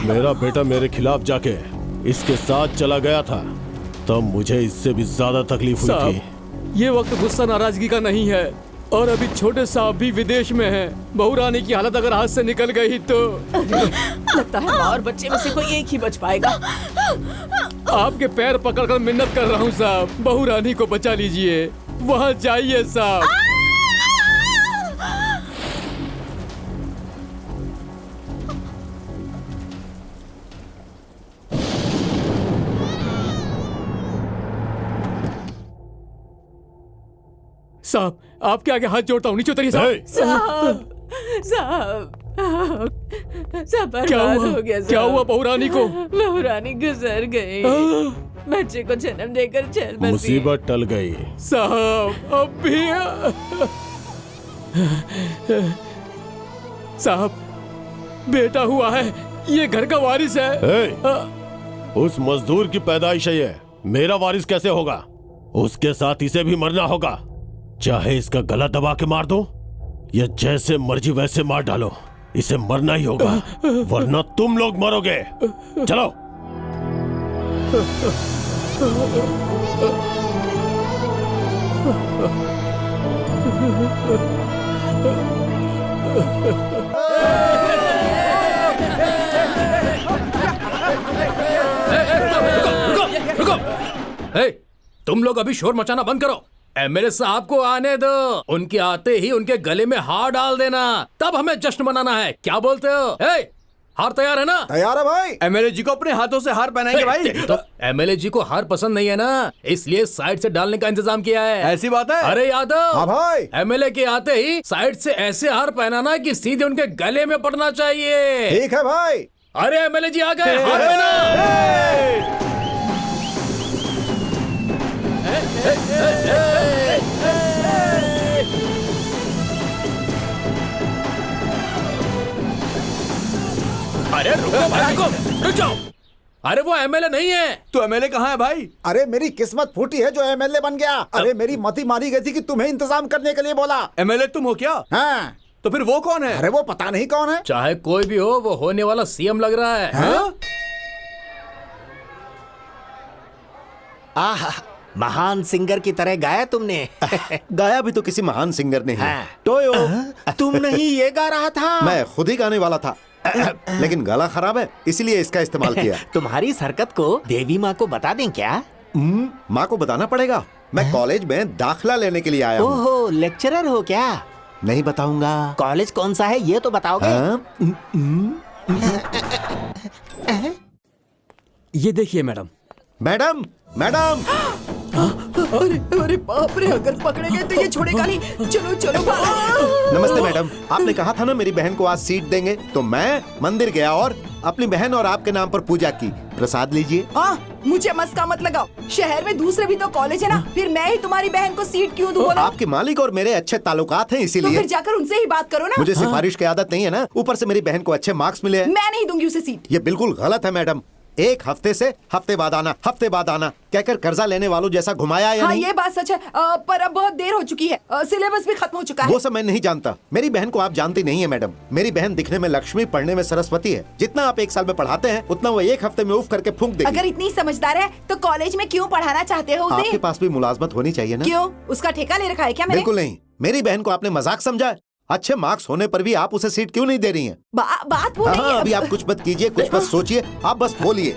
मेरा बेटा मेरे खिलाफ जाके इसके साथ चला गया था तब मुझे इससे भी ज्यादा तकलीफ हुई थी। ये वक्त गुस्सा नाराजगी का नहीं है और अभी छोटे साहब भी विदेश में हैं। बहू रानी की हालत अगर हाथ से निकल गई तो लगता है माँ और बच्चे में से कोई एक ही बच पाएगा। आपके पैर पकड़कर मिन्नत कर रहा हूँ साहब, बहू रानी को बचा लीजिए। वहाँ जाइए साहब। साहब आपके आगे हाथ जोड़ता हूँ, नीचे उतरिए साहब। साहब क्या बर्बाद हुआ? हो गया साहब। क्या हुआ बहू रानी को? बहू रानी गुजर गई। बच्चे को जन्म देकर चल बसी। मुसीबत टल गई। साहब अब भी साहब बेटा हुआ है, ये घर का वारिस है। उस मजदूर की पैदाइश है ये, मेरा वारिस कैसे होगा? उसके साथ इसे भी मरना होगा। चाहे इसका गला दबा के मार दो या जैसे मर्जी वैसे मार डालो, इसे मरना ही होगा वरना तुम लोग मरोगे। चलो। रुको। तुम लोग अभी शोर मचाना बंद करो। एमएलए साहब को आने दो। उनके आते ही उनके गले में हार डाल देना, तब हमें जश्न मनाना है। क्या बोलते हो? हार तैयार है ना? तैयार है भाई। एमएलए जी को अपने हाथों से हार पहनाएंगे भाई। तो एमएलए जी को हार पसंद नहीं है ना, इसलिए साइड से डालने का इंतजाम किया है। ऐसी बात है? अरे यादव। हाँ भाई। एमएलए के आते ही साइड से ऐसे हार पहनाना कि सीधे उनके गले में पड़ना चाहिए। ठीक है भाई। अरे एमएलए जी आ गए, हार पहना। अरे रुको भाई, रुक जाओ। अरे वो एमएलए नहीं है। तो एमएलए कहाँ है भाई? अरे मेरी किस्मत फूटी है जो एमएलए बन गया। अरे मेरी मती मारी गई थी कि तुम्हें इंतजाम करने के लिए बोला। एमएलए तुम हो क्या? हाँ। तो फिर वो कौन है? अरे वो पता नहीं कौन है। चाहे कोई भी हो, वो होने वाला सीएम लग रहा है। हाँ? आहा, महान सिंगर की तरह गाया तुमने। गाया भी तो किसी महान सिंगर ने है। टोयो, तुम नहीं ये गा रहा था? मैं खुद ही गाने वाला था लेकिन गला खराब है इसलिए इसका इस्तेमाल किया। तुम्हारी इस हरकत को देवी माँ को बता दें क्या? माँ को बताना पड़ेगा। मैं कॉलेज में दाखिला लेने के लिए आया हूँ। ओहो, लेक्चरर हो क्या? नहीं बताऊंगा। कॉलेज कौन सा है ये तो बताओगे? ये देखिए मैडम। Madam, madam. अरे अरे बाप रे, अगर पकड़े गए तो ये छोड़ेगा नहीं। चलो चलो भाग। नमस्ते मैडम, आपने कहा था ना मेरी बहन को आज सीट देंगे, तो मैं मंदिर गया और अपनी बहन और आपके नाम पर पूजा की। प्रसाद लीजिए। मुझे मस्का मत लगाओ। शहर में दूसरे भी तो कॉलेज है ना, फिर मैं ही तुम्हारी बहन को सीट क्यों दूं? बोलो। आपके मालिक और मेरे अच्छे ताल्लुकात हैं तो इसीलिए। फिर जाकर उनसे ही बात करो ना। मुझे सिफारिश की आदत नहीं है ना, ऊपर से मेरी बहन को अच्छे मार्क्स मिले हैं। मैं नहीं दूंगी उसे सीट। ये बिल्कुल गलत है मैडम। एक हफ्ते से हफ्ते बाद आना कहकर कर्जा लेने वालों जैसा घुमाया या हाँ नहीं? ये बात सच है, पर अब बहुत देर हो चुकी है। सिलेबस भी खत्म हो चुका है। वो सब मैं नहीं जानता। मेरी बहन को आप जानती नहीं है मैडम। मेरी बहन दिखने में लक्ष्मी, पढ़ने में सरस्वती है। जितना आप एक साल में पढ़ाते हैं उतना वो एक हफ्ते में उफ करके फूंक देगी। अगर इतनी समझदार है तो कॉलेज में क्यों पढ़ाना चाहते हो उसे? आपके पास भी मुलाजमत होनी चाहिए ना। क्यों? उसका ठेका ले रखा है क्या मैंने? बिल्कुल नहीं। मेरी बहन को आपने मजाक समझा है। अच्छे मार्क्स होने पर भी आप उसे सीट क्यों नहीं दे रही हैं? बात वो नहीं है। अभी आप कुछ मत कीजिए, कुछ मत सोचिए, आप बस बोलिए।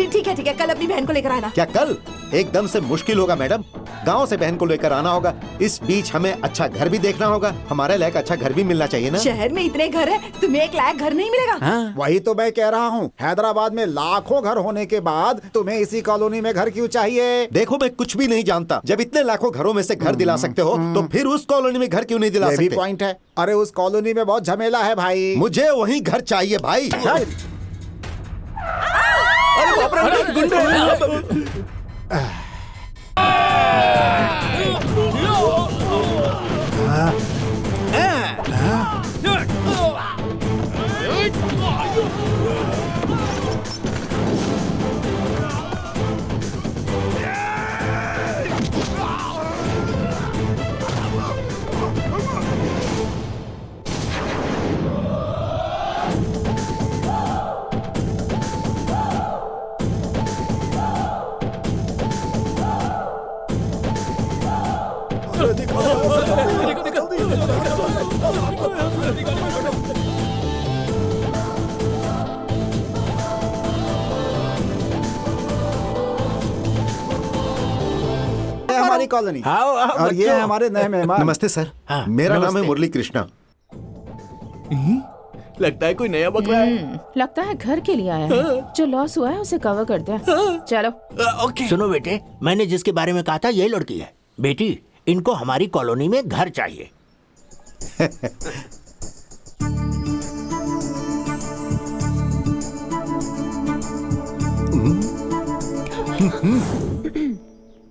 ठीक है, कल अपनी बहन को लेकर आना। क्या कल? एकदम से मुश्किल होगा मैडम। गांव से बहन को लेकर आना होगा। इस बीच हमें अच्छा घर भी देखना होगा। हमारे लायक अच्छा घर भी मिलना चाहिए ना। शहर में इतने घर है, तुम्हें एक लायक घर नहीं मिलेगा। वही तो मैं कह रहा हूँ। हैदराबाद में लाखों घर होने के बाद तुम्हें इसी कॉलोनी में घर क्यों चाहिए? देखो मैं कुछ भी नहीं जानता। जब इतने लाखों घरों में से घर दिला सकते हो तो फिर उस कॉलोनी में घर क्यों नहीं दिला ये भी सकते? पॉइंट है। अरे उस कॉलोनी में बहुत झमेला है भाई। मुझे वहीं घर चाहिए भाई। अरे बाप रे, गुंडे। हमारी कॉलोनी। आओ, आओ, और ये बच्चों। है हमारे नए मेहमान। नमस्ते सर। हाँ, मेरा नाम है नमस्ते। मुरली कृष्णा। लगता है कोई नया बकरा है। लगता है घर के लिए आया है। जो लॉस हुआ है उसे कवर कर दे। चलो। ओके। सुनो बेटे, मैंने जिसके बारे में कहा था यही लड़की है। बेटी, इनको हमारी कॉलोनी में घर चाहिए।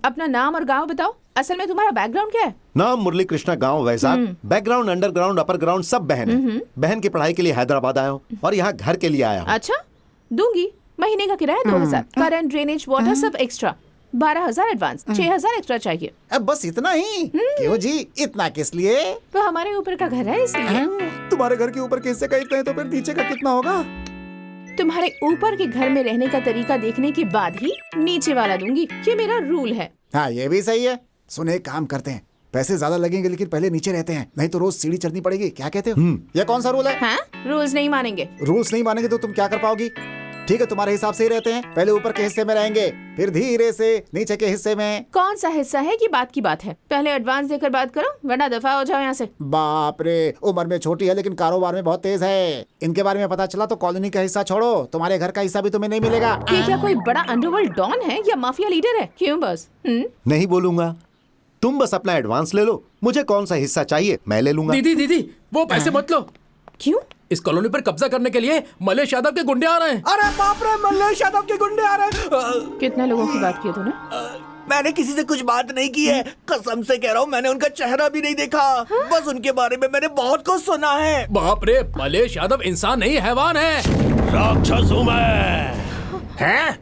अपना नाम और गांव बताओ। असल में तुम्हारा बैकग्राउंड क्या है? नाम मुरली कृष्णा, गांव Vizag. Background, underground, upper ground सब बहन है। बहन की पढ़ाई के लिए हैदराबाद आया हूँ और यहाँ घर के लिए आया हूँ। अच्छा, दूंगी। महीने का किराया 2000, करंट, ड्रेनेज, वाटर सब एक्स्ट्रा। 12,000 एडवांस, 6,000 एक्स्ट्रा चाहिए। अब बस इतना ही? क्यों जी, इतना किस लिए? तो हमारे ऊपर का घर है इसलिए। तुम्हारे घर के ऊपर के हिस्से का इतना है तो फिर नीचे का कितना होगा? तुम्हारे ऊपर के घर में रहने का तरीका देखने के बाद ही नीचे वाला दूंगी। ये मेरा रूल है। हाँ, ये भी सही है। सुने, एक काम करते हैं, पैसे ज्यादा लगेंगे लेकिन पहले नीचे रहते हैं, नहीं तो रोज सीढ़ी चढ़नी पड़ेगी। क्या कहते हो? ये कौन सा रूल है? हाँ, रूल्स नहीं मानेंगे। रूल्स नहीं मानेंगे तो तुम क्या कर पाओगी? ठीक है, तुम्हारे हिसाब से ही रहते हैं। पहले ऊपर के हिस्से में रहेंगे, फिर धीरे से नीचे के हिस्से में। कौन सा हिस्सा है कि बात की बात है? पहले एडवांस देकर बात करो, वरना दफा हो जाओ यहाँ से। बाप रे, उम्र में छोटी है लेकिन कारोबार में बहुत तेज है। इनके बारे में पता चला तो कॉलोनी का हिस्सा छोड़ो, तुम्हारे घर का हिस्सा भी तुम्हें नहीं मिलेगा। ये क्या कोई बड़ा अंडरवर्ल्ड डॉन है या माफिया लीडर है? क्यों बस? नहीं बोलूंगा, तुम बस अपना एडवांस ले लो। मुझे कौन सा हिस्सा चाहिए मैं ले लूंगा। दीदी दीदी, वो पैसे मत लो। क्यों? इस कॉलोनी पर कब्जा करने के लिए मलेश यादव के गुंडे आ रहे हैं। अरे बाप रे, मल्लेश यादव के गुंडे आ रहे हैं। कितने लोगों की बात की तूने? मैंने किसी से कुछ बात नहीं की है, कसम से कह रहा हूँ। मैंने उनका चेहरा भी नहीं देखा। बस उनके बारे में मैंने बहुत कुछ सुना है। बाप रे, मलेश यादव इंसान नहीं हैवान है। राक्षस हूं मैं। हैं?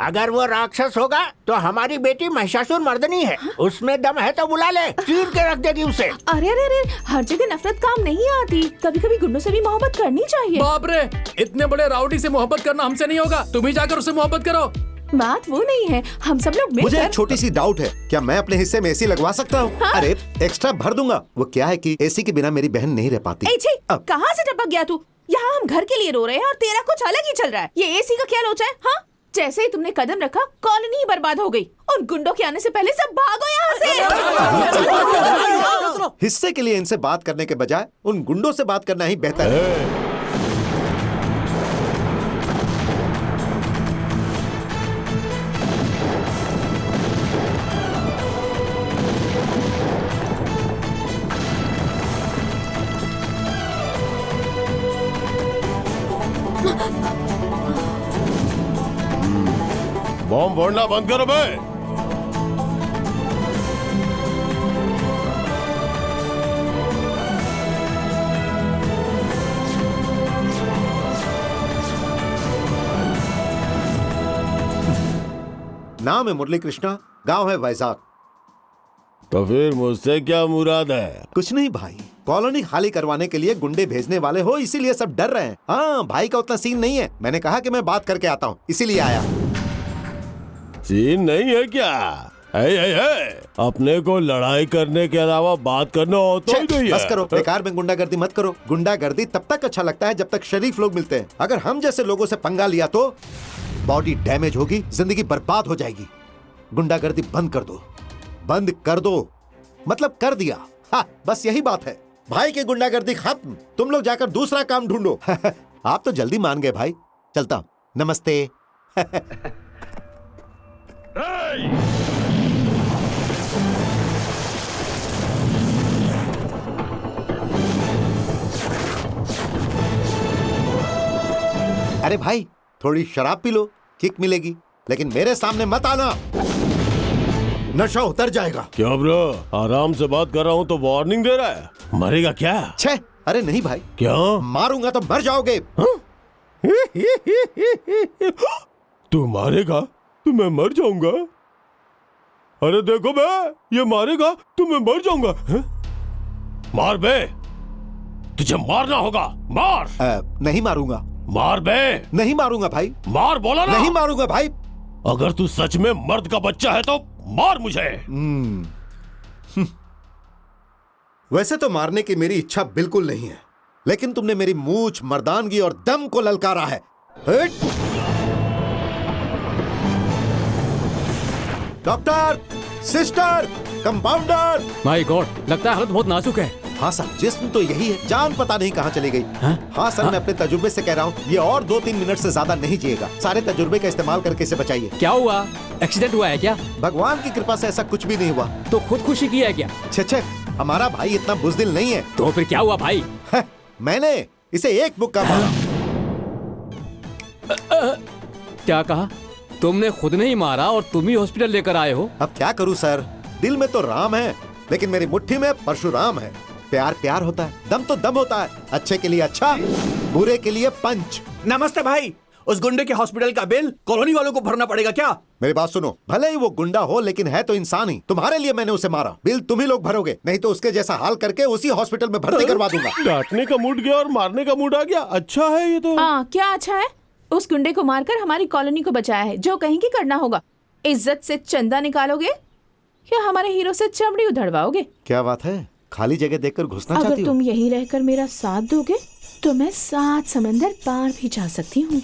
अगर वो राक्षस होगा तो हमारी बेटी महिषासुर मर्दनी है। उसमें दम है तो बुला ले, चीर के रख देगी उसे। अरे अरे अरे, हर जगह नफरत काम नहीं आती। कभी कभी गुंडों से भी मोहब्बत करनी चाहिए। बाप रे, इतने बड़े राउडी से मोहब्बत करना हमसे नहीं होगा। तुम ही जाकर उससे मोहब्बत करो। बात वो नहीं है, हम सब लोग मुझे मिलकर। एक छोटी सी डाउट है, क्या मैं अपने हिस्से में एसी लगवा सकता हूँ? हाँ? अरे एक्स्ट्रा भर दूंगा। वो क्या है कि एसी के बिना मेरी बहन नहीं रह पाती। ए छी, अब कहाँ से टपक गया तू? यहाँ हम घर के लिए रो रहे हैं और तेरा कुछ अलग ही चल रहा है। ये एसी का क्या लोचा है? हाँ, जैसे ही तुमने कदम रखा कॉलोनी ही बर्बाद हो गई। उन गुंडों के आने से पहले सब भागो यहाँ से। हिस्से के लिए इनसे बात करने के बजाय उन गुंडों से बात करना ही बेहतर है। बॉम्ब फोड़ना बंद करो बे। नाम है मुरली कृष्णा, गांव है वैजाग। तो फिर मुझसे क्या मुराद है? कुछ नहीं भाई, कॉलोनी खाली करवाने के लिए गुंडे भेजने वाले हो, इसीलिए सब डर रहे हैं। हाँ, भाई का उतना सीन नहीं है। मैंने कहा कि मैं बात करके आता हूँ, इसीलिए आया। सीन नहीं है क्या? है। अपने को लड़ाई करने के अलावा बात करना होता ही नहीं है। बस करो, बेकार में गुंडागर्दी मत करो। गुंडागर्दी तब तक अच्छा लगता है जब तक शरीफ लोग मिलते हैं। अगर हम जैसे लोगों से पंगा लिया तो बॉडी डैमेज होगी, जिंदगी बर्बाद हो जाएगी। गुंडागर्दी बंद कर दो, बंद कर दो, मतलब कर दिया। हाँ, बस यही बात है। भाई की गुंडागर्दी खत्म, तुम लोग जाकर दूसरा काम ढूंढो। आप तो जल्दी मान गए भाई। चलता हूं, नमस्ते। अरे भाई, थोड़ी शराब पी लो, किक मिलेगी, लेकिन मेरे सामने मत आना, नशा उतर जाएगा। क्या ब्रो, आराम से बात कर रहा हूँ तो वार्निंग दे रहा है? मरेगा क्या? छे, अरे नहीं भाई। क्या? मारूंगा तो मर जाओगे। तू मारेगा तो मैं मर जाऊंगा? अरे देखो बे, ये मारेगा तो मैं मर जाऊंगा। मार बे, तुझे मारना होगा। मार। नहीं मारूंगा। मार बे। नहीं मारूंगा भाई। मार बोला ना। नहीं मारूंगा भाई। अगर तू सच में मर्द का बच्चा है तो मार मुझे। वैसे तो मारने की मेरी इच्छा बिल्कुल नहीं है, लेकिन तुमने मेरी मूछ, मर्दानगी और दम को ललकारा है। Doctor, sister, compounder. My God, लगता है हालत बहुत नाजुक है। हाँ सर, जिस्म तो यही है, जान पता नहीं कहाँ चली गई। हाँ सर, मैं अपने तजुर्बे से कह रहा हूँ, ये और 2-3 मिनट से ज्यादा नहीं जिएगा। सारे तजुर्बे का इस्तेमाल करके इसे बचाइए। क्या हुआ? एक्सीडेंट हुआ है क्या? भगवान की कृपा से ऐसा कुछ भी नहीं हुआ। तो खुदकुशी की है क्या? छे, हमारा भाई इतना बुज़दिल नहीं है। तो फिर क्या हुआ भाई? मैंने इसे एक मुक्का मारा। क्या कहा? तुमने खुद नहीं मारा और तुम ही हॉस्पिटल लेकर आए हो? अब क्या करूं सर, दिल में तो राम है लेकिन मेरी मुट्ठी में परशुराम है। प्यार प्यार होता है, दम तो दम होता है। अच्छे के लिए अच्छा, बुरे के लिए पंच। नमस्ते भाई, उस गुंडे के हॉस्पिटल का बिल कॉलोनी वालों को भरना पड़ेगा क्या? मेरी बात सुनो, भले ही वो गुंडा हो लेकिन है तो इंसान ही। तुम्हारे लिए मैंने उसे मारा, बिल तुम ही लोग भरोगे, नहीं तो उसके जैसा हाल करके उसी हॉस्पिटल में भर्ती करवा दूंगा। डांटने का मूड गया और मारने का मूड आ गया। अच्छा है ये तो। हाँ, क्या अच्छा है? उस गुंडे को मारकर हमारी कॉलोनी को बचाया है। जो कहेंगे करना होगा। इज्जत से चंदा निकालोगे या हमारे हीरो से चमड़ी उधड़वाओगे? क्या बात है, खाली जगह देखकर घुसना अगर चाहती हो? तुम यहीं रहकर मेरा साथ दोगे तो मैं 7 समंदर पार भी जा सकती हूँ।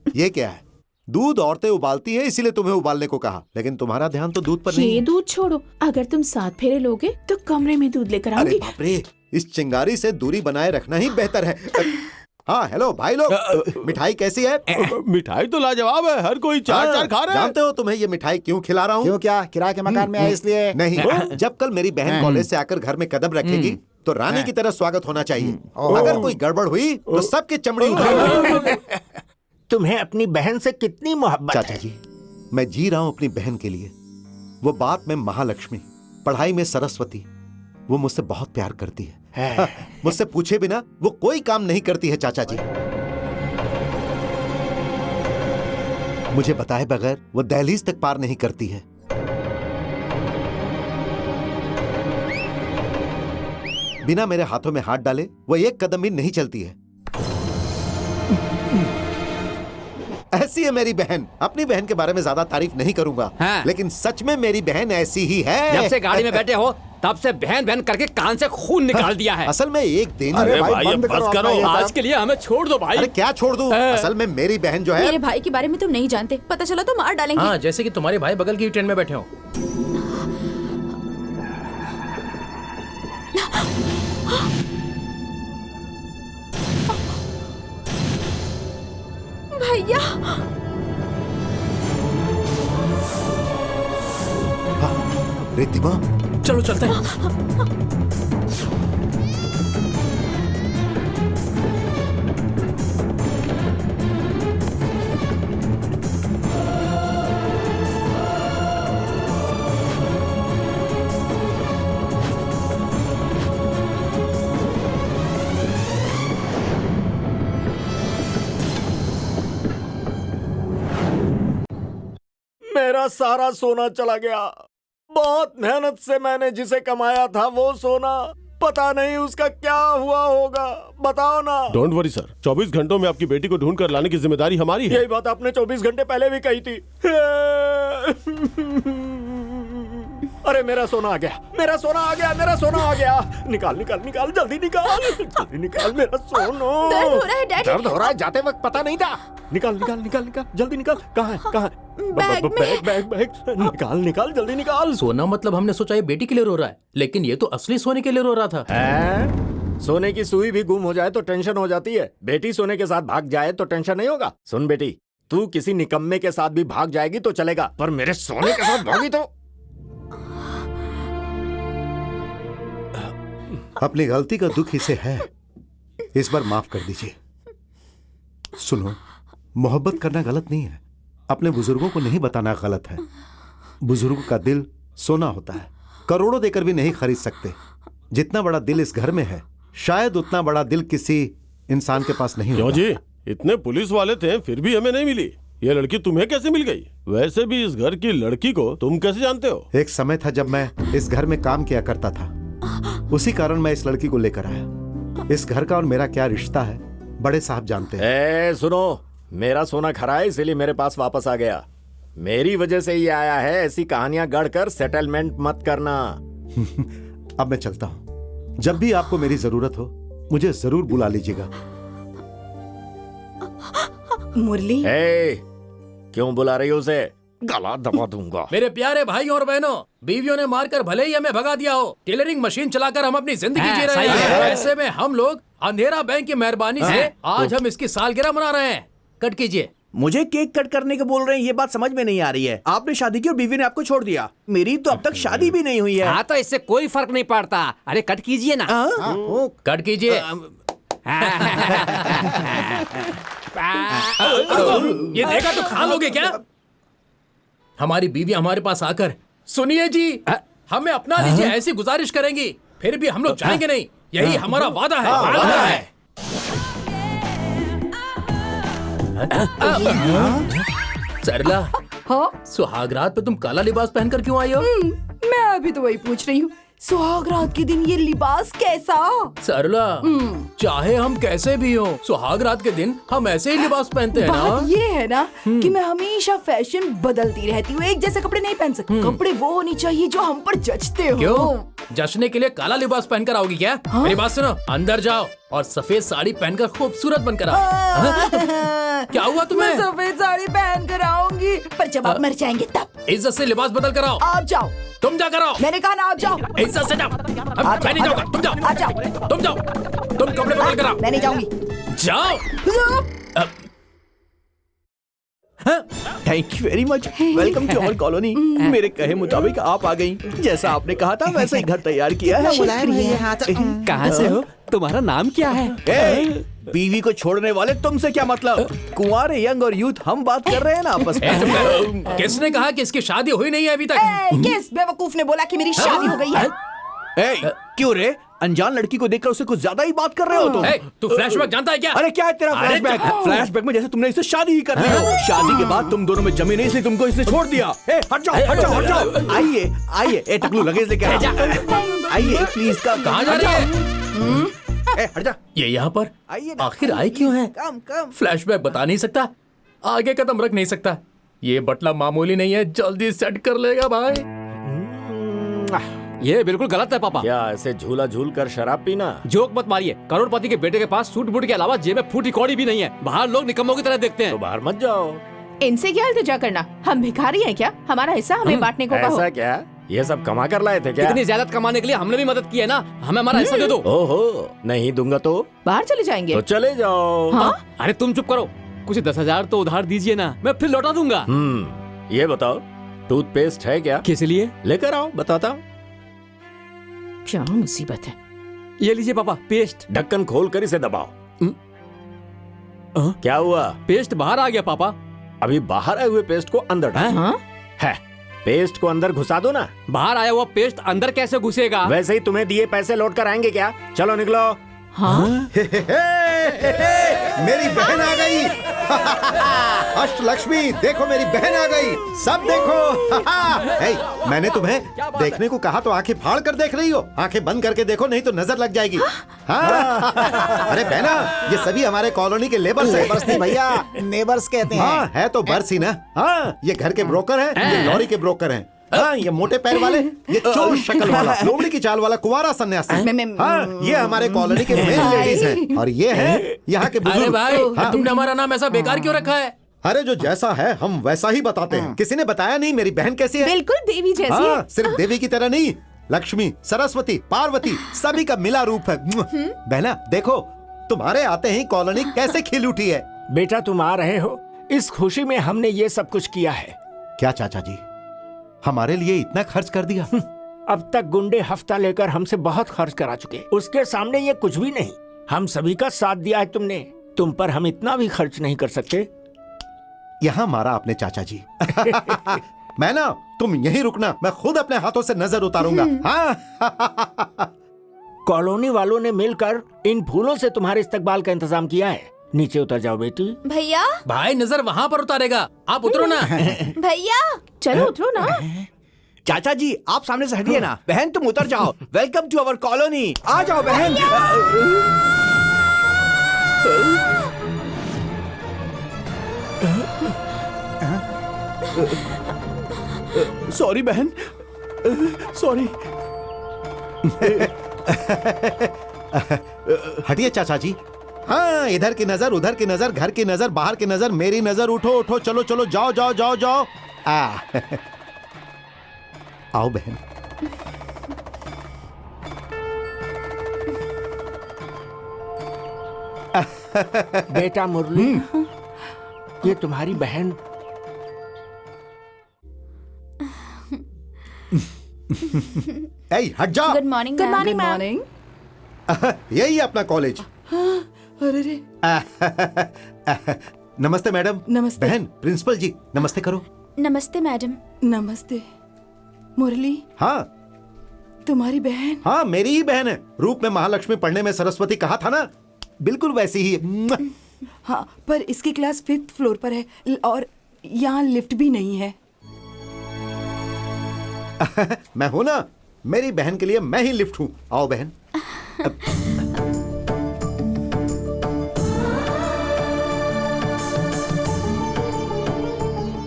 ये क्या है? दूध औरतें उबालती हैं, इसीलिए तुम्हें उबालने को कहा, लेकिन तुम्हारा ध्यान तो दूध पर नहीं ये है। दूध छोड़ो, अगर तुम 7 फेरे लोगे तो कमरे में दूध लेकर अरे आऊंगी। बाप रे, इस चिंगारी से दूरी बनाए रखना ही बेहतर है। हाँ हेलो भाई लोग, मिठाई कैसी है? मिठाई तो लाजवाब है, हर कोई चार चार खा रहा है। जानते हो तुम्हें ये मिठाई क्यों खिला रहा हूँ? क्यों, क्या किराए के मकान में आए इसलिए? नहीं, जब कल मेरी बहन कॉलेज से आकर घर में कदम रखेगी तो रानी की तरह स्वागत होना चाहिए। अगर कोई गड़बड़ हुई तो सबकी चमड़ी उखाड़। तुम्हें अपनी बहन से कितनी मोहब्बत चाचा है? जी, मैं जी रहा हूँ अपनी बहन के लिए। वो बात में महालक्ष्मी, पढ़ाई में सरस्वती। वो मुझसे बहुत प्यार करती है। मुझसे पूछे बिना वो कोई काम नहीं करती है चाचा जी। मुझे बताए बगैर वो दहलीज तक पार नहीं करती है। बिना मेरे हाथों में हाथ डाले वो एक कदम भी नहीं चलती है। ऐसी है मेरी बहन। अपनी बहन के बारे में ज्यादा तारीफ नहीं करूंगा, हाँ। लेकिन सच में मेरी बहन ऐसी ही है। जब से गाड़ी में बैठे हो तब से बहन बहन करके कान से खून निकाल दिया है। असल में एक दिन। अरे भाई, भाई, बंद अब बस करो करो। अपना ये आज सब। के लिए हमें छोड़ दो भाई। अरे क्या छोड़ दूं? असल में मेरी बहन जो है। मेरे भाई के बारे में तुम नहीं जानते, पता चला तो मार डालेंगे। हाँ, जैसे कि तुम्हारे भाई बगल की ट्रेन में बैठे हो। भैया, रिद्धिमा, चलो चलते हैं। मेरा सारा सोना चला गया। बहुत मेहनत से मैंने जिसे कमाया था वो सोना, पता नहीं उसका क्या हुआ होगा। बताओ ना। डोंट वरी सर, 24 घंटों में आपकी बेटी को ढूंढ कर लाने की जिम्मेदारी हमारी है। यही बात आपने 24 घंटे पहले भी कही थी। अरे मेरा सोना आ गया, मेरा सोना आ गया, मेरा सोना आ गया। निकाल निकाल निकाल, जल्दी निकाल, जल्दी निकाल मेरा सोना। दर्द हो रहा है डैडी। दर्द हो रहा है, जाते वक्त पता नहीं था। निकाल निकाल निकाल निकाल, जल्दी निकाल। कहाँ है, कहाँ है? बैग में। बैग बैग बैग, निकाल निकाल, जल्दी निकाल। सोना मतलब हमने सोचा ये बेटी के लिए रो रहा है, लेकिन ये तो असली सोने के लिए रो रहा था। हैं? सोने की सुई भी गुम हो जाए तो टेंशन हो जाती है, बेटी सोने के साथ भाग जाए तो टेंशन नहीं होगा। सुन बेटी, तू किसी निकम्मे के साथ भी भाग जाएगी तो चलेगा, पर मेरे सोने के साथ भागी तो। अपनी गलती का दुख इसे है, इस बार माफ कर दीजिए। सुनो, मोहब्बत करना गलत नहीं है, अपने बुजुर्गों को नहीं बताना गलत है। बुजुर्गों का दिल सोना होता है, करोड़ों देकर भी नहीं खरीद सकते। जितना बड़ा दिल इस घर में है, शायद उतना बड़ा दिल किसी इंसान के पास नहीं क्यों होता। जी, इतने पुलिस वाले थे फिर भी हमें नहीं मिली। ये लड़की तुम्हें कैसे मिल गई? वैसे भी इस घर की लड़की को तुम कैसे जानते हो? एक समय था जब मैं इस घर में काम किया करता था, उसी कारण मैं इस लड़की को लेकर आया। इस घर का और मेरा क्या रिश्ता है, बड़े साहब जानते हैं। ए सुनो, मेरा सोना खरा है इसीलिए मेरे पास वापस आ गया। मेरी वजह से ये आया है, ऐसी कहानियां गढ़कर सेटलमेंट मत करना। अब मैं चलता हूं, जब भी आपको मेरी जरूरत हो मुझे जरूर बुला लीजिएगा। मुरली, ए, क्यों बुला रही हो उसे? गला दबा दूंगा। मेरे प्यारे भाइयों और बहनों, बीवियों ने मारकर भले ही हमें भगा दिया हो, टेलरिंग मशीन चलाकर हम अपनी जिंदगी जी रहे हैं। ऐसे में हम लोग अंधेरा बैंक की मेहरबानी से आज हम इसकी सालगिरह मना रहे हैं। कट कीजिए। मुझे केक कट करने को बोल रहे हैं, ये बात समझ में नहीं आ रही है। आपने शादी की और बीवी ने आपको छोड़ दिया। मेरी तो अब तक शादी भी नहीं हुई है। हाँ तो इससे कोई फर्क नहीं पड़ता। अरे कट कीजिए ना। कट कीजिए। ये देखा तो खा लोगे क्या? हमारी बीवी हमारे पास आकर सुनिए जी, हमें अपना लीजिए ऐसी गुजारिश करेंगी, फिर भी हम लोग जाएंगे नहीं। यही हमारा वादा है। वादा है। सरला, हाँ सुहागरात पे तुम काला लिबास पहनकर क्यों आई हो? मैं अभी तो वही पूछ रही हूँ, सुहागरात के दिन ये लिबास कैसा? सरला, चाहे हम कैसे भी हो, सुहागरात के दिन हम ऐसे ही लिबास पहनते हैं ना। बात ये है ना कि मैं हमेशा फैशन बदलती रहती हूँ, एक जैसे कपड़े नहीं पहन सकती। कपड़े वो होनी चाहिए जो हम पर जचते हो। क्यों? जश्न के लिए काला लिबास पहनकर आओगी क्या? मेरी बात सुनो, अंदर जाओ और सफेद साड़ी पहनकर खूबसूरत बनकर आओ। क्या हुआ तुम्हें? मैं सफेद साड़ी पहन कर आऊंगी, पर जब आप मर जाएंगे तब। इज्जत से लिबास बदल कर आओ। आप जाओ। तुम जा कर आओ। मैंने कहा ना आप जाओ। इज्जत से जाओ। मैं नहीं जाऊंगा। तुम जाओ। आप जाओ। तुम जाओ। तुम कपड़े बदल कर आओ। मैं नहीं जाऊंगी। जाओ। Thank you very much. Welcome to our colony. मेरे कहे मुताबिक आप आ गई। जैसा आपने कहा था वैसा ही घर तैयार किया है। कहाँ से हो? तुम्हारा नाम क्या है? बीवी को छोड़ने वाले तुमसे क्या मतलब? कुंवारे, यंग और यूथ हम बात कर रहे हैं ना आपस में। किसने कहा कि इसकी शादी हुई नहीं है अभी तक? किस बेवकूफ ने बोला कि मेरी शादी हो गई है? क्यों रे? अनजान लड़की को देखकर उससे कुछ ज्यादा ही बात कर रहे हो तुम। तू फ्लैशबैक जानता है क्या? अरे क्या है तेरा फ्लैशबैक? फ्लैशबैक में जैसे तुमने इससे शादी ही कर ली हो। शादी के बाद तुम दोनों में जमी नहीं, इसलिए तुमको इसने छोड़ दिया। हट जाओ, हट जाओ, हट जाओ। आइए, आइए। ए टकलू, लगेज लेके आइए प्लीज। कहाँ जा रही है? हट जा। ये यहाँ पर आखिर आई क्यों है? फ्लैशबैक बता नहीं सकता, आगे कदम रख नहीं सकता। ये बटला मामूली नहीं है, जल्दी सेट कर लेगा भाई। ये बिल्कुल गलत है पापा। क्या ऐसे झूला झूल कर शराब पीना? जोक मत मारिए। करोड़पति के बेटे के पास सूट बूट के अलावा जेब में फूटी कौड़ी भी नहीं है। बाहर लोग निकम्मों की तरह देखते हैं। तो बाहर मत जाओ। इनसे क्या इल्तिजा करना? हम भिखारी हैं क्या? हमारा हिस्सा हमें बांटने को कहो। ऐसा क्या? ये सब कमा कर लाए थे क्या? इतनी ज्यादा कमाने के लिए हमने भी मदद की है ना। हमें हमारा हिस्सा दे दो। ओहो, नहीं दूंगा तो बाहर चले जाएंगे। तो चले जाओ। हाँ? अरे तुम चुप करो। कुछ 10,000 तो उधार दीजिए ना, मैं फिर लौटा दूंगा। ये बताओ, टूथपेस्ट है क्या? किस लिए? लेकर आओ, बताता हूँ। क्या मुसीबत है? ये लीजिए पापा, पेस्ट। ढक्कन खोल कर इसे दबाओ। क्या हुआ? पेस्ट बाहर आ गया पापा। अभी बाहर आए हुए पेस्ट को अंदर डालो। है, पेस्ट को अंदर घुसा दो ना। बाहर आया हुआ पेस्ट अंदर कैसे घुसेगा? वैसे ही तुम्हें दिए पैसे लौट कर आएंगे क्या? चलो निकलो। हाँ? मेरी बहन आ गई। अष्टलक्ष्मी, देखो मेरी बहन आ गई। सब देखो। हे, मैंने तुम्हें देखने को कहा तो आंखें फाड़ कर देख रही हो। आंखें बंद करके देखो, नहीं तो नजर लग जाएगी। हाँ। अरे बहना, ये सभी हमारे कॉलोनी के लेबर्स हैं। लेबर्स नहीं भैया, नेबर्स कहते हैं। हाँ, है तो बर्स ही ना। हाँ, ये घर के ब्रोकर हैं, ये लॉरी के ब्रोकर हैं। हाँ, ये मोटे पैर वाले, ये चोर शक्ल वाला, लोमड़ी की चाल वाला कुंवारा सन्यासी। हाँ, ये हमारे कॉलोनी के मेन लेडीज हैं। और ये है यहाँ के बुजुर्ग। अरे भाई, हाँ। तुमने हमारा नाम ऐसा बेकार क्यों रखा है? अरे जो जैसा है हम वैसा ही बताते हैं। किसी ने बताया नहीं मेरी बहन कैसी है? बिल्कुल देवी जैसी है। हाँ, सिर्फ देवी की तरह नहीं, लक्ष्मी, सरस्वती, पार्वती सभी का मिला रूप है। बहना देखो, तुम्हारे आते ही कॉलोनी कैसे खिल उठी है। बेटा तुम आ रहे हो, इस खुशी में हमने ये सब कुछ किया है। क्या चाचा जी, हमारे लिए इतना खर्च कर दिया? अब तक गुंडे हफ्ता लेकर हमसे बहुत खर्च करा चुके, उसके सामने ये कुछ भी नहीं। हम सभी का साथ दिया है तुमने, तुम पर हम इतना भी खर्च नहीं कर सकते। यहाँ मारा आपने चाचा जी। मैं ना, तुम यहीं रुकना, मैं खुद अपने हाथों से नजर उतारूंगा। हाँ। कॉलोनी वालों ने मिलकर इन फूलों से तुम्हारे इस्तकबाल का इंतजाम किया है। नीचे उतर जाओ बेटी। भैया, भाई नजर वहाँ पर उतारेगा, आप उतरो ना। भैया चलो उतरो ना। चाचा जी आप सामने से हटिए ना। बहन तुम उतर जाओ। Welcome to our colony. आ जाओ बहन। सॉरी बहन, सॉरी। हटिए चाचा जी। हाँ, इधर की नजर, उधर की नजर, घर की नजर, बाहर की नजर, मेरी नजर। उठो उठो, चलो चलो, जाओ जाओ जाओ जाओ। आओ बहन। बेटा मुरली, ये तुम्हारी बहन। ए, हट जा। Good morning. Good morning good ma'am. Morning. यही है अपना कॉलेज। अरे रे। नमस्ते मैडम। नमस्ते। बहन, प्रिंसिपल जी नमस्ते करो। नमस्ते मैडम। नमस्ते। मुरली, हाँ तुम्हारी बहन? हाँ, मेरी ही बहन है। रूप में महालक्ष्मी, पढ़ने में सरस्वती, कहा था ना, बिल्कुल वैसी ही है। हाँ, पर इसकी क्लास 5th फ्लोर पर है और यहाँ लिफ्ट भी नहीं है। मैं हूं ना, मेरी बहन के लिए मैं ही लिफ्ट हूं। आओ बहन।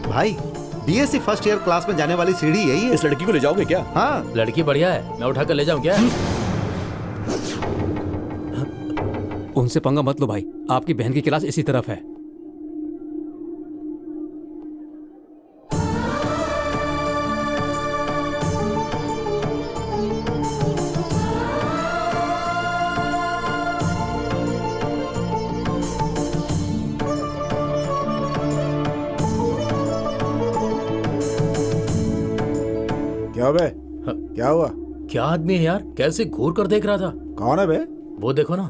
भाई, बीएससी फर्स्ट ईयर क्लास में जाने वाली सीढ़ी यही है। इस लड़की को ले जाओगे क्या? हाँ। लड़की बढ़िया है, मैं उठाकर ले जाऊं क्या? उनसे पंगा मत लो भाई, आपकी बहन की क्लास इसी तरफ है। क्या बे? क्या हुआ? क्या आदमी है यार, कैसे घूर कर देख रहा था। कौन है बे? वो देखो ना।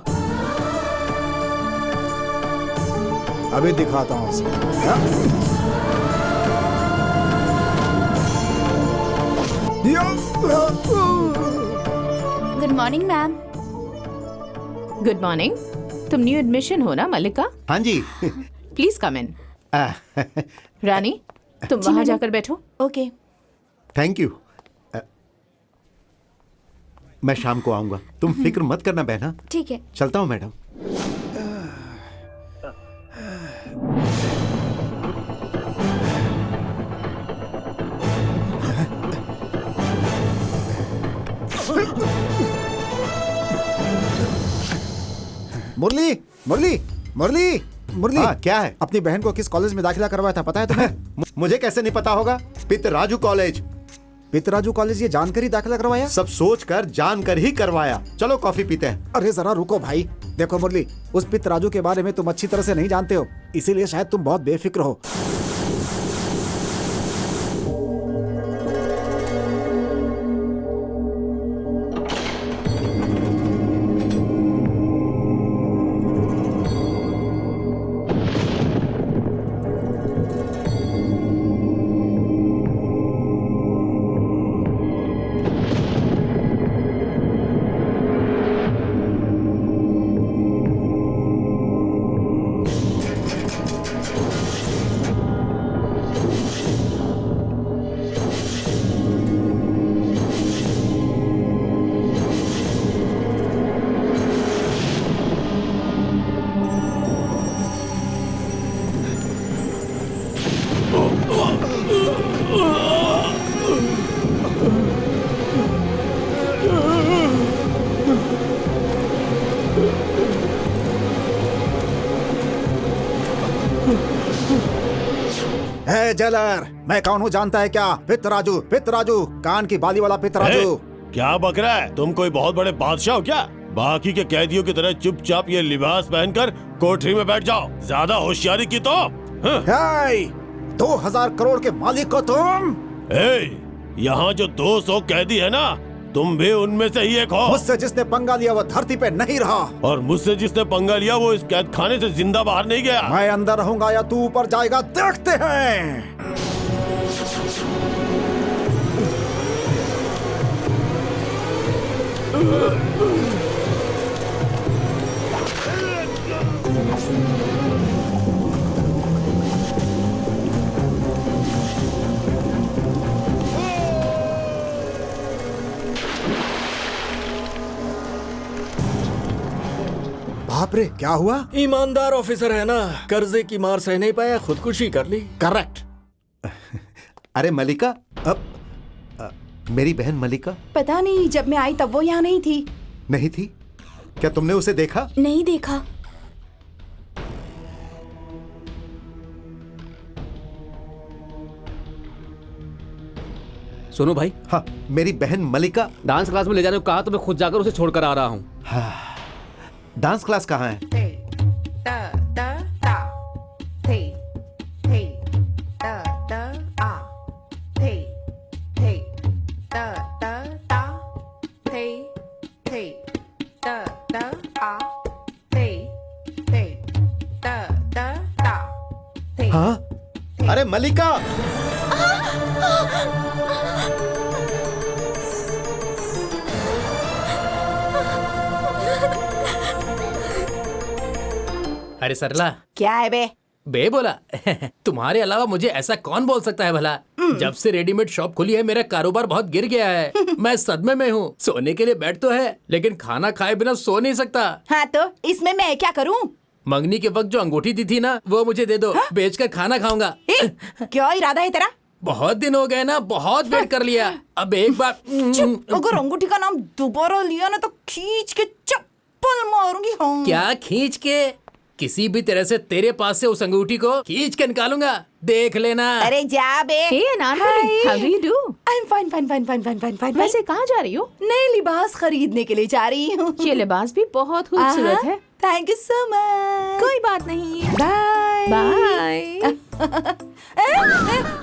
अभी दिखाता हूँ उसे। Good morning ma'am. Good morning. तुम न्यू एडमिशन हो ना मल्लिका? हाँ जी। प्लीज कम इन। रानी, तुम वहां जाकर बैठो। ओके। Thank you. मैं शाम को आऊंगा, तुम फिक्र मत करना बहना। ठीक है। चलता हूँ मैडम। मुरली, मुरली, मुरली, मुरली। हाँ, क्या है? अपनी बहन को किस कॉलेज में दाखिला करवाया था पता है तुम्हें? मुझे कैसे नहीं पता होगा? पितराजू कॉलेज। पितराजू कॉलेज ये जानकर ही दाखिला करवाया? सब सोच कर जान कर ही करवाया। चलो कॉफी पीते हैं। अरे जरा रुको भाई। देखो मुरली, उस पितराजू के बारे में तुम अच्छी तरह से नहीं जानते हो, इसीलिए शायद तुम बहुत बेफिक्र हो। है जेलर, मैं कौन हूँ जानता है क्या? पितराजू, पितराजू, कान की बाली वाला पितराजू। क्या बक रहा है? तुम कोई बहुत बड़े बादशाह हो क्या? बाकी के कैदियों की तरह चुपचाप ये लिबास पहनकर कोठरी में बैठ जाओ। ज्यादा होशियारी की तो 2000 करोड़ के मालिक को तुम। यहाँ जो 200 कैदी है ना, तुम भी उनमें से ही एक हो। मुझसे जिसने पंगा लिया वो धरती पे नहीं रहा, और मुझसे जिसने पंगा लिया वो इस कैद खाने से जिंदा बाहर नहीं गया। मैं अंदर रहूंगा या तू ऊपर जाएगा, देखते हैं। बाप रे, क्या हुआ? ईमानदार ऑफिसर है ना, कर्जे की मार सह नहीं पाया, खुदकुशी कर ली। करेक्ट। अरे मलिका, अब मेरी बहन मलिका? पता नहीं, जब मैं आई तब वो यहाँ नहीं थी। नहीं थी? क्या तुमने उसे देखा? नहीं देखा। सुनो भाई, हाँ, मेरी बहन मलिका। डांस क्लास में ले जाने को कहा तो मैं खुद जाकर उसे छोड़कर आ रहा हूँ। डांस क्लास कहाँ है? हाँ? अरे मलिका! अरे सरला, क्या है बे? बे बोला तुम्हारे अलावा मुझे ऐसा कौन बोल सकता है भला? जब से रेडीमेड शॉप खुली है मेरा कारोबार बहुत गिर गया है। मैं सदमे में हूँ। सोने के लिए बेड तो है लेकिन खाना खाए बिना सो नहीं सकता। हाँ तो इसमें मैं क्या करूँ? मंगनी के वक्त जो अंगूठी दी थी ना वो मुझे दे दो। बेचकर खाना खाऊंगा। क्या इरादा है तेरा? बहुत दिन हो गए ना, बहुत वेट कर लिया। अब एक बार चुप, अगर अंगूठी का नाम दोबारा लिया ना तो खींच के चप्पल मारूंगी। हाँ। क्या खींच के? किसी भी तरह से तेरे पास से उस अंगूठी को खींच के निकालूंगा, देख लेना। अरे जा बे। हे Anarkali, how do you do? I'm fine, fine, fine, fine, fine, fine, fine. वैसे कहाँ जा रही हो? नए लिबास खरीदने के लिए जा रही हूँ। ये लिबास भी बहुत खूबसूरत है। Thank you so much. कोई बात नहीं। Bye bye.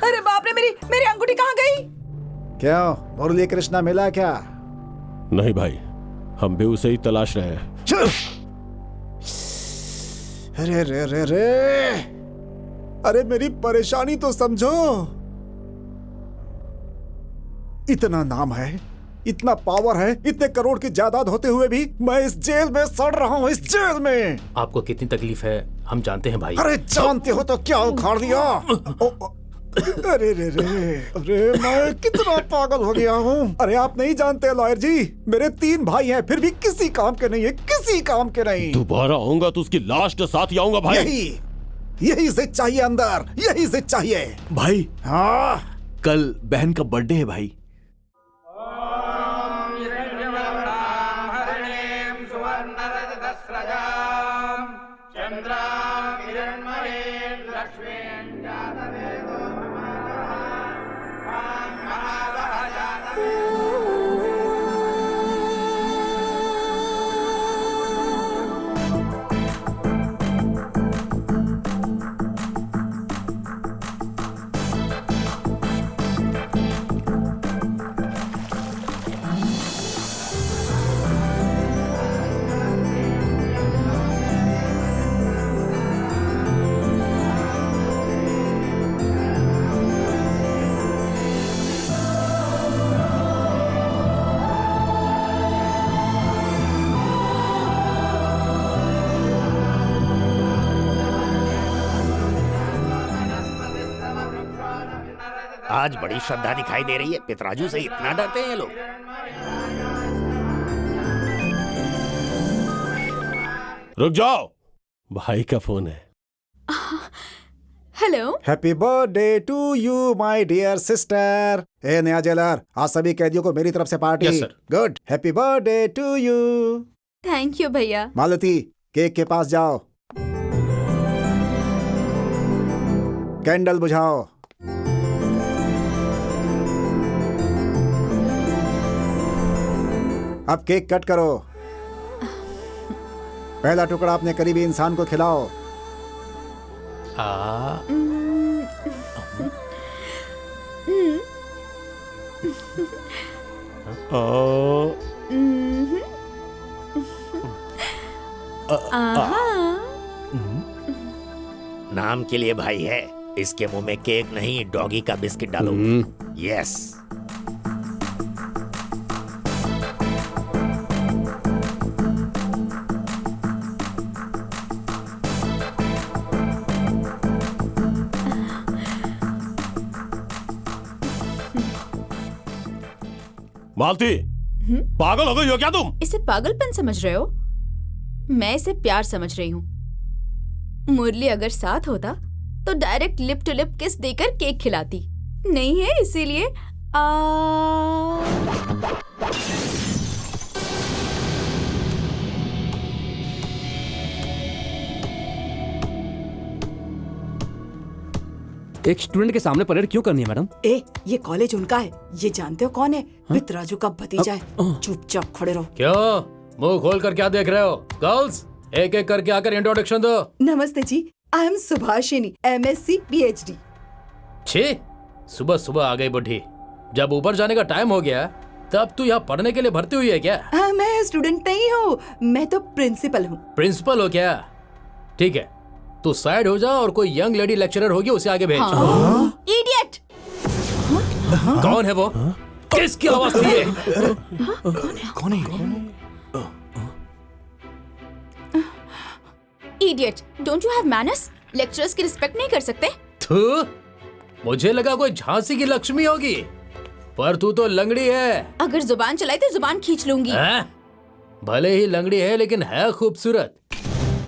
अरे बाप रे, मेरी अंगूठी कहाँ गई? क्यों, मुरली कृष्णा मिला क्या? नहीं भाई, हम भी उसे ही तलाश रहे हैं। अरे रे रे रे, अरे मेरी परेशानी तो समझो। इतना नाम है, इतना पावर है, इतने करोड़ की जायदाद होते हुए भी मैं इस जेल में सड़ रहा हूँ, इस जेल में। आपको कितनी तकलीफ है हम जानते हैं भाई। अरे जानते हो तो क्या उखाड़ दिया? अरे रे रे, अरे मैं कितना पागल हो गया हूँ। अरे आप नहीं जानते लॉयर जी, मेरे 3 भाई हैं फिर भी किसी काम के नहीं है, किसी काम के नहीं। दोबारा आऊंगा तो उसकी लाश के साथ ही आऊंगा भाई। यही जिद चाहिए अंदर, यही जिद चाहिए भाई। हाँ, कल बहन का बर्थडे है भाई। आज बड़ी श्रद्धा दिखाई दे रही है। पितराजू से इतना डरते हैं ये लोग। रुक जाओ, भाई का फोन है। Hello. Happy birthday to you my dear sister. ए नया जेलर, आज सभी कैदियों को मेरी तरफ से party. Yes, sir. Good, happy birthday to you. Thank you भैया। मालती, केक के पास जाओ, कैंडल बुझाओ। अब केक कट करो। पहला टुकड़ा अपने करीबी इंसान को खिलाओ। नाम के लिए भाई है, इसके मुंह में केक नहीं डॉगी का बिस्किट डालो। यस। मालती, पागल हो गई हो क्या तुम? इसे पागलपन समझ रहे हो? मैं इसे प्यार समझ रही हूँ। मुरली अगर साथ होता तो डायरेक्ट लिप टू लिप किस देकर केक खिलाती। नहीं है इसीलिए एक स्टूडेंट के सामने परेड क्यों करनी है मैडम? ये कॉलेज उनका है। ये जानते हो कौन है? पितराजू का भतीजा है। चुपचाप खड़े रहो। क्यों मुंह खोल कर क्या देख रहे हो? गर्ल्स एक एक करके आकर इंट्रोडक्शन दो। नमस्ते जी, I am Subhashini, MSc PhD। छी, सुबह सुबह आ गई बुढ़ी। जब ऊपर जाने का टाइम हो गया तब तू यहाँ पढ़ने के लिए भर्ती हुई है क्या? मैं स्टूडेंट नहीं हूँ, मैं तो प्रिंसिपल हूँ। प्रिंसिपल हो क्या? ठीक है, तू साइड हो जा और कोई यंग लेडी लेक्चरर होगी उसे आगे भेज। इडियट! कौन है वो? किसकी आवाज थी ये? कौन है? Idiot! Don't you have manners? Lecturers की रिस्पेक्ट नहीं कर सकते? तू, मुझे लगा कोई झांसी की लक्ष्मी होगी, पर तू तो लंगड़ी है। अगर जुबान चलाई तो जुबान खींच लूंगी। भले ही लंगड़ी है लेकिन है खूबसूरत।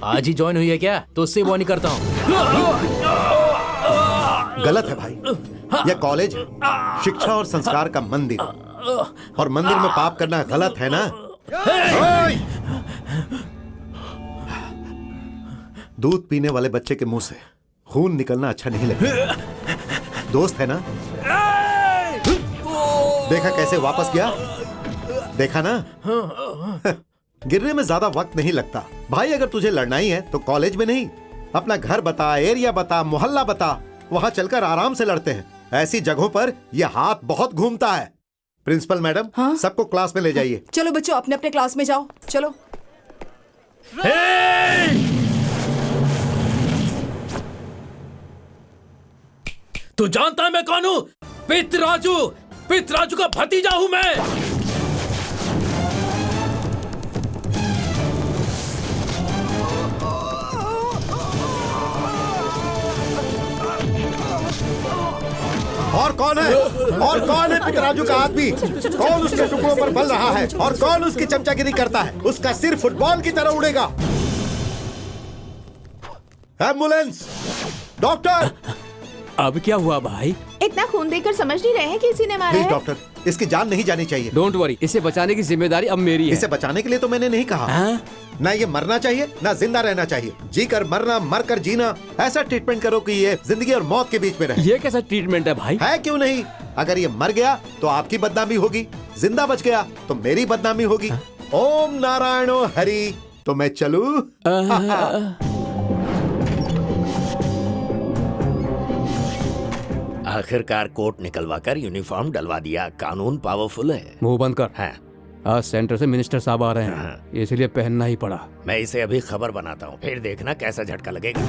आज ही ज्वाइन हुई है क्या? तो उससे वो नहीं करता हूँ। गलत है भाई, यह कॉलेज है, शिक्षा और संस्कार का मंदिर, और मंदिर में पाप करना गलत है ना? दूध पीने वाले बच्चे के मुंह से खून निकलना अच्छा नहीं लगता। दोस्त है ना? देखा कैसे वापस गया? देखा ना? गिरने में ज्यादा वक्त नहीं लगता भाई। अगर तुझे लड़ना ही है तो कॉलेज में नहीं, अपना घर बता, एरिया बता, मोहल्ला बता, वहां चलकर आराम से लड़ते हैं। ऐसी जगहों पर यह हाथ बहुत घूमता है। प्रिंसिपल मैडम, सबको क्लास में ले जाइए। चलो बच्चों, अपने अपने क्लास में जाओ। चलो। तू जानता है मैं कौन हूँ? पितराजू, पितराजू का भतीजा हूँ मैं। और कौन है? और कौन है पितराजू का आदमी? कौन उसके टुकड़ों पर बल रहा है और कौन उसकी चमचागिरी करता है? उसका सिर फुटबॉल की तरह उड़ेगा। Ambulance, doctor. अब क्या हुआ भाई? इतना खून देखकर समझ नहीं रहे हैं कि इसी ने मारा प्लीज है। डॉक्टर, इसकी जान नहीं जानी चाहिए। डोंट वरी, इसे बचाने की जिम्मेदारी अब मेरी है। इसे बचाने के लिए तो मैंने नहीं कहा। ना ये मरना चाहिए ना जिंदा रहना चाहिए। जी कर मरना, मर कर जीना, ऐसा ट्रीटमेंट करो कि ये जिंदगी और मौत के बीच में रहे। ये कैसा ट्रीटमेंट है भाई? है क्यों नहीं? अगर ये मर गया तो आपकी बदनामी होगी, जिंदा बच गया तो मेरी बदनामी होगी। ओम नारायणो हरि। तो मैं चलूं? आखिरकार कोट निकलवा कर यूनिफॉर्म डलवा दिया। कानून पावरफुल है। मुंह बंद कर। हाँ। आज सेंटर से मिनिस्टर साहब आ रहे हैं, इसलिए पहनना ही पड़ा। मैं इसे अभी खबर बनाता हूँ, फिर देखना कैसा झटका लगेगा।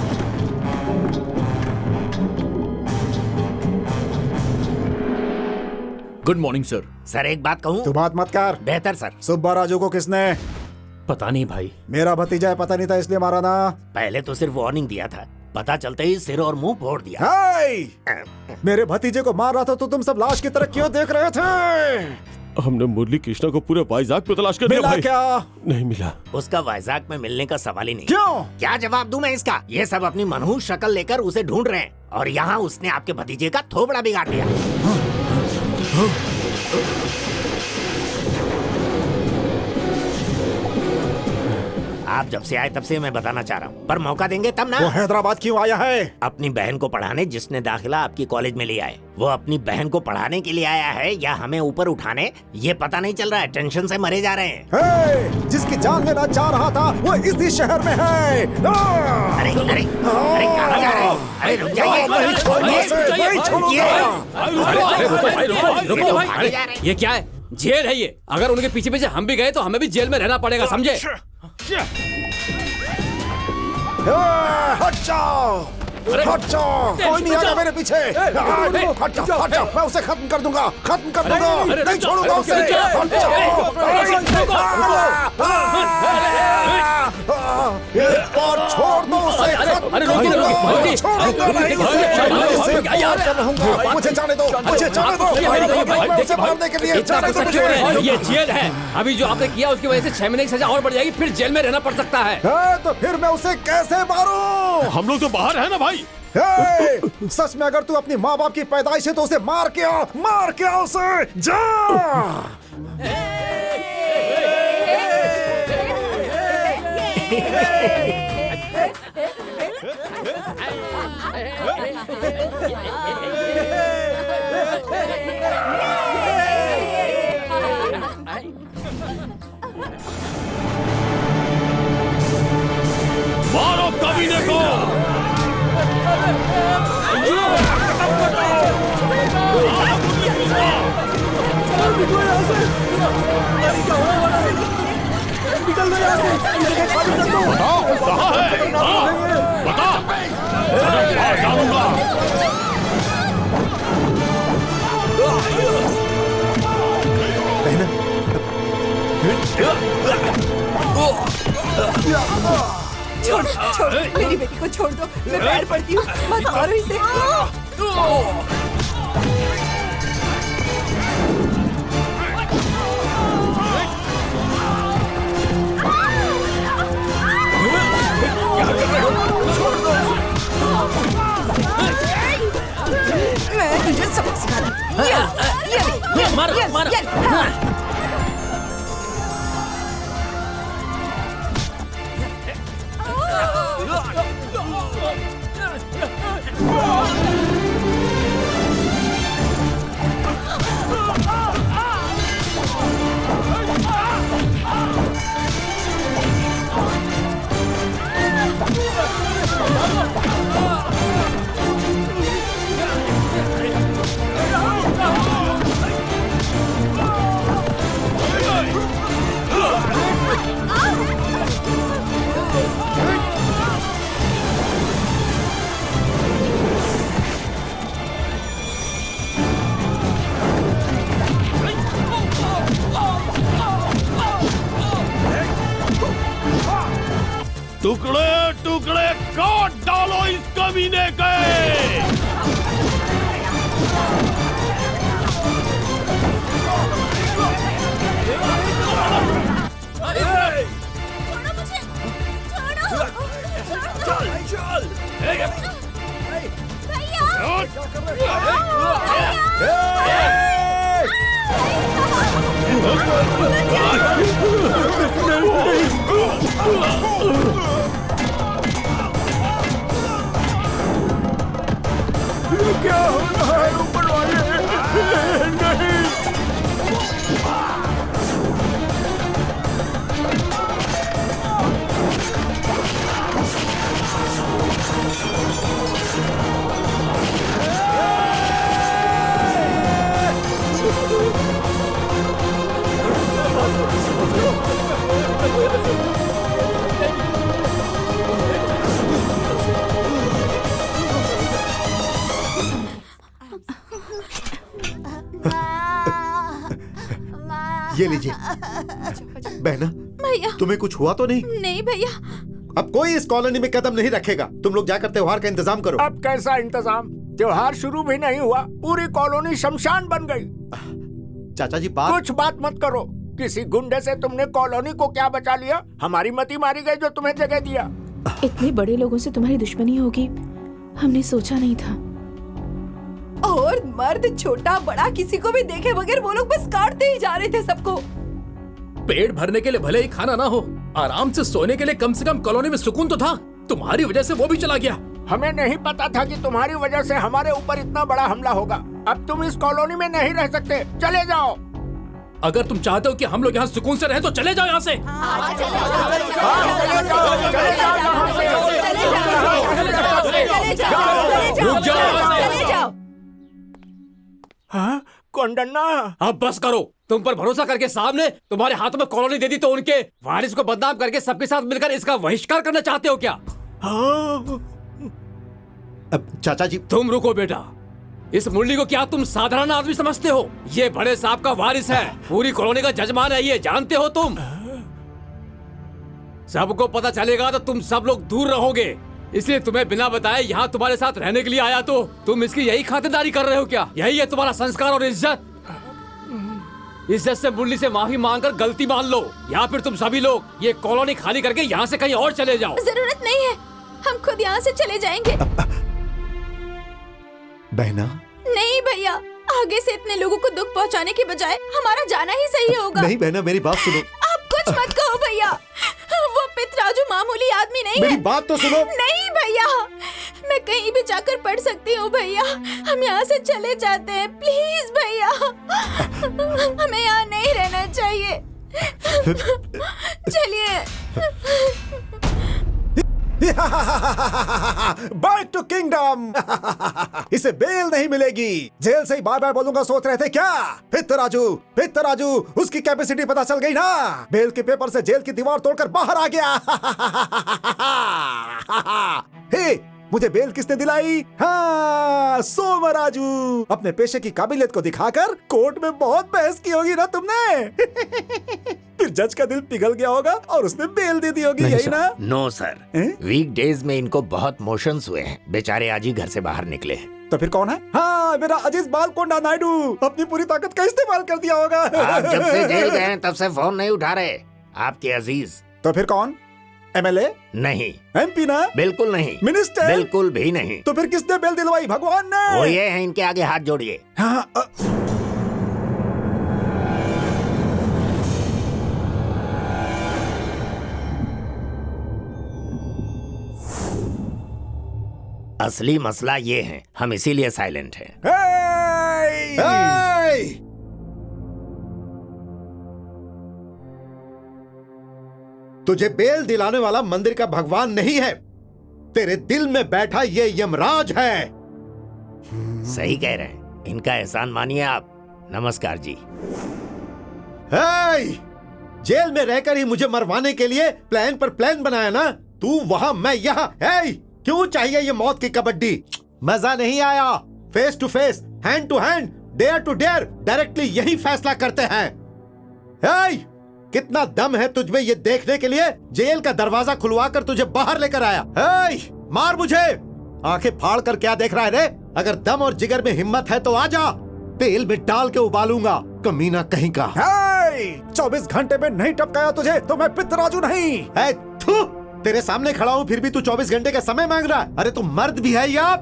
Good morning sir. सर एक बात कहूँ? तू बात मत कर। बेहतर सर। सुब्बा राजू को किसने? पता नहीं भाई। मेरा भतीजा है, पता नहीं था इसलिए मारा ना? पहले तो सिर्फ वार्निंग दिया था, पता चलते ही सिर और मुंह फोड़ दिया। मेरे भतीजे को मार रहा था तो तुम सब लाश की तरह क्यों देख रहे थे? हमने मुरली कृष्णा को पूरे वाइजाग पे तलाश कर दिया मिला भाई। क्या? नहीं मिला। उसका वाइजाग में मिलने का सवाल ही नहीं। क्यों? क्या जवाब दूं मैं इसका? ये सब अपनी मनहूस शक्ल लेकर उसे ढूंढ रहे हैं और यहाँ उसने आपके भतीजे का थोबड़ा बिगाड़ दिया। आप जब से आए तब से मैं बताना चाह रहा हूँ, पर मौका देंगे तब ना। वो हैदराबाद क्यों आया है? अपनी बहन को पढ़ाने, जिसने दाखिला आपकी कॉलेज में लिया है। वो अपनी बहन को पढ़ाने के लिए आया है या हमें ऊपर उठाने, ये पता नहीं चल रहा है। टेंशन से मरे जा रहे हैं। जिसकी जान लेना चाह रहा था वो इसी शहर में है। अरे अरे अरे कहाँ जा रहे हो? अरे रुक जाइए। ये क्या है? जेल है ये। अगर उनके पीछे पीछे हम भी गए तो हमें भी जेल में रहना पड़ेगा, समझे? हट जाओ, हट जाओ, कोई नहीं आएगा मेरे पीछे। हट जाओ, हट जाओ, मैं उसे खत्म कर दूंगा, खत्म कर दूंगा, नहीं छोड़ूंगा उसे। हट जाओ, और छोड़ दो उसे, मुझे जाने दो, मुझे जाने दो, मैं उसे मारने के लिए जाने दो। ये जेल है। अभी जो आपने किया उसकी वजह से 6 महीने की सजा और बढ़ जाएगी, फिर जेल में रहना पड़ सकता है। तो फिर मैं उसे कैसे मारूं? हम लोग तो बाहर है ना भाई। सच में अगर तू अपनी माँ बाप की पैदाइश है तो उसे मार के आ उसे। जा। मारो कमीने को। बताओ कहाँ है? बता, मार डालूंगा। छोड़ छोड़, मेरी बेटी को छोड़ दो, मैं पैर पड़ती हूँ, मत मारो इसे। मैं तुझे सबक सिखाती हूँ। ये मारो, मारो। टुकड़े टुकड़े काट डालो इस कमीने के। क्या हो रहा है ऊपर वाले? नहीं। ये लीजिए। बहना, भैया तुम्हें कुछ हुआ तो नहीं? नहीं भैया। अब कोई इस कॉलोनी में कदम नहीं रखेगा। तुम लोग जाकर त्योहार का इंतजाम करो। अब कैसा इंतजाम? त्योहार शुरू भी नहीं हुआ, पूरी कॉलोनी शमशान बन गई। चाचा जी कुछ बात मत करो। किसी गुंडे से तुमने कॉलोनी को क्या बचा लिया? हमारी मती मारी गई जो तुम्हें जगह दिया। इतने बड़े लोगों से तुम्हारी दुश्मनी होगी, हमने सोचा नहीं था। और मर्द छोटा बड़ा किसी को भी देखे बगैर वो लोग बस काटते ही जा रहे थे सबको। पेट भरने के लिए भले ही खाना ना हो, आराम से सोने के लिए कम से कम कॉलोनी में सुकून तो था। तुम्हारी वजह से वो भी चला गया। हमें नहीं पता था कि तुम्हारी वजह से हमारे ऊपर इतना बड़ा हमला होगा। अब तुम इस कॉलोनी में नहीं रह सकते, चले जाओ। अगर तुम चाहते हो कि हम लोग यहाँ सुकून से रहें तो चले जाओ यहाँ से। रुक जाओ। हाँ, कोंडन्ना। अब बस करो। तुम पर भरोसा करके सामने तुम्हारे हाथों में कॉलोनी दे दी तो उनके वारिस को बदनाम करके सबके साथ मिलकर इसका बहिष्कार करना चाहते हो क्या? हाँ। अब चाचा जी तुम रुको बेटा। इस मुरली को क्या तुम साधारण आदमी समझते हो? ये बड़े साहब का वारिस है, पूरी कॉलोनी का जजमान है, ये जानते हो तुम? सबको पता चलेगा तो तुम सब लोग दूर रहोगे। इसलिए तुम्हें बिना बताए यहाँ तुम्हारे साथ रहने के लिए आया तो तुम इसकी यही खातिरदारी कर रहे हो क्या? यही है तुम्हारा संस्कार और इज्जत? इज्जत से मुरली से माफी मांगकर गलती मान लो, या फिर तुम सभी लोग ये कॉलोनी खाली करके यहाँ से कहीं और चले जाओ। जरूरत नहीं है, हम खुद यहाँ से चले जाएंगे। बहना। नहीं भैया, आगे से इतने लोगों को दुख पहुँचाने के बजाय हमारा जाना ही सही होगा। नहीं बहना, मेरी बात सुनो। आप कुछ मत कहो भैया, वो पितराजू मामूली आदमी नहीं मेरी है। बात तो सुनो। नहीं भैया, मैं कहीं भी जाकर पढ़ सकती हूँ भैया। हम यहाँ से चले जाते हैं प्लीज भैया। हमें यहाँ नहीं रहना चाहिए। चलिए। Back to kingdom. इसे बेल नहीं मिलेगी। जेल से ही बार बार बोलूंगा सोच रहे थे क्या? पित्तराजू, उसकी कैपेसिटी पता चल गई ना। बेल के पेपर से जेल की दीवार तोड़कर बाहर आ गया। हे, मुझे बेल किसने दिलाई? हाँ, सोमराजू। अपने पेशे की काबिलियत को दिखाकर कोर्ट में बहुत बहस की होगी ना तुमने। फिर जज का दिल पिघल गया होगा और उसने बेल दे दी होगी, यही ना? नो सर, वीक डेज में इनको बहुत मोशंस हुए हैं। बेचारे आज ही घर से बाहर निकले। तो फिर कौन है? हाँ, मेरा अजीज बालकोंडा नायडू अपनी पूरी ताकत का इस्तेमाल कर दिया होगा। आप जब से जेल गए हैं तब से फोन नहीं उठा रहे आपके अजीज। तो फिर कौन? एमएलए? नहीं। एमपी ना? बिल्कुल नहीं। मिनिस्टर? बिल्कुल भी नहीं। तो फिर किसने बेल दिलवाई? भगवान ने। वो ये है, इनके आगे हाथ जोड़िए। हाँ, असली मसला ये है, हम इसीलिए साइलेंट हैं। तुझे बेल दिलाने वाला मंदिर का भगवान नहीं है, तेरे दिल में बैठा ये यमराज है। सही कह रहे हैं, इनका एहसान मानिए आप। नमस्कार जी। जेल में रहकर ही मुझे मरवाने के लिए प्लान पर प्लान बनाया ना? तू वहां, मैं यहाँ। क्यों चाहिए ये मौत की कबड्डी? मजा नहीं आया। Face to face, hand to hand, dare to dare, directly यही फैसला करते हैं। कितना दम है तुझमें ये देखने के लिए जेल का दरवाजा खुलवा कर तुझे बाहर लेकर आया। मार मुझे। आंखें फाड़ कर क्या देख रहा है रे? अगर दम और जिगर में हिम्मत है तो आजा, तेल में डाल के उबालूंगा, कमीना कहीं का। 24 घंटे में नहीं टपकाया तुझे तो मैं पित्तराजू नहीं। तेरे सामने खड़ा हूँ फिर भी तू 24 घंटे का समय मांग रहा है। अरे तू मर्द भी है या?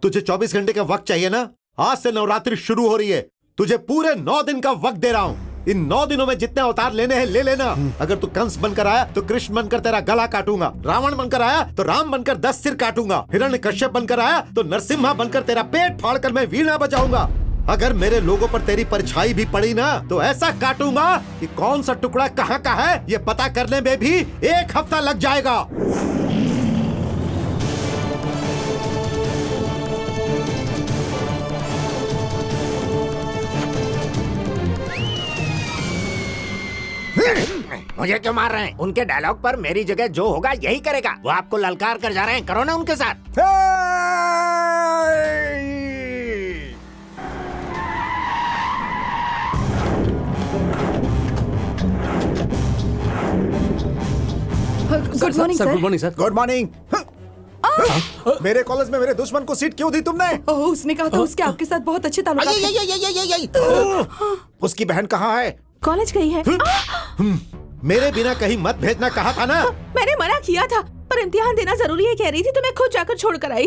तुझे 24 घंटे का वक्त चाहिए ना? आज से नवरात्रि शुरू हो रही है, तुझे पूरे 9 दिन का वक्त दे रहा हूँ। इन 9 दिनों में जितने अवतार लेने हैं ले लेना। अगर तू कंस बनकर आया तो कृष्ण बनकर तेरा गला काटूंगा, रावण बनकर आया तो राम बनकर 10 सिर काटूंगा, हिरण्यकश्यप बनकर आया तो नरसिम्हा बनकर तेरा पेट फाड़कर मैं वीणा बजाऊंगा। अगर मेरे लोगों पर तेरी परछाई भी पड़ी ना तो ऐसा काटूंगा कि कौन सा टुकड़ा कहाँ का है ये पता करने में भी 1 हफ्ता लग जाएगा। मुझे क्यों मार रहे हैं? उनके डायलॉग पर मेरी जगह जो होगा यही करेगा। वो आपको ललकार कर जा रहे हैं, करो ना उनके साथ। Good morning sir. Good morning sir. Good morning. मेरे कॉलेज में मेरे दुश्मन को सीट क्यों दी तुमने? ओह, उसने कहा था उसके आपके साथ बहुत अच्छे ताल्लुकात हैं। उसकी बहन कहाँ है? कॉलेज गई है। मेरे बिना कहीं मत भेजना कहा था ना। मैंने मना किया था पर इम्तिहान देना जरूरी है कह रही थी तो मैं खुद जाकर छोड़ कर आई।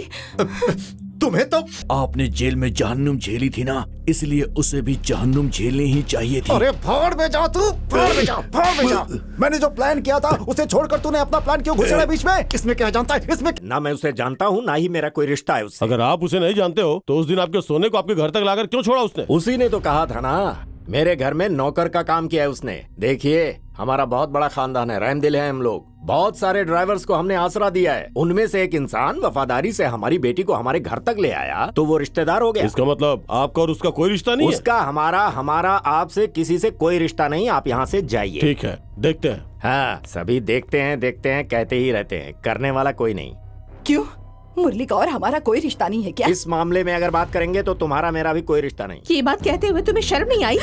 तुम्हें तो आपने जेल में जहन्नुम झेली थी ना, इसलिए उसे भी जहन्नुम झेलनी ही चाहिए थी। अरे भाड़ में जा तू, भाड़ में जा, भाड़ में जा। मैंने जो प्लान किया था उसे छोड़कर तूने अपना प्लान क्यों घुसेड़ा बीच में? इसमें क्या जानता है? इसमें ना मैं उसे जानता हूँ ना ही मेरा कोई रिश्ता है उससे। अगर आप उसे नहीं जानते हो तो उस दिन आपके सोने को आपके घर तक लाकर क्यों छोड़ा उसने? उसी ने तो कहा था ना, मेरे घर में नौकर का काम किया है उसने। देखिए, हमारा बहुत बड़ा खानदान है, रहमदिल है हम लोग। बहुत सारे ड्राइवर्स को हमने आसरा दिया है। उनमें से एक इंसान वफादारी से हमारी बेटी को हमारे घर तक ले आया तो वो रिश्तेदार हो गया। इसका मतलब आपका और उसका कोई रिश्ता नहीं है? उसका हमारा आपसे किसी से कोई रिश्ता नहीं। आप यहाँ से जाइए। ठीक है, देखते हैं। हाँ, सभी देखते हैं कहते ही रहते हैं, करने वाला कोई नहीं। क्यों? मुरली का और हमारा कोई रिश्ता नहीं है क्या? इस मामले में अगर बात करेंगे तो तुम्हारा मेरा भी कोई रिश्ता नहीं। ये बात कहते हुए तुम्हें शर्म नहीं आई?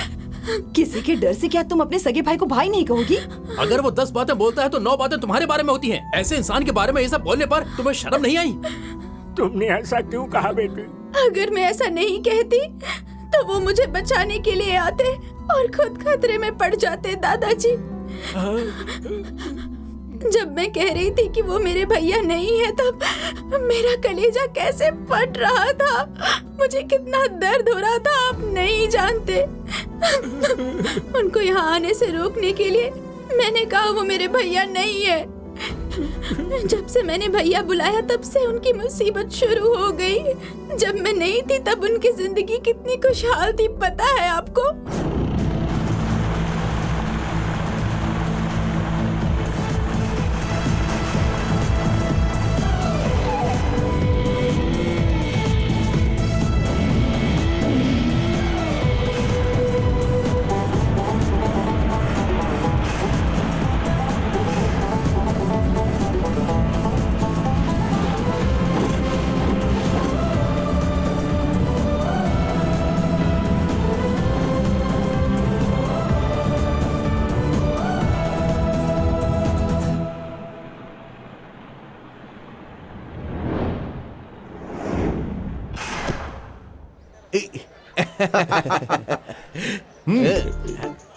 किसी के डर से क्या तुम अपने सगे भाई को भाई नहीं कहोगी? अगर वो 10 बातें बोलता है तो 9 बातें तुम्हारे बारे में होती हैं। ऐसे इंसान के बारे में ये सब बोलने पर तुम्हें शर्म नहीं आई? तुमने ऐसा क्यों कहा बेटी? अगर मैं ऐसा नहीं कहती तो वो मुझे बचाने के लिए आते और खुद खतरे में पड़ जाते दादाजी। जब मैं कह रही थी कि वो मेरे भैया नहीं है तब मेरा कलेजा कैसे फट रहा था, मुझे कितना दर्द हो रहा था आप नहीं जानते। उनको यहाँ आने से रोकने के लिए मैंने कहा वो मेरे भैया नहीं है। जब से मैंने भैया बुलाया तब से उनकी मुसीबत शुरू हो गई। जब मैं नहीं थी तब उनकी जिंदगी कितनी खुशहाल थी, पता है आपको?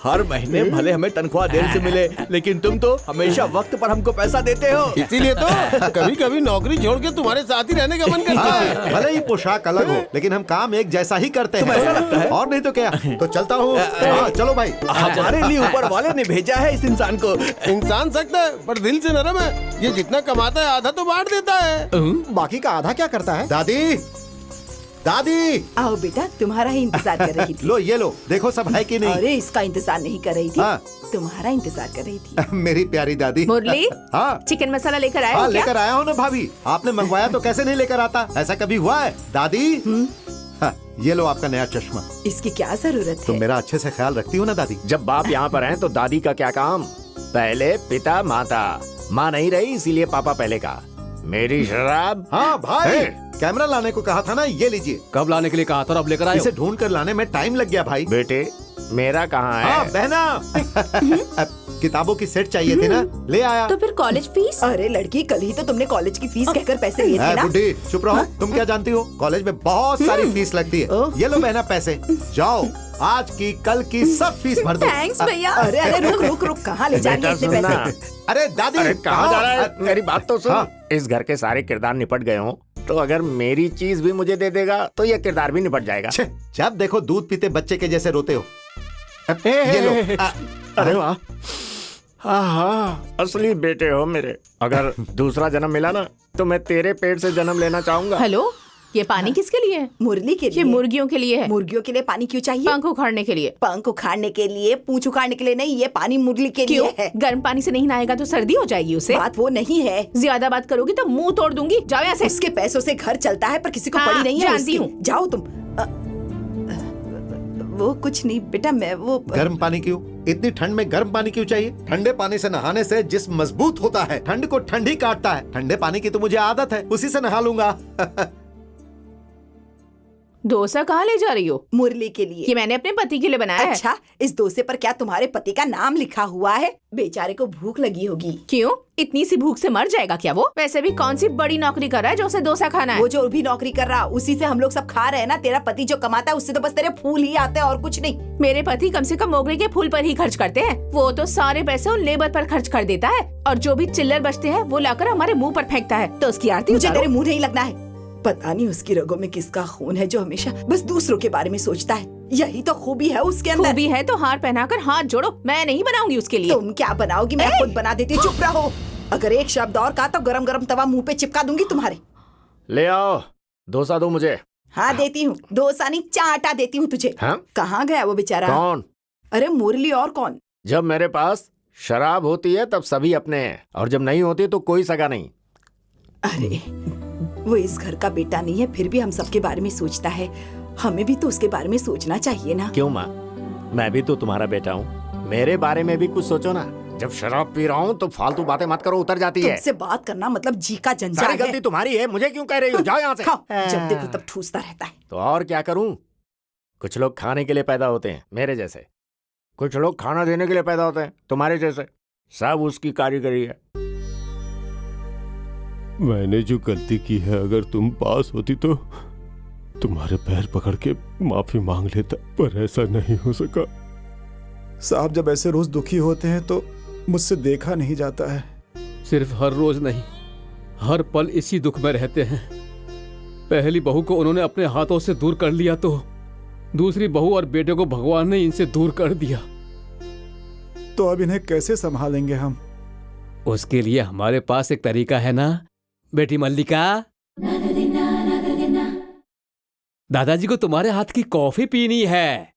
हर महीने भले हमें तनख्वाह देर से मिले, लेकिन तुम तो हमेशा वक्त पर हमको पैसा देते हो। इसीलिए तो कभी कभी नौकरी छोड़ के तुम्हारे साथ ही रहने का मन करता है। भले ही पोशाक अलग हो, लेकिन हम काम एक जैसा ही करते हैं। ऐसा लगता है? और नहीं तो क्या। तो चलता हूँ। हाँ, चलो भाई। हमारे लिए ऊपर वाले ने भेजा है इस इंसान को। इंसान सकता है पर दिल से नरम है। ये जितना कमाता है आधा तो बांट देता है। बाकी का आधा क्या करता है? दादी, दादी, आओ बेटा, तुम्हारा ही इंतजार कर रही थी। लो ये लो, देखो सब है कि नहीं। अरे इसका इंतजार नहीं कर रही थी, हाँ। तुम्हारा इंतजार कर रही थी। मेरी प्यारी दादी। मुरली, हाँ चिकन मसाला लेकर आए हाँ, हो क्या? लेकर आया हूँ ना भाभी। आपने मंगवाया तो कैसे नहीं लेकर आता? ऐसा कभी हुआ है दादी? हाँ, ये लो आपका नया चश्मा। इसकी क्या जरूरत तुम है? मेरा अच्छे से ख्याल रखती हो ना दादी? जब बाप यहाँ पर हैं तो दादी का क्या काम? पहले पिता माता, माँ नहीं रही इसीलिए पापा पहले का। मेरी शराब। हाँ भाई, कैमरा लाने को कहा था ना, ये लीजिए। कब लाने के लिए कहा था और अब लेकर आए हो? इसे ढूंढ कर लाने में टाइम लग गया भाई। बेटे मेरा कहाँ है? हाँ बहना, अब किताबों की सेट चाहिए थी ना, ले आया। तो फिर कॉलेज फीस? अरे लड़की, कल ही तो तुमने कॉलेज की फीस कहकर पैसे लिए थे है ना। बुड्ढी, चुप रहो। तुम क्या जानती हो, कॉलेज में बहुत सारी फीस लगती है। ये लो बहना पैसे, जाओ आज की कल की सब फीस भर दो। थैंक्स भैया। अरे अरे रुक रुक रुक, कहाँ ले जाएंगे इतने सुनना। पैसे? अरे दादी, अरे कहाँ जा रहा है? मेरी बात तो सुन। हाँ। इस घर के सारे किरदार निपट गए हों तो अगर मेरी चीज भी मुझे दे देगा तो ये किरदार भी निपट जाएगा। छे, जब देखो दूध पीते बच्चे के जैसे रोते हो। ये लो। अरे वाह, हाँ असली बेटे हो मेरे। अगर दूसरा जन्म मिला ना तो मैं तेरे पेट से जन्म लेना चाहूंगा। हेलो, ये पानी किसके लिए है? मुरली के ये लिए। मुर्गियों के लिए है। मुर्गियों के लिए पानी क्यों चाहिए? पंख उखाड़ने के लिए। पंख उखाड़ने के लिए, पूंछ उखाड़ने के लिए नहीं, ये पानी मुरली के क्यों? लिए है। गर्म पानी से नहीं नहाएगा तो सर्दी हो जाएगी उसे। बात वो नहीं है। ज्यादा बात करोगी तो मुंह तोड़ दूंगी। जाओ यहाँ से। उसके पैसों से घर चलता है पर किसी को हाँ, पड़ी नहीं है जानती उसकी। हूँ। जाओ तुम। वो कुछ नहीं बेटा, मैं वो गर्म पानी क्यों? इतनी ठंड में गर्म पानी क्यों चाहिए? ठंडे पानी से नहाने से जिस्म मजबूत होता है, ठंड को ठंडी काटता है। ठंडे पानी की तो मुझे आदत है, उसी से नहा लूंगा। डोसा कहाँ ले जा रही हो? मुरली के लिए। ये मैंने अपने पति के लिए बनाया है। अच्छा, इस डोसे पर क्या तुम्हारे पति का नाम लिखा हुआ है? बेचारे को भूख लगी होगी। क्यों? इतनी सी भूख से मर जाएगा क्या वो? वैसे भी कौन सी बड़ी नौकरी कर रहा है जो उसे डोसा खाना है? वो जो भी नौकरी कर रहा उसी से हम लोग सब खा रहे हैं ना। तेरा पति जो कमाता है उससे तो बस तेरे फूल ही आते हैं और कुछ नहीं। मेरे पति कम से कम मोगरे के फूल पर ही खर्च करते हैं। वो तो सारे पैसे उन लेबर पर खर्च कर देता है और जो भी चिल्लर बचते हैं वो लाकर हमारे मुंह पर फेंकता है। तो उसकी आरती मुझे उतारो। तेरे मुंह नहीं लगना है। पता नहीं उसकी रगों में किसका खून है जो हमेशा बस दूसरों के बारे में सोचता है। यही तो खूबी है उसके अंदर। खूबी है तो हार पहनाकर हाथ जोड़ो। मैं नहीं बनाऊंगी उसके लिए। तुम क्या बनाओगी? मैं खुद बना देती हूँ। चुप रहो। अगर एक शब्द और कहा तो गरम गरम तवा मुंह पे चिपका दूंगी तुम्हारे। ले आओ डोसा दो मुझे। हाँ देती हूँ। डोसा नहीं, चाटा देती हूँ तुझे। हाँ? कहाँ गया वो बेचारा? कौन? अरे मुरली और कौन? जब मेरे पास शराब होती है तब सभी अपने हैं और जब नहीं होती तो कोई सगा नहीं। अरे वो इस घर का बेटा नहीं है, फिर भी हम सबके बारे में सोचता है। हमें भी तो उसके बारे में सोचना चाहिए ना। क्यों माँ, मैं भी तो तुम्हारा बेटा हूँ, मेरे बारे में भी कुछ सोचो ना। जब शराब पी रहा हूँ तो फालतू बातें मत करो, उतर जाती है। तुमसे बात करना मतलब जी का जंजाल सारी है। गलती तुम्हारी है, मुझे क्यों कह रही हो? जाओ यहाँ से। खाओ, जब देखो तब ठूसता रहता है। तो और क्या करूँ? कुछ लोग खाने के लिए पैदा होते हैं मेरे जैसे, कुछ लोग खाना देने के लिए पैदा होते हैं तुम्हारे जैसे। सब उसकी कारीगरी है। मैंने जो गलती की है, अगर तुम पास होती तो तुम्हारे पैर पकड़ के माफी मांग लेता, पर ऐसा नहीं हो सका। साहब जब ऐसे रोज दुखी होते हैं तो मुझसे देखा नहीं जाता है। सिर्फ हर रोज नहीं, हर पल इसी दुख में रहते हैं। पहली बहू को उन्होंने अपने हाथों से दूर कर लिया तो दूसरी बहू और बेटे को भगवान ने इनसे दूर कर दिया। तो अब इन्हें कैसे संभालेंगे हम? उसके लिए हमारे पास एक तरीका है ना बेटी मल्लिका। दादाजी को तुम्हारे हाथ की कॉफी पीनी है।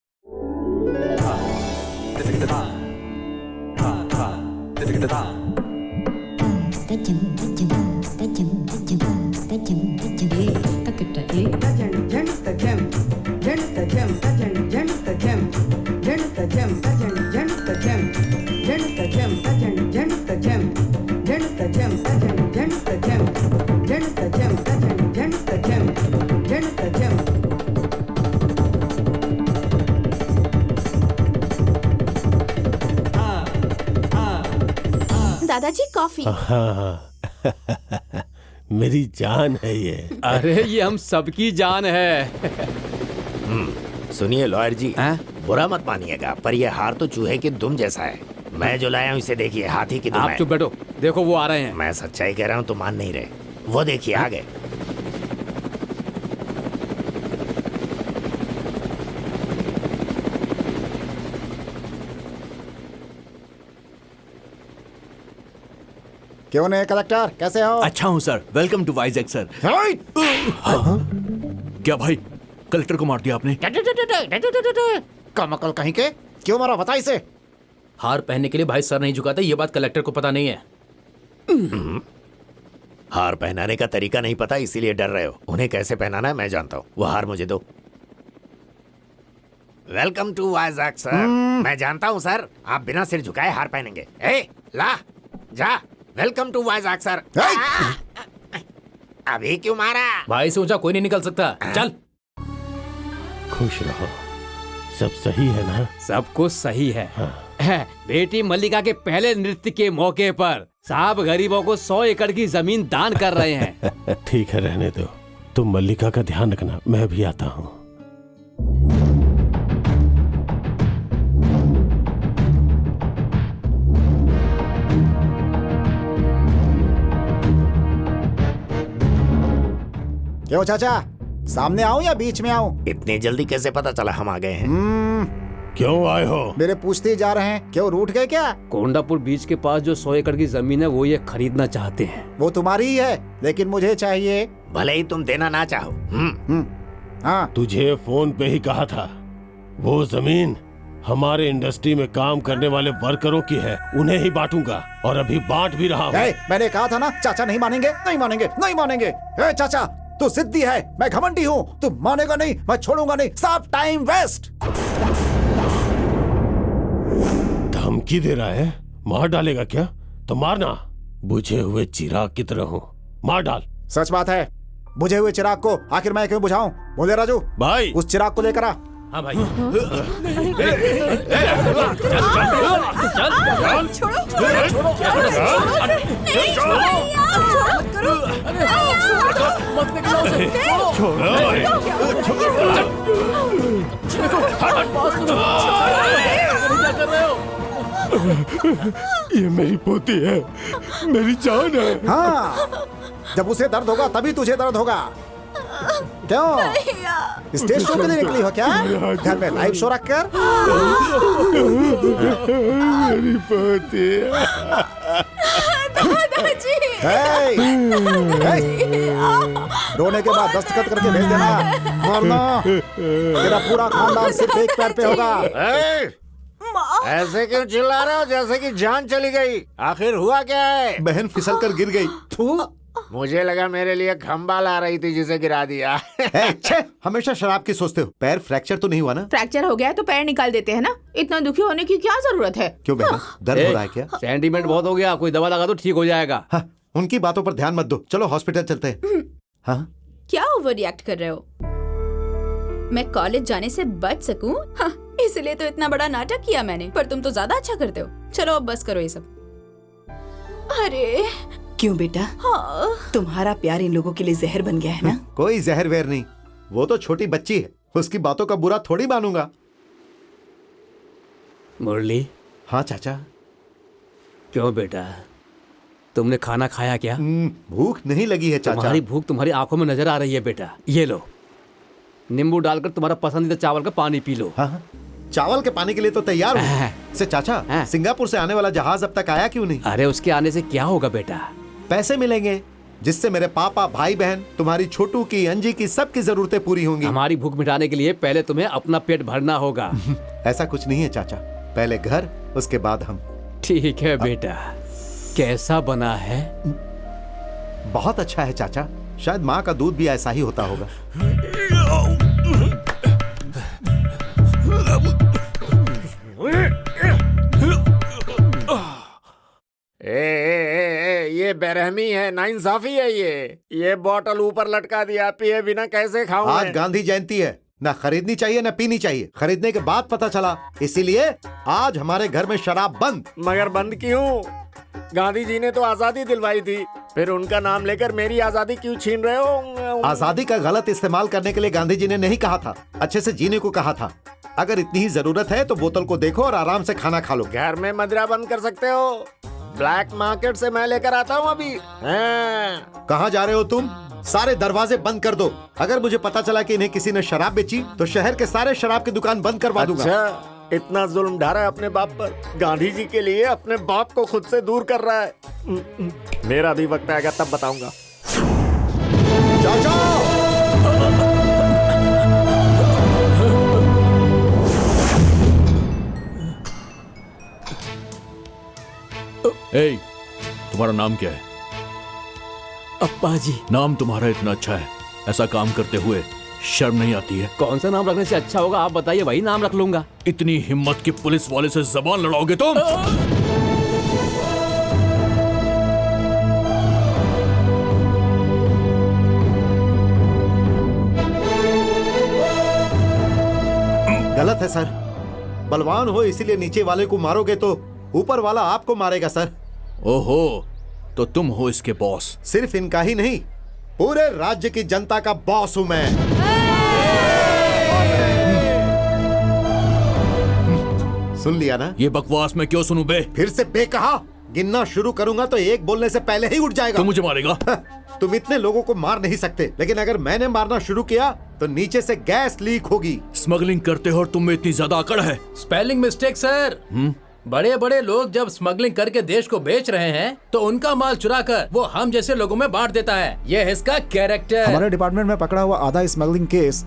दादाजी कॉफी। हाँ मेरी जान है ये। अरे ये हम सबकी जान है। सुनिए लॉयर जी, हाँ? बुरा मत मानिएगा पर यह हार तो चूहे की दुम जैसा है। मैं जो लाया हूँ इसे देखिए, हाथी की दुम आप है। चुप बैठो, देखो वो आ रहे हैं। मैं सच्चाई कह रहा हूँ तो मान नहीं रहे। वो देखिए आ गए। क्यों नहीं कलेक्टर, कैसे हो? अच्छा हूँ sir, welcome to Vizag sir. क्या भाई, कलेक्टर को मार दिया आपने? कमकल कहीं के, क्यों मारा बता इसे। हार पहनने के लिए भाई सर नहीं झुकाते, ये बात कलेक्टर को पता नहीं है। हार पहनाने का तरीका नहीं पता इसीलिए डर रहे हो। उन्हें कैसे पहनाना है मैं जानता हूँ। वो हार मुझे दो। Welcome to Vizag sir. मैं जानता हूँ सर, आप बिना सिर झुकाए हार पहनेंगे। ए, ला जा। Welcome to Vizag sir. अभी क्यों मारा? भाई से ऊंचा कोई नहीं निकल सकता। चल। खुश रहो, सब सही है ना? सब कुछ सही है। बेटी मल्लिका के पहले नृत्य के मौके पर साहब गरीबों को 100 एकड़ की जमीन दान कर रहे हैं। ठीक है, रहने दो। तुम मल्लिका का ध्यान रखना, मैं भी आता हूँ। क्यों चाचा, सामने आऊं या बीच में आऊं? इतनी जल्दी कैसे पता चला हम आ गए हैं? क्यों आए हो? मेरे पूछते ही जा रहे हैं, क्यों रूठ गए क्या? कोंडापुर बीच के पास जो 100 एकड़ की जमीन है वो ये खरीदना चाहते हैं। वो तुम्हारी ही है, लेकिन मुझे चाहिए। भले ही तुम देना ना चाहो। हाँ, तुझे फोन पे ही कहा था, वो जमीन हमारे इंडस्ट्री में काम करने वाले वर्करों की है, उन्हें ही बांटूंगा और अभी बांट भी रहा हूँ। मैंने कहा था ना, चाचा नहीं मानेंगे, नहीं मानेंगे, नहीं मानेंगे। ए चाचा, तू जिद्दी है, मैं घमंडी हूँ। तू मानेगा नहीं, मैं छोड़ूंगा नहीं। सब टाइम वेस्ट। धमकी दे रहा है? मार डालेगा क्या? तो मारना। बुझे हुए चिराग की तरह हूँ, मार डाल। सच बात है, बुझे हुए चिराग को आखिर मैं क्यों बुझाऊं? बोले राजू भाई, उस चिराग को लेकर आ। हाँ भाई। ये मेरी पोती है, मेरी जान है। हाँ, जब उसे दर्द होगा तभी तुझे दर्द होगा। क्यों, स्टेज शो के लिए निकली हो क्या? घर में लाइव शो रख कर। मेरी पोती दादाजी। रोने के बाद दस्तखत करके भेज देना, वरना तेरा पूरा खानदान सिर्फ एक पैर पे होगा। ऐसे क्यों चिल्ला रहे हो जैसे कि जान चली गई? आखिर हुआ क्या है? बहन फिसल कर गिर गई। मुझे लगा मेरे लिए खंबा ला रही थी जिसे गिरा दिया। हमेशा शराब की सोचते हो। पैर फ्रैक्चर तो नहीं हुआ ना? फ्रैक्चर हो गया है तो पैर निकाल देते हैं ना, इतना दुखी होने की क्या जरूरत है? क्यों बहन, दर्द हो रहा है क्या? सेंटीमेंट बहुत हो गया, कोई दवा लगा दो ठीक हो जाएगा। हाँ, उनकी बातों पर ध्यान मत दो, चलो हॉस्पिटल चलते हैं। हाँ? क्या ओवर रिएक्ट कर रहे हो? मैं कॉलेज जाने से बच सकूं, हाँ, इसलिए तो इतना बड़ा नाटक किया मैंने। पर तुम तो ज्यादा अच्छा करते हो। चलो अब बस करो ये सब। अरे क्यों बेटा? हाँ। तुम्हारा प्यार इन लोगों के लिए जहर बन गया है ना? कोई जहर वेर नहीं, वो तो छोटी बच्ची है, उसकी बातों का बुरा थोड़ी मानूंगा। मुरली। हाँ चाचा। क्यों बेटा, तुमने खाना खाया क्या? भूख नहीं लगी है चाचा। तुम्हारी भूख तुम्हारी आंखों में नजर आ रही है बेटा। ये लो, नींबू डालकर तुम्हारा पसंदीदा चावल का पानी पी लो। हाँ? चावल के पानी के लिए तो तैयार हूँ। से चाचा, सिंगापुर से आने वाला जहाज अब तक आया क्यों नहीं? अरे उसके आने से क्या होगा बेटा? पैसे मिलेंगे जिससे मेरे पापा, भाई बहन, तुम्हारी छोटू की, अंजी की, सबकी जरूरतें पूरी होंगी। हमारी भूख मिटाने के लिए पहले तुम्हें अपना पेट भरना होगा। ऐसा कुछ नहीं है चाचा, पहले घर, उसके बाद हम। ठीक है बेटा। कैसा बना है? बहुत अच्छा है चाचा, शायद माँ का दूध भी ऐसा ही होता होगा। ये बेरहमी है, नाइंसाफी है। ये बोतल ऊपर लटका दिया, पिए बिना कैसे खाऊं आज मैं? गांधी जयंती है, ना खरीदनी चाहिए ना पीनी चाहिए। खरीदने के बाद पता चला, इसीलिए आज हमारे घर में शराब बंद। मगर बंद क्यों? गांधी जी ने तो आजादी दिलवाई थी, फिर उनका नाम लेकर मेरी आजादी क्यों छीन रहे हो? आजादी का गलत इस्तेमाल करने के लिए गांधी जी ने नहीं कहा था, अच्छे से जीने को कहा था। अगर इतनी ही जरूरत है तो बोतल को देखो और आराम से खाना खा लो। घर में मदिरा बंद कर सकते हो, ब्लैक मार्केट से मैं लेकर आता हूँ अभी। कहाँ जा रहे हो तुम? सारे दरवाजे बंद कर दो। अगर मुझे पता चला कि इन्हें किसी ने शराब बेची तो शहर के सारे शराब की दुकान बंद करवा दूंगा। अच्छा, इतना जुल्म ढा रहा है अपने बाप पर। गांधी जी के लिए अपने बाप को खुद से दूर कर रहा है। मेरा भी वक्त आएगा तब बताऊंगा। चाचा! ए, तुम्हारा नाम क्या है? अप्पा जी। नाम तुम्हारा इतना अच्छा है, ऐसा काम करते हुए शर्म नहीं आती है? कौन सा नाम रखने से अच्छा होगा आप बताइए, वही नाम रख लूंगा। इतनी हिम्मत कि पुलिस वाले से जबान लड़ाओगे तुम? गलत है सर, बलवान हो इसीलिए नीचे वाले को मारोगे तो ऊपर वाला आपको मारेगा सर। ओहो, तो तुम हो इसके बॉस? सिर्फ इनका ही नहीं, पूरे राज्य की जनता का बॉस हूं मैं। सुन लिया ना? ये बकवास मैं क्यों सुनूं बे? फिर से बे कहा? गिनना शुरू करूंगा तो एक बोलने से पहले ही उठ जाएगा। तुम मुझे मारेगा? तुम इतने लोगों को मार नहीं सकते, लेकिन अगर मैंने मारना शुरू किया तो नीचे से गैस लीक होगी। स्मगलिंग करते हो और तुम में इतनी ज्यादा अकड़ है? Spelling mistake sir. बड़े बड़े लोग जब स्मगलिंग करके देश को बेच रहे हैं तो उनका माल चुरा कर वो हम जैसे लोगों में बांट देता है। ये है इसका कैरेक्टर। हमारे डिपार्टमेंट में पकड़ा हुआ आधा स्मगलिंग केस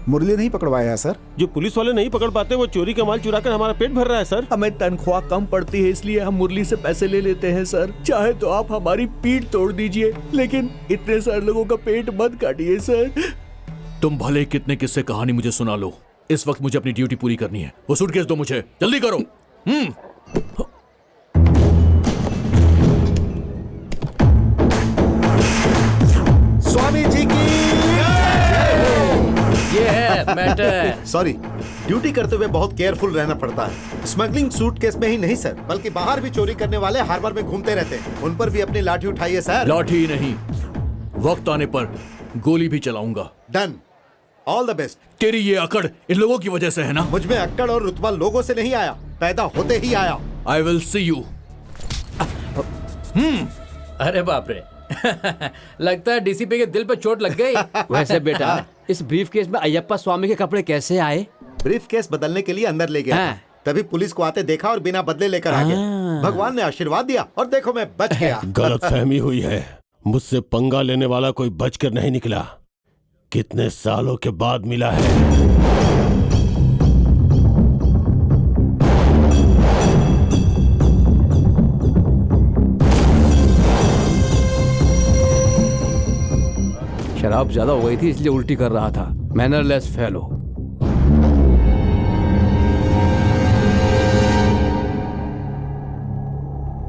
मुरली नहीं पकड़वाया है सर। जो पुलिस वाले नहीं पकड़ पाते वो चोरी का माल चुरा कर हमारा पेट भर रहा है सर। हमें तनख्वाह कम पड़ती है इसलिए हम मुरली से पैसे ले लेते हैं सर। चाहे तो आप हमारी पीठ तोड़ दीजिए, लेकिन इतने सारे लोगों का पेट मत काटिए सर। तुम भले कितने किस्से कहानी मुझे सुना लो, इस वक्त मुझे अपनी ड्यूटी पूरी करनी है। वो सूटकेस दो मुझे, जल्दी करो। स्वामी जी की ये है मैटर। सॉरी, ड्यूटी करते हुए बहुत केयरफुल रहना पड़ता है। स्मगलिंग सूटकेस में ही नहीं सर, बल्कि बाहर भी चोरी करने वाले हार्बर में घूमते रहते हैं। उन पर भी अपनी लाठी उठाइए सर। लाठी ही नहीं, वक्त आने पर गोली भी चलाऊंगा। Done, all the best. तेरी ये अकड़ इन लोगों की वजह से है ना? मुझ में अक्कड़ और रुतबा लोगों से नहीं आया, पैदा होते ही आया। I will see you. अरे बाप रे। लगता है डीसीपी के दिल पे चोट लग गई। वैसे बेटा, इस ब्रीफ केस में अयप्पा स्वामी के कपड़े कैसे आए? ब्रीफ केस बदलने के लिए अंदर ले गया, तभी पुलिस को आते देखा और बिना बदले लेकर आ गया। भगवान ने आशीर्वाद दिया और देखो मैं बच गया। गलतफहमी हुई है, मुझसे पंगा लेने वाला कोई बचकर नहीं निकला। कितने सालों के बाद मिला है। शराब ज्यादा हो गई थी इसलिए उल्टी कर रहा था। Mannerless fellow.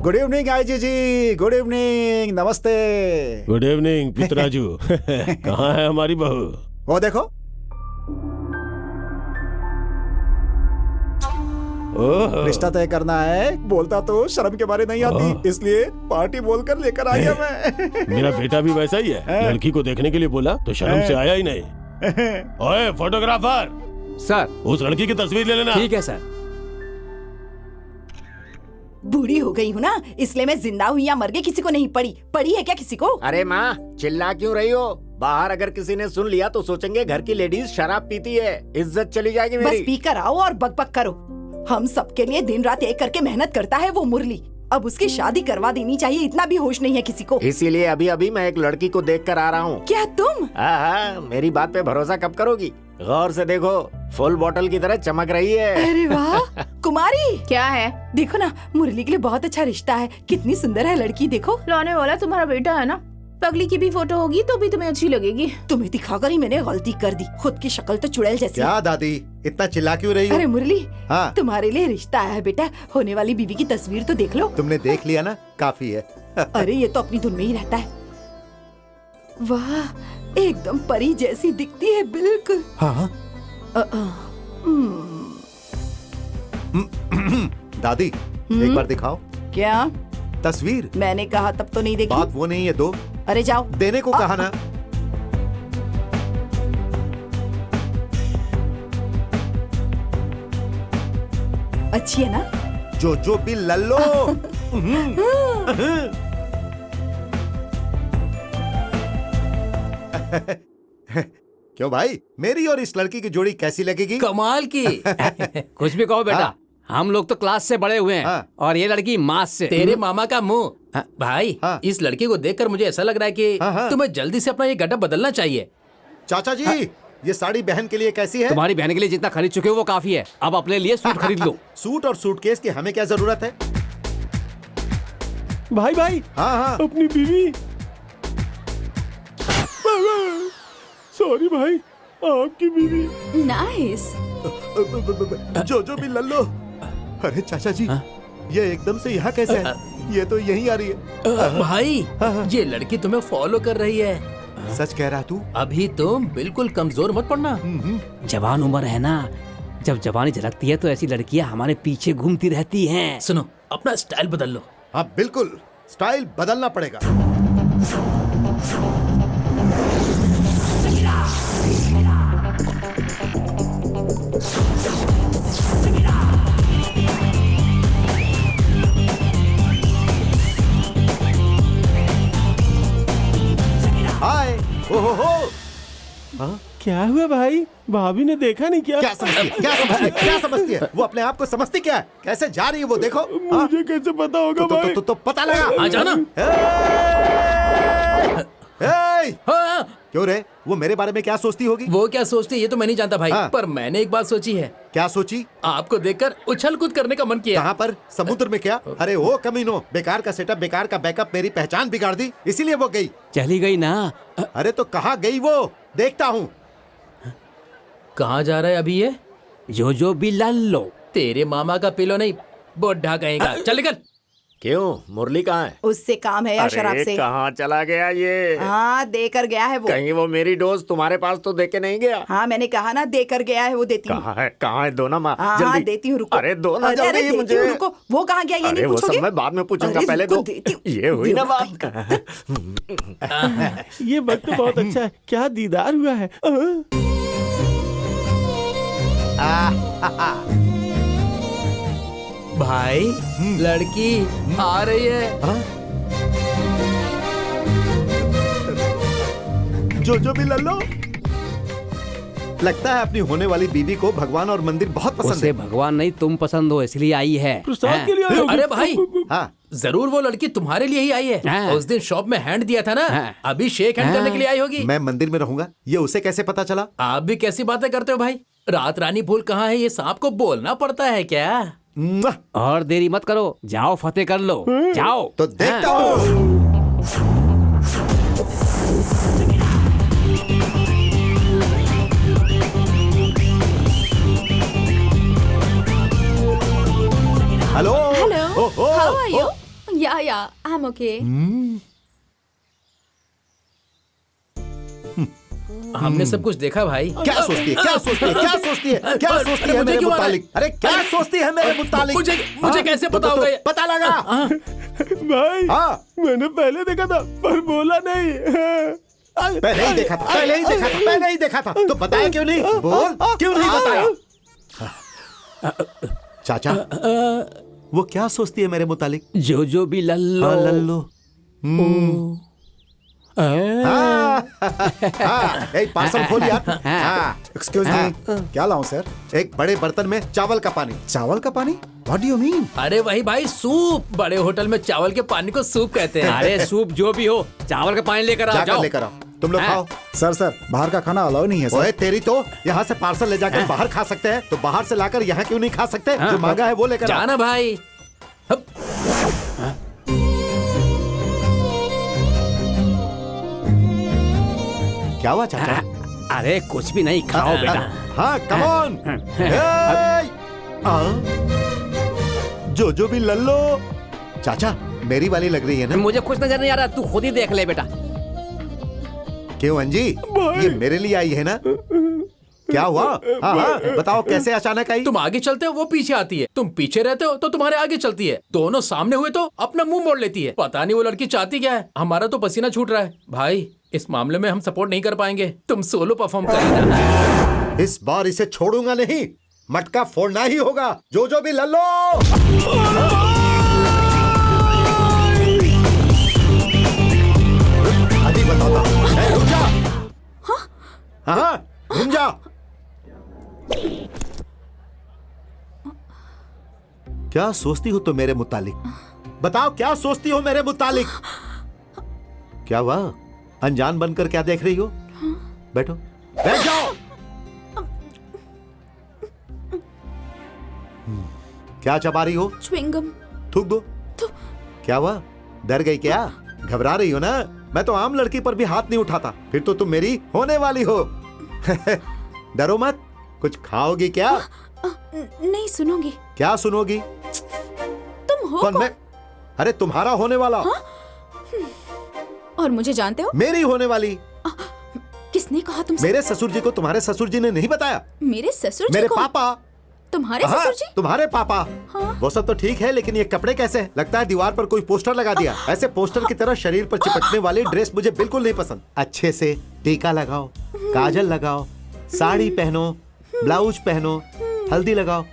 Good evening IG ji, good evening, नमस्ते। Good evening Pitraju. कहाँ है हमारी बहू? वो देखो। रिश्ता तय करना है, बोलता तो शर्म के बारे नहीं आती, इसलिए पार्टी बोलकर लेकर आ गया मैं। मेरा बेटा भी वैसा ही है, लड़की को देखने के लिए बोला तो शर्म से आया ही नहीं। ओए फोटोग्राफर, सर उस लड़की की तस्वीर ले लेना। ठीक है सर। बूढ़ी हो गई हूँ ना, इसलिए मैं जिंदा हुई या मर गई किसी को नहीं पड़ी। पड़ी है क्या किसी को? अरे माँ, चिल्ला क्यों रही हो? बाहर अगर किसी ने सुन लिया तो सोचेंगे घर की लेडीज शराब पीती है, इज्जत चली जाएगी बस मेरी। पी कर आओ और बकबक करो। हम सबके लिए दिन रात एक करके मेहनत करता है वो मुरली। अब उसकी शादी करवा देनी चाहिए, इतना भी होश नहीं है किसी को। इसीलिए अभी अभी मैं एक लड़की को देख कर आ रहा हूँ। क्या तुम? हाँ, मेरी बात पे भरोसा कब करोगी? गौर से देखो, फुल बॉटल की तरह चमक रही है। अरे वाह कुमारी, क्या है? देखो ना, मुरली के लिए बहुत अच्छा रिश्ता है। कितनी सुंदर है लड़की, देखो। लाने वाला तुम्हारा बेटा है ना, पगली की भी फोटो होगी तो भी तुम्हें अच्छी लगेगी। तुम्हें दिखाकर ही मैंने गलती कर दी, खुद की शक्ल तो चुड़ैल जैसी। क्या दादी इतना चिल्ला क्यों रही हो? अरे मुरली, हाँ। तुम्हारे लिए रिश्ता आया है बेटा। होने वाली बीवी की तस्वीर तो देख लो। तुमने देख लिया ना, काफी है। अरे ये तो अपनी धुन में ही रहता है। वाह, एकदम परी जैसी दिखती है बिल्कुल। हाँ। दादी एक बार दिखाओ क्या? तस्वीर। मैंने कहा तब तो नहीं देखी। बात वो नहीं है, दो। अरे जाओ। देने को कहा ना। अच्छी है ना? जो भी लल्लो। क्यों भाई, मेरी और इस लड़की की जोड़ी कैसी लगेगी? कमाल की। कुछ भी कहो बेटा, हाँ। हम लोग तो क्लास से बड़े हुए हैं। हाँ। और ये लड़की मास से। तेरे मामा का मुंह। भाई, हाँ। इस लड़की को देखकर मुझे ऐसा लग रहा है कि हाँ। तुम्हें जल्दी से अपना ये गड्ढा बदलना चाहिए। चाचा जी, ये साड़ी बहन के लिए कैसी है? तुम्हारी बहन के लिए जितना खरीद चुके हो वो काफी है, अब अपने लिए सूट खरीद लो। सूट और सूटकेस की हमें क्या जरूरत है? भाई भाई, हाँ हाँ। अपनी बीवी। सॉरी भाई, आपकी बीवी। नाइस। जो भी लल्लो। अरे चाचा जी, ये एकदम से यहाँ कैसे है? ये तो यहीं आ रही है। भाई, ये लड़की तुम्हें फॉलो कर रही है। सच कह रहा तू? अभी तुम बिल्कुल कमजोर मत पड़ना। जवान उम्र है ना, जब जवानी झलकती है तो ऐसी लड़कियां हमारे पीछे घूमती रहती हैं। सुनो, अपना स्टाइल बदल लो। हाँ बिल्कुल, स्टाइल बदलना पड़ेगा। हाय, ओहो, क्या हुआ भाई? भाभी ने देखा नहीं क्या? क्या समझती है? क्या समझती है? क्या समझती है? वो अपने आप को समझती क्या है? कैसे जा रही है वो देखो। मुझे कैसे पता होगा भाई? तो पता लगा। आ जाना। हाँ। क्यों रे, वो मेरे बारे में क्या सोचती होगी? वो क्या सोचती है ये तो मैं नहीं जानता भाई, हाँ। पर मैंने एक बात सोची है। क्या सोची? आपको देखकर उछल कूद करने का मन किया। कहाँ पर? समुद्र में क्या? अरे ओ कमीनो, बेकार का सेटअप, बेकार का बैकअप मेरी पहचान बिगाड़ दी, इसीलिए वो गई। चली गई ना। अरे तो कहाँ गई वो? देखता हूँ। कहाँ जा रहा है अभी ये? जो भी लल्लो। तेरे मामा का पिलो नहीं, बुढ़ा कहेगा। चल निकल। क्यों, मुरली कहाँ है? उससे काम है या शराब से? कहाँ चला गया ये? हाँ, देकर गया है वो। कहीं वो मेरी डोज तुम्हारे पास तो दे के नहीं गया? हाँ, मैंने कहा ना देकर गया है, वो देती हूँ। कहाँ है? दो ना माँ, हाँ जल्दी। देती हूँ, रुको। अरे दो ना अरे, जल्दी देती मुझे। हूँ, रुको। वो कहाँ गया ये अरे नहीं वो पूछोगे? सब मैं बाद में पूछूंगा, अरे, पहले रुको, दो। देती हूँ। ये हुई ना बात। ये वक्त बहुत अच्छा है, क्या दीदार हुआ है। भाई, लड़की आ रही है। जो भी लल्लो। लगता है अपनी होने वाली बीवी को भगवान और मंदिर बहुत पसंद उसे है। भगवान नहीं तुम पसंद हो इसलिए आई है। प्रसाद के लिए आए होगे। अरे भाई, हाँ, जरूर वो लड़की तुम्हारे लिए ही आई है। हाँ। उस दिन शॉप में हैंड दिया था ना, हाँ। अभी शेक हैंड करने के लिए आई होगी। मैं मंदिर में रहूंगा, ये उसे कैसे पता चला? आप भी कैसी बातें करते हो भाई? रात रानी भूल कहाँ है, ये सांप को बोलना पड़ता है क्या? मुआ! और देरी मत करो, जाओ फतेह कर लो, जाओ। तो देखता हाँ। हूँ। हेलो। हेलो, ओहो, हाउ आर यू? या आई एम ओके। हमने सब कुछ देखा भाई। क्या सोचती है? क्या सोचती है? क्या सोचती है? क्या अरे, सोचती अरे, है मुझे मेरे क्यों आ रहा है? मुतालिक? अरे क्या सोचती है मेरे मुतालिक? मुझे कैसे पता होगा ये? पता लगा। भाई, हाँ, मैंने पहले देखा था पर बोला नहीं। पहले ही देखा था, पहले ही देखा था, पहले ही देखा था। तो बताया क्यों नहीं? बोल, क्यों नहीं बताया? चाचा, वो क्या सोचती है मेरे मुतालिक? जो भी लल्लो। हाँ, लल्लो। हाँ, हाँ, एक पार्सल खोल यार। हाँ, एक्सक्यूज मी, क्या लाऊं सर? एक बड़े बर्तन में चावल का पानी। चावल का पानी? What do you mean? अरे वही भाई, सूप। बड़े होटल में चावल के पानी को सूप कहते हैं। अरे सूप जो भी हो, चावल का पानी लेकर आओ। जाकर लेकर आओ, तुम लोग खाओ। सर बाहर का खाना अलाउ नहीं है ओए सर। तेरी तो यहाँ से पार्सल ले जाकर बाहर खा सकते हैं, तो बाहर से लाकर यहाँ क्यों नहीं खा सकते? जो मांगा है वो लेकर आओ। जाना भाई। हप। क्या हुआ चाचा? अरे कुछ भी नहीं, खाओ बेटा। हाँ, कम ऑन। जो भी लल्लो। चाचा, मेरी वाली लग रही है ना? मुझे कुछ नजर नहीं आ रहा, तू खुद ही देख ले बेटा। क्यों अंजी, ये मेरे लिए आई है ना? क्या हुआ? हाँ, बताओ कैसे अचानक आई? तुम आगे चलते हो, वो पीछे आती है। तुम पीछे रहते हो तो तुम्हारे आगे चलती है। दोनों सामने हुए तो अपना मुंह मोड़ लेती है। पता नहीं वो लड़की चाहती क्या है। हमारा तो पसीना छूट रहा है भाई। इस मामले में हम सपोर्ट नहीं कर पाएंगे। तुम सोलो परफॉर्म करना। इस बार इसे छोड़ूंगा नहीं, मटका फोड़ना ही होगा। जो भी लल्लो। अभी बताता हूँ। रुक जा। हाँ, रुक जा। क्या सोचती हो तुम मेरे मुतालिक? बताओ क्या सोचती हो मेरे मुतालिक? क्या हुआ? अनजान बनकर क्या देख रही हो? बैठो, बैठ जाओ। क्या चबा रही हो? च्युइंगम। थूक दो। क्या हुआ? डर गई क्या? घबरा रही हो ना? मैं तो आम लड़की पर भी हाथ नहीं उठाता। फिर तो तुम मेरी होने वाली हो। डरो मत। कुछ खाओगी क्या? नहीं, सुनोगी। क्या सुनोगी? तुम हो कौन? मैं? अरे तुम्हारा होने वाला। और मुझे जानते हो? मेरी होने वाली। किसने कहा तुमसे? मेरे ससुर जी को तुम्हारे ससुर जी ने नहीं बताया। मेरे ससुर जी मेरे को? पापा। तुम्हारे हाँ, ससुर जी? तुम्हारे पापा। हाँ। वो सब तो ठीक है, लेकिन ये कपड़े कैसे? लगता है दीवार पर कोई पोस्टर लगा दिया। ऐसे पोस्टर की तरह शरीर पर चिपकने वाली ड्रेस मुझे बिल्कुल नहीं पसंद। अच्छे से टीका लगाओ, काजल लगाओ, साड़ी पहनो, ब्लाउज पहनो, हल्दी लगाओ।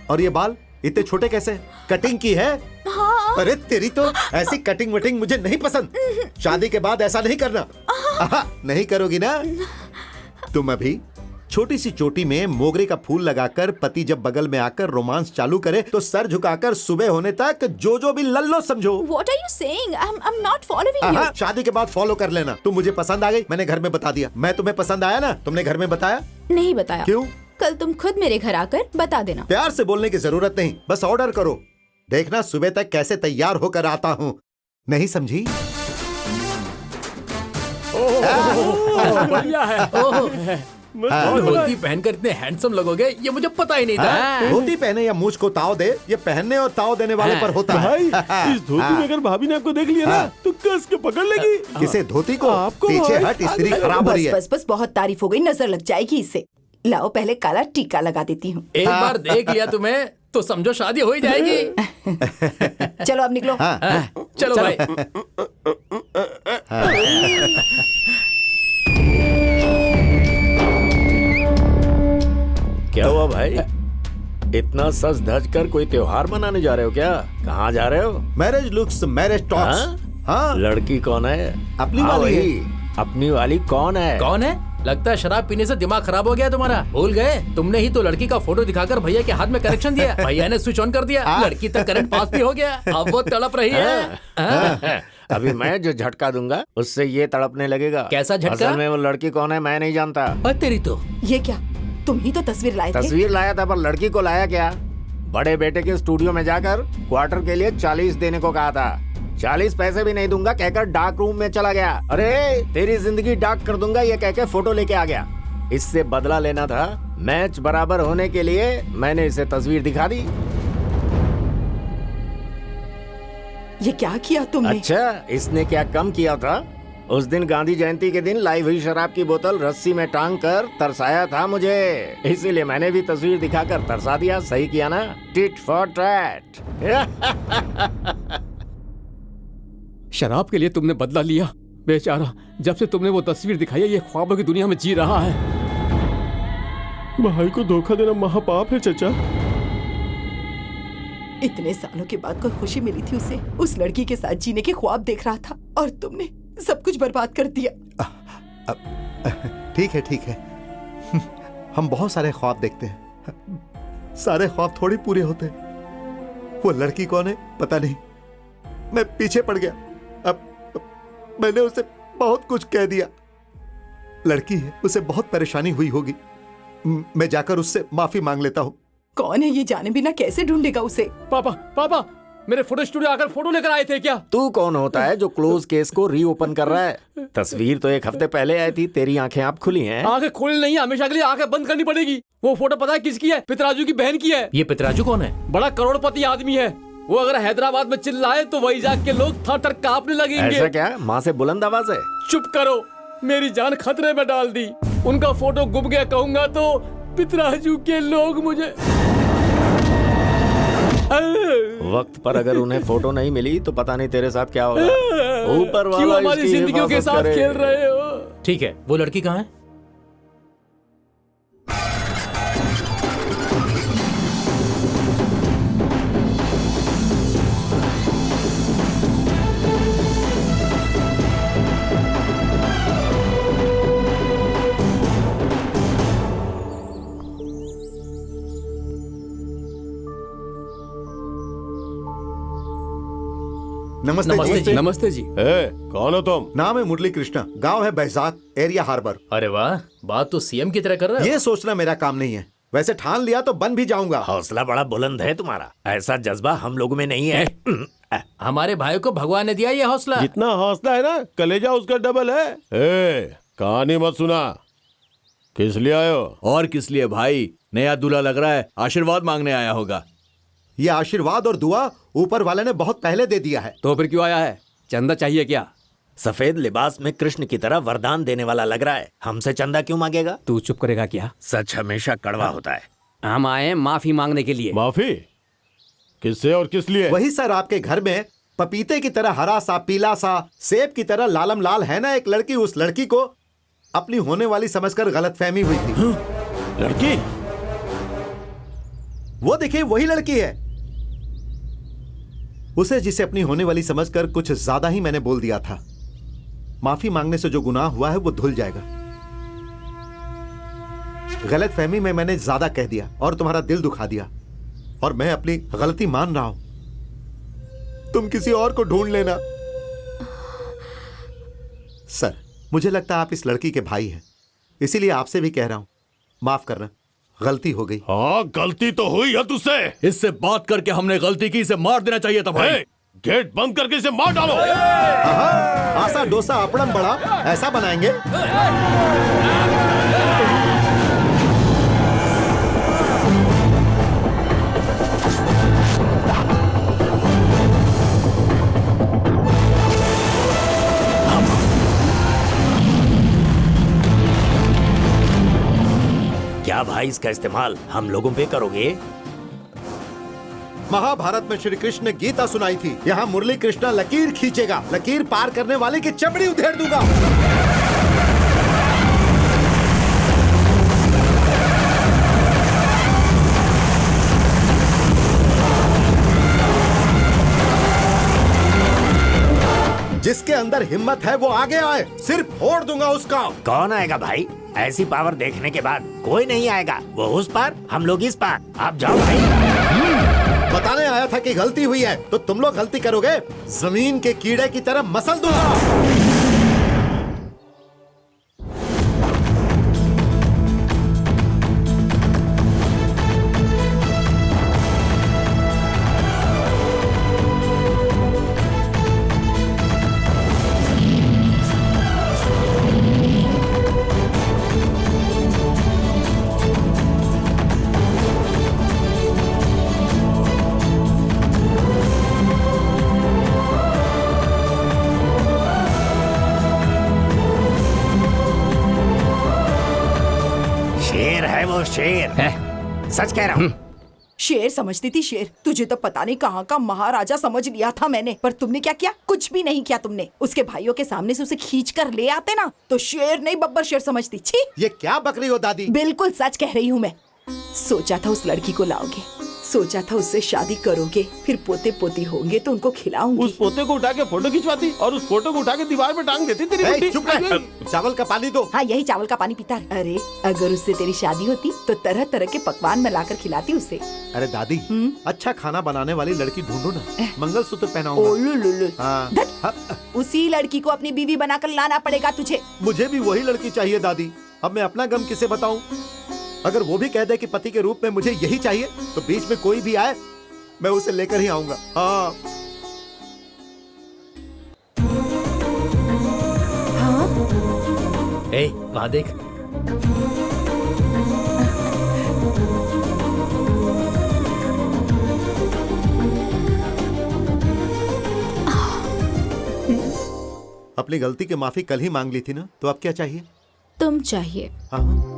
और ये बाल इतने छोटे कैसे? कटिंग की है? हाँ। अरे तेरी तो ऐसी कटिंग वटिंग मुझे नहीं पसंद। शादी के बाद ऐसा नहीं करना। नहीं करोगी ना? तुम अभी छोटी सी चोटी में मोगरे का फूल लगाकर पति जब बगल में आकर रोमांस चालू करे तो सर झुकाकर सुबह होने तक जो भी लल्लो समझो। What are you saying? I'm not following you. शादी के बाद फॉलो कर लेना। तुम मुझे पसंद आ गई, मैंने घर में बता दिया। मैं तुम्हें पसंद आया ना, तुमने घर में बताया? नहीं बताया। क्यों? कल तुम खुद मेरे घर आकर बता देना। प्यार से बोलने की जरूरत नहीं, बस ऑर्डर करो। देखना सुबह तक कैसे तैयार होकर आता हूँ। नहीं समझी? बढ़िया है। धोती पहनकर इतने हैंडसम लगोगे ये मुझे पता ही नहीं था। धोती पहने या मूछ को ताव दे, ये पहनने और ताव देने वाले पर होता है। इस धोती में अगर भाभी ने आपको देख लिया ना तो कस के पकड़ लेगी। किसे धोती को? आपको पीछे हट, स्त्री खराब हो रही है। बस बहुत तारीफ हो गई, नजर लग जाएगी इससे। लाओ पहले काला टीका लगा देती हूँ। एक बार देख लिया तुम्हें तो समझो शादी हो ही जाएगी। चलो अब निकलो। चलो भाई। क्या हुआ भाई? इतना सज धज कर कोई त्योहार मनाने जा रहे हो क्या? कहाँ जा रहे हो? Marriage looks, marriage talks. हाँ? लड़की कौन है? अपनी हाँ, वाली वही। है। अपनी वाली कौन है? कौन है? लगता है शराब पीने से दिमाग खराब हो गया तुम्हारा। भूल गए? तुमने ही तो लड़की का फोटो दिखाकर भैया के हाथ में कनेक्शन दिया। भैया ने स्विच ऑन कर दिया, लड़की तक करंट पास भी हो गया। अब वो तड़प रही है। अभी मैं जो झटका दूंगा उससे ये तड़पने लगेगा। कैसा झटका? असल में वो लड़की कौन है मैं नहीं जानता। तेरी तो ये क्या? तुम ही तो तस्वीर लाए थे। तस्वीर लाया था पर लड़की को लाया क्या? बड़े बेटे के स्टूडियो में जाकर क्वार्टर के लिए 40 देने को कहा था। 40 पैसे भी नहीं दूंगा कहकर डार्क रूम में चला गया। अरे तेरी जिंदगी डार्क कर दूंगा ये कहकर फोटो लेके आ गया। इससे बदला लेना था। मैच बराबर होने के लिए मैंने इसे तस्वीर दिखा दी। ये क्या किया तुमने? अच्छा, इसने क्या कम किया था? उस दिन गांधी जयंती के दिन लाई हुई शराब की बोतल रस्सी में टांग कर तरसाया था मुझे, इसीलिए मैंने भी तस्वीर दिखाकर तरसा दिया। सही किया ना? Tit for tat. शराब के लिए तुमने बदला लिया। बेचारा, जब से तुमने वो तस्वीर दिखाई है ये ख्वाबों की दुनिया में जी रहा है। भाई को धोखा देना महापाप है चचा। इतने सालों के बाद कोई खुशी मिली थी उसे। उस लड़की के साथ जीने के ख्वाब देख रहा था और तुमने सब कुछ बर्बाद कर दिया। ठीक है हम बहुत सारे ख्वाब देखते हैं, सारे ख्वाब थोड़ी पूरे होते। वो लड़की कौन है पता नहीं, मैं पीछे पड़ गया। अब मैंने उसे बहुत कुछ कह दिया। लड़की है, उसे बहुत परेशानी हुई होगी। मैं जाकर उससे माफी मांग लेता हूँ। कौन है ये जाने बिना कैसे ढूंढेगा उसे? पापा मेरे फोटो स्टूडियो आकर फोटो लेकर आए थे क्या? तू कौन होता है जो क्लोज केस को रीओपन कर रहा है? तस्वीर तो 1 हफ्ते पहले आई थी, तेरी आंखें आप खुली हैं। आंखें खोलनी नहीं, हमेशा के लिए आंखें बंद करनी पड़ेगी। वो फोटो पता है किसकी है? पितराजू की बहन की है। ये पितराजू कौन है? बड़ा करोड़पति आदमी है वो। अगर हैदराबाद में चिल्लाए तो वैजाग के लोग थर-थर कांपने लगेंगे। ऐसा क्या? माँ से बुलंद आवाज है? चुप करो, मेरी जान खतरे में डाल दी। उनका फोटो गुम गया कहूंगा तो पितराजू के लोग मुझे वक्त पर अगर उन्हें फोटो नहीं मिली तो पता नहीं तेरे साथ क्या होगा। ऊपर वाला क्यों हमारी इसकी जिंदगियों के हिफाजत साथ करे। खेल रहे हो? ठीक है, वो लड़की कहाँ है? नमस्ते। नमस्ते जी। कौन हो तुम? नाम है मुरली कृष्णा, गांव है बहजात, एरिया हार्बर। अरे वाह, बात तो सीएम की तरह कर रहा है। ये सोचना मेरा काम नहीं है, वैसे ठान लिया तो बन भी जाऊंगा। हौसला बड़ा बुलंद है तुम्हारा, ऐसा जज्बा हम लोगों में नहीं है। हमारे भाई को भगवान ने दिया ये हौसला। जितना हौसला है ना, कलेजा उसका डबल है। कहानी मत सुना, किस लिए आए हो? और किस लिए भाई? नया दूल्हा लग रहा है, आशीर्वाद मांगने आया होगा। ये आशीर्वाद और दुआ ऊपर वाले ने बहुत पहले दे दिया है। तो फिर क्यों आया है? चंदा चाहिए क्या? सफेद लिबास में कृष्ण की तरह वरदान देने वाला लग रहा है, हमसे चंदा क्यों मांगेगा? तू चुप करेगा क्या? सच हमेशा कड़वा होता है। हम आए माफी मांगने के लिए। माफी? किससे और किस लिए? वही सर, आपके घर में पपीते की तरह हरा सा, पीला सा, सेब की तरह लालम लाल है ना एक लड़की, उस लड़की को अपनी होने वाली समझकर गलतफहमी हुई थी। लड़की? वो देखिए वही लड़की है। उसे जिसे अपनी होने वाली समझकर कुछ ज्यादा ही मैंने बोल दिया था। माफी मांगने से जो गुनाह हुआ है वो धुल जाएगा। गलतफहमी में मैंने ज्यादा कह दिया और तुम्हारा दिल दुखा दिया, और मैं अपनी गलती मान रहा हूं। तुम किसी और को ढूंढ लेना। सर, मुझे लगता है आप इस लड़की के भाई हैं, इसीलिए आपसे भी कह रहा हूं, माफ करना, गलती हो गई। हाँ, गलती तो हुई है तुझसे। इससे बात करके हमने गलती की, इसे मार देना चाहिए था भाई। गेट बंद करके इसे मार डालो। आसा डोसा अपड़म बड़ा, ऐसा बनाएंगे। क्या भाई इसका इस्तेमाल हम लोगों पे करोगे? महाभारत में श्री कृष्ण ने गीता सुनाई थी, यहाँ मुरली कृष्णा लकीर खींचेगा, लकीर पार करने वाले की चमड़ी उधेड़ दूंगा। जिसके अंदर हिम्मत है वो आगे आए, सिर्फ फोड़ दूंगा उसका। कौन आएगा भाई? ऐसी पावर देखने के बाद कोई नहीं आएगा। वो उस पार, हम लोग इस पार। आप जाओ भाई। बताने आया था कि गलती हुई है, तो तुम लोग गलती करोगे, जमीन के कीड़े की तरह मसल दूंगा। शेर है वो, शेर है। सच कह रहा हूँ। शेर समझती थी शेर, तुझे तो पता नहीं कहाँ का महाराजा समझ लिया था मैंने। पर तुमने क्या किया? कुछ भी नहीं किया तुमने। उसके भाइयों के सामने से उसे खींच कर ले आते ना, तो शेर नहीं बब्बर शेर समझती। छी! ये क्या बक रही हो दादी? बिल्कुल सच कह रही हूँ मैं। सोचा था उस लड़की को लाओगे, सोचा था उससे शादी करोगे, फिर पोते पोती होंगे तो उनको खिलाऊंगी। उस पोते को उठा के फोटो खिंचवाती और उस फोटो को उठा के दीवार पे टांग देती तेरी बुड्ढी। चुप रह, चावल का पानी दो। हाँ, यही चावल का पानी पीता है। अरे अगर उससे तेरी शादी होती तो तरह तरह के पकवान बनाकर खिलाती उसे। अरे दादी, अच्छा खाना बनाने वाली लड़की ढूंढो ना, मंगलसूत्र ओ पहनाऊंगा। लुलुलु। हाँ। धत, हाँ, उसी लड़की को अपनी बीवी बनाकर लाना पड़ेगा तुझे। मुझे भी वही लड़की चाहिए दादी। अब मैं अपना गम किसे बताऊं? अगर वो भी कह दे कि पति के रूप में मुझे यही चाहिए, तो बीच में कोई भी आए मैं उसे लेकर ही आऊंगा। हाँ। ए, वहाँ देख। अपनी गलती की माफी कल ही मांग ली थी ना, तो अब क्या चाहिए? तुम चाहिए, हाँ।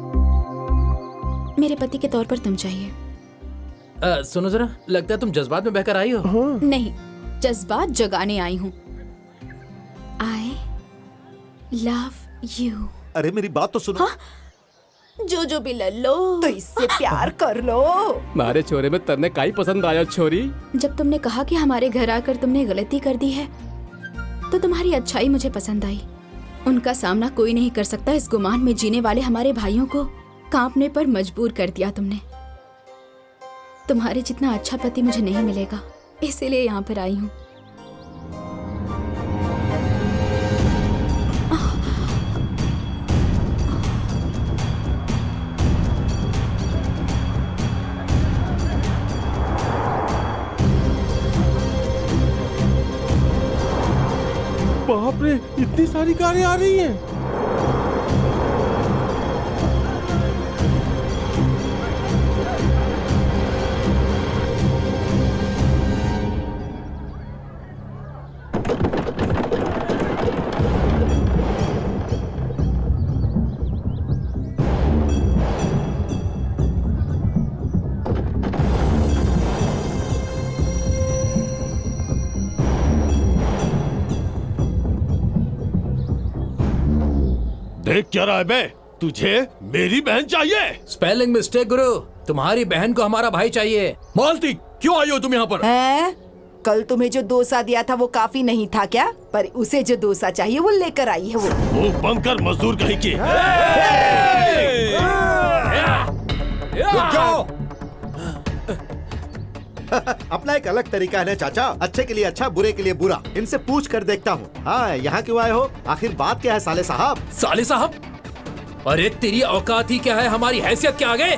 मेरे पति के तौर पर तुम चाहिए। सुनो जरा, लगता है तुम जज्बात में बहकर आई हो। नहीं, जज्बात जगाने आई हूँ। I love you. अरे मेरी बात तो सुनो। हाँ? जो भी ले लो। तो इससे प्यार कर लो। मारे छोरे में तन्ने काई पसंद आया छोरी। जब तुमने कहा कि हमारे घर आकर तुमने गलती कर दी है, तो तुम्हारी अच्छाई मुझे पसंद आई। उनका सामना कोई नहीं कर सकता इस गुमान में जीने वाले हमारे भाइयों को कांपने पर मजबूर कर दिया तुमने। तुम्हारे जितना अच्छा पति मुझे नहीं मिलेगा, इसीलिए यहाँ पर आई हूँ। बाप रे, इतनी सारी कारें आ रही हैं। देख क्या रहा है बे? तुझे मेरी बहन चाहिए? स्पेलिंग मिस्टेक गुरु, तुम्हारी बहन को हमारा भाई चाहिए। मालती, क्यों आई हो तुम यहाँ पर? हैं? कल तुम्हें जो डोसा दिया था वो काफी नहीं था क्या? पर उसे जो डोसा चाहिए वो लेकर आई है वो बंद कर मजदूर कहीं की। रुक जाओ। अपना एक अलग तरीका है ना चाचा, अच्छे के लिए अच्छा, बुरे के लिए बुरा। इनसे पूछ कर देखता हूँ। हाँ, यहाँ क्यों आए हो? आखिर बात क्या है साले साहब? साले साहब? अरे तेरी औकात ही क्या है हमारी हैसियत के आगे?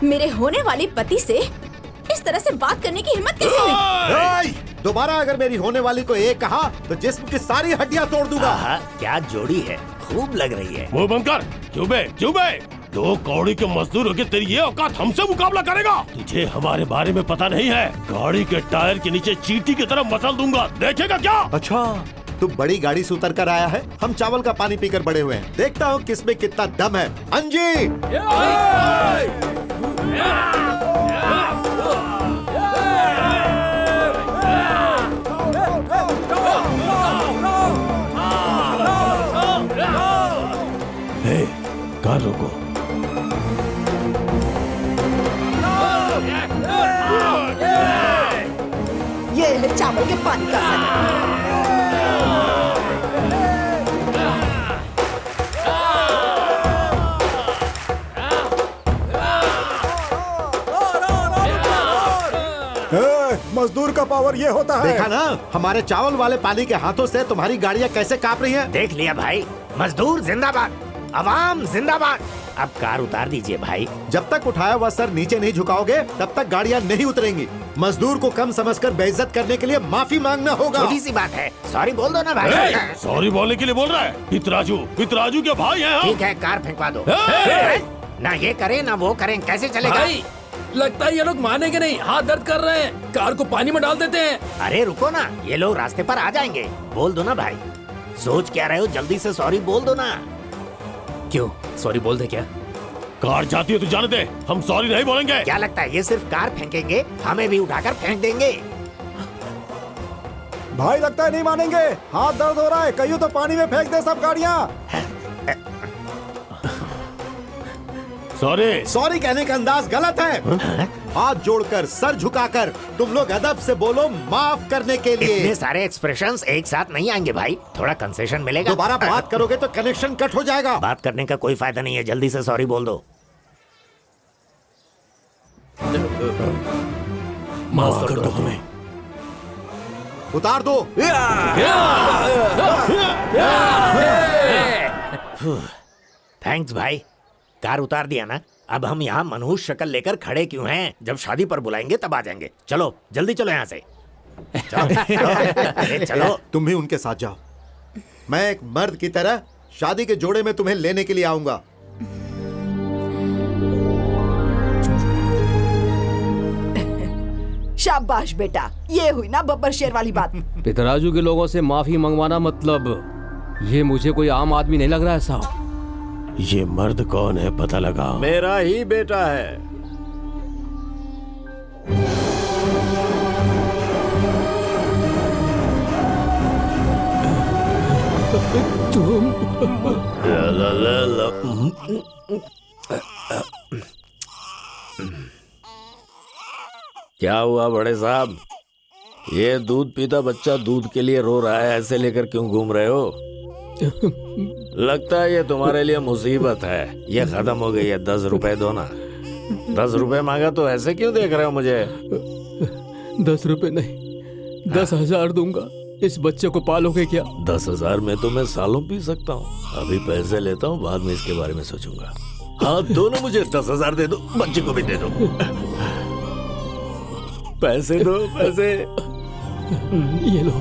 मेरे होने वाले पति से इस तरह से बात करने की हिम्मत कैसे हुई? दोबारा अगर मेरी होने वाली को एक कहा तो जिस्म की सारी हड्डियाँ तोड़ दूंगा। क्या जोड़ी है, खूब लग रही है। मुंह बंद कर। क्यों बे? क्यों बे? 2 कौड़ी के मजदूर होके तेरी ये औकात हमसे मुकाबला करेगा? तुझे हमारे बारे में पता नहीं है। गाड़ी के टायर के नीचे चींटी की तरह मसल दूंगा, देखेगा क्या? अच्छा, तू बड़ी गाड़ी से उतर कर आया है। हम चावल का पानी पीकर बड़े हुए हैं। देखता हूँ किसमें कितना दम है। अंजी! कार रोको। ये है चावल के पानी का असर। मजदूर का पावर ये होता है। देखा ना, हमारे चावल वाले पानी के हाथों से तुम्हारी गाड़ियाँ कैसे कांप रही हैं। देख लिया भाई, मजदूर जिंदाबाद, अवाम जिंदाबाद। अब कार उतार दीजिए भाई। जब तक उठाया हुआ सर नीचे नहीं झुकाओगे तब तक गाड़ियाँ नहीं उतरेंगी। मजदूर को कम समझकर बेइज्जत करने के लिए माफी मांगना होगा। छोटी सी बात है, सॉरी बोल दो ना भाई। सॉरी बोलने के लिए बोल रहा है? पितराजू के भाई हैं हम। ठीक है, कार फेंकवा दो। ना ये करें ना वो करें, कैसे चलेगा? भाई, लगता है ये लोग मानेंगे नहीं, हाथ दर्द कर रहे हैं। कार को पानी में डाल देते हैं। अरे रुको ना, ये लोग रास्ते पर आ जाएंगे। बोल दो ना भाई, सोच क्या रहे हो, जल्दी से सॉरी बोल दो ना। क्यों सॉरी बोल दे? क्या कार जाती है तो जाने दे, हम सॉरी नहीं बोलेंगे। क्या लगता है ये सिर्फ कार फेंकेंगे, हमें भी उठाकर फेंक देंगे? भाई लगता है नहीं मानेंगे। हाथ दर्द हो रहा है, कहियो तो पानी में फेंक दे सब गाड़ियाँ। सॉरी कहने का अंदाज गलत है। हाथ जोड़कर, सर झुकाकर तुम लोग अदब से बोलो माफ करने के लिए। इतने सारे एक्सप्रेशंस एक साथ नहीं आएंगे भाई, थोड़ा कंसेशन मिलेगा। दोबारा बात करोगे तो कनेक्शन कट हो जाएगा। बात करने का कोई फायदा नहीं है, जल्दी से सॉरी बोल दो। माफ कर दो हमें। उतार दो। थैंक्स भाई, कार उतार दिया ना। अब हम यहाँ मनहूस शक्ल लेकर खड़े क्यों हैं? जब शादी पर बुलाएंगे तब आ जाएंगे। चलो जल्दी चलो यहाँ से। चलो, चलो। तुम भी उनके साथ जाओ। मैं एक मर्द की तरह शादी के जोड़े में तुम्हें लेने के लिए आऊंगा। शाबाश बेटा, ये हुई ना बब्बर शेर वाली बात। पितराजू के लोगों से माफी मंगवाना मतलब ये मुझे कोई आम आदमी नहीं लग रहा है साहब। ये मर्द कौन है पता लगा। मेरा ही बेटा है। तुम क्या हुआ बड़े साहब? ये दूध पीता बच्चा दूध के लिए रो रहा है, ऐसे लेकर क्यों घूम रहे हो? लगता है ये तुम्हारे लिए मुसीबत है। ये खत्म हो गई है, 10 रुपए दो ना। 10 रुपए मांगा तो ऐसे क्यों देख रहे हो मुझे? 10 रुपए नहीं, 10,000 दूंगा। इस बच्चे को पालोगे क्या? 10,000 में तो मैं सालों पी सकता हूँ। अभी पैसे लेता हूँ, बाद में इसके बारे में सोचूंगा। हाँ दोनों मुझे 10,000 दे दो, बच्चे को भी दे दो। पैसे दो, पैसे। ये लो।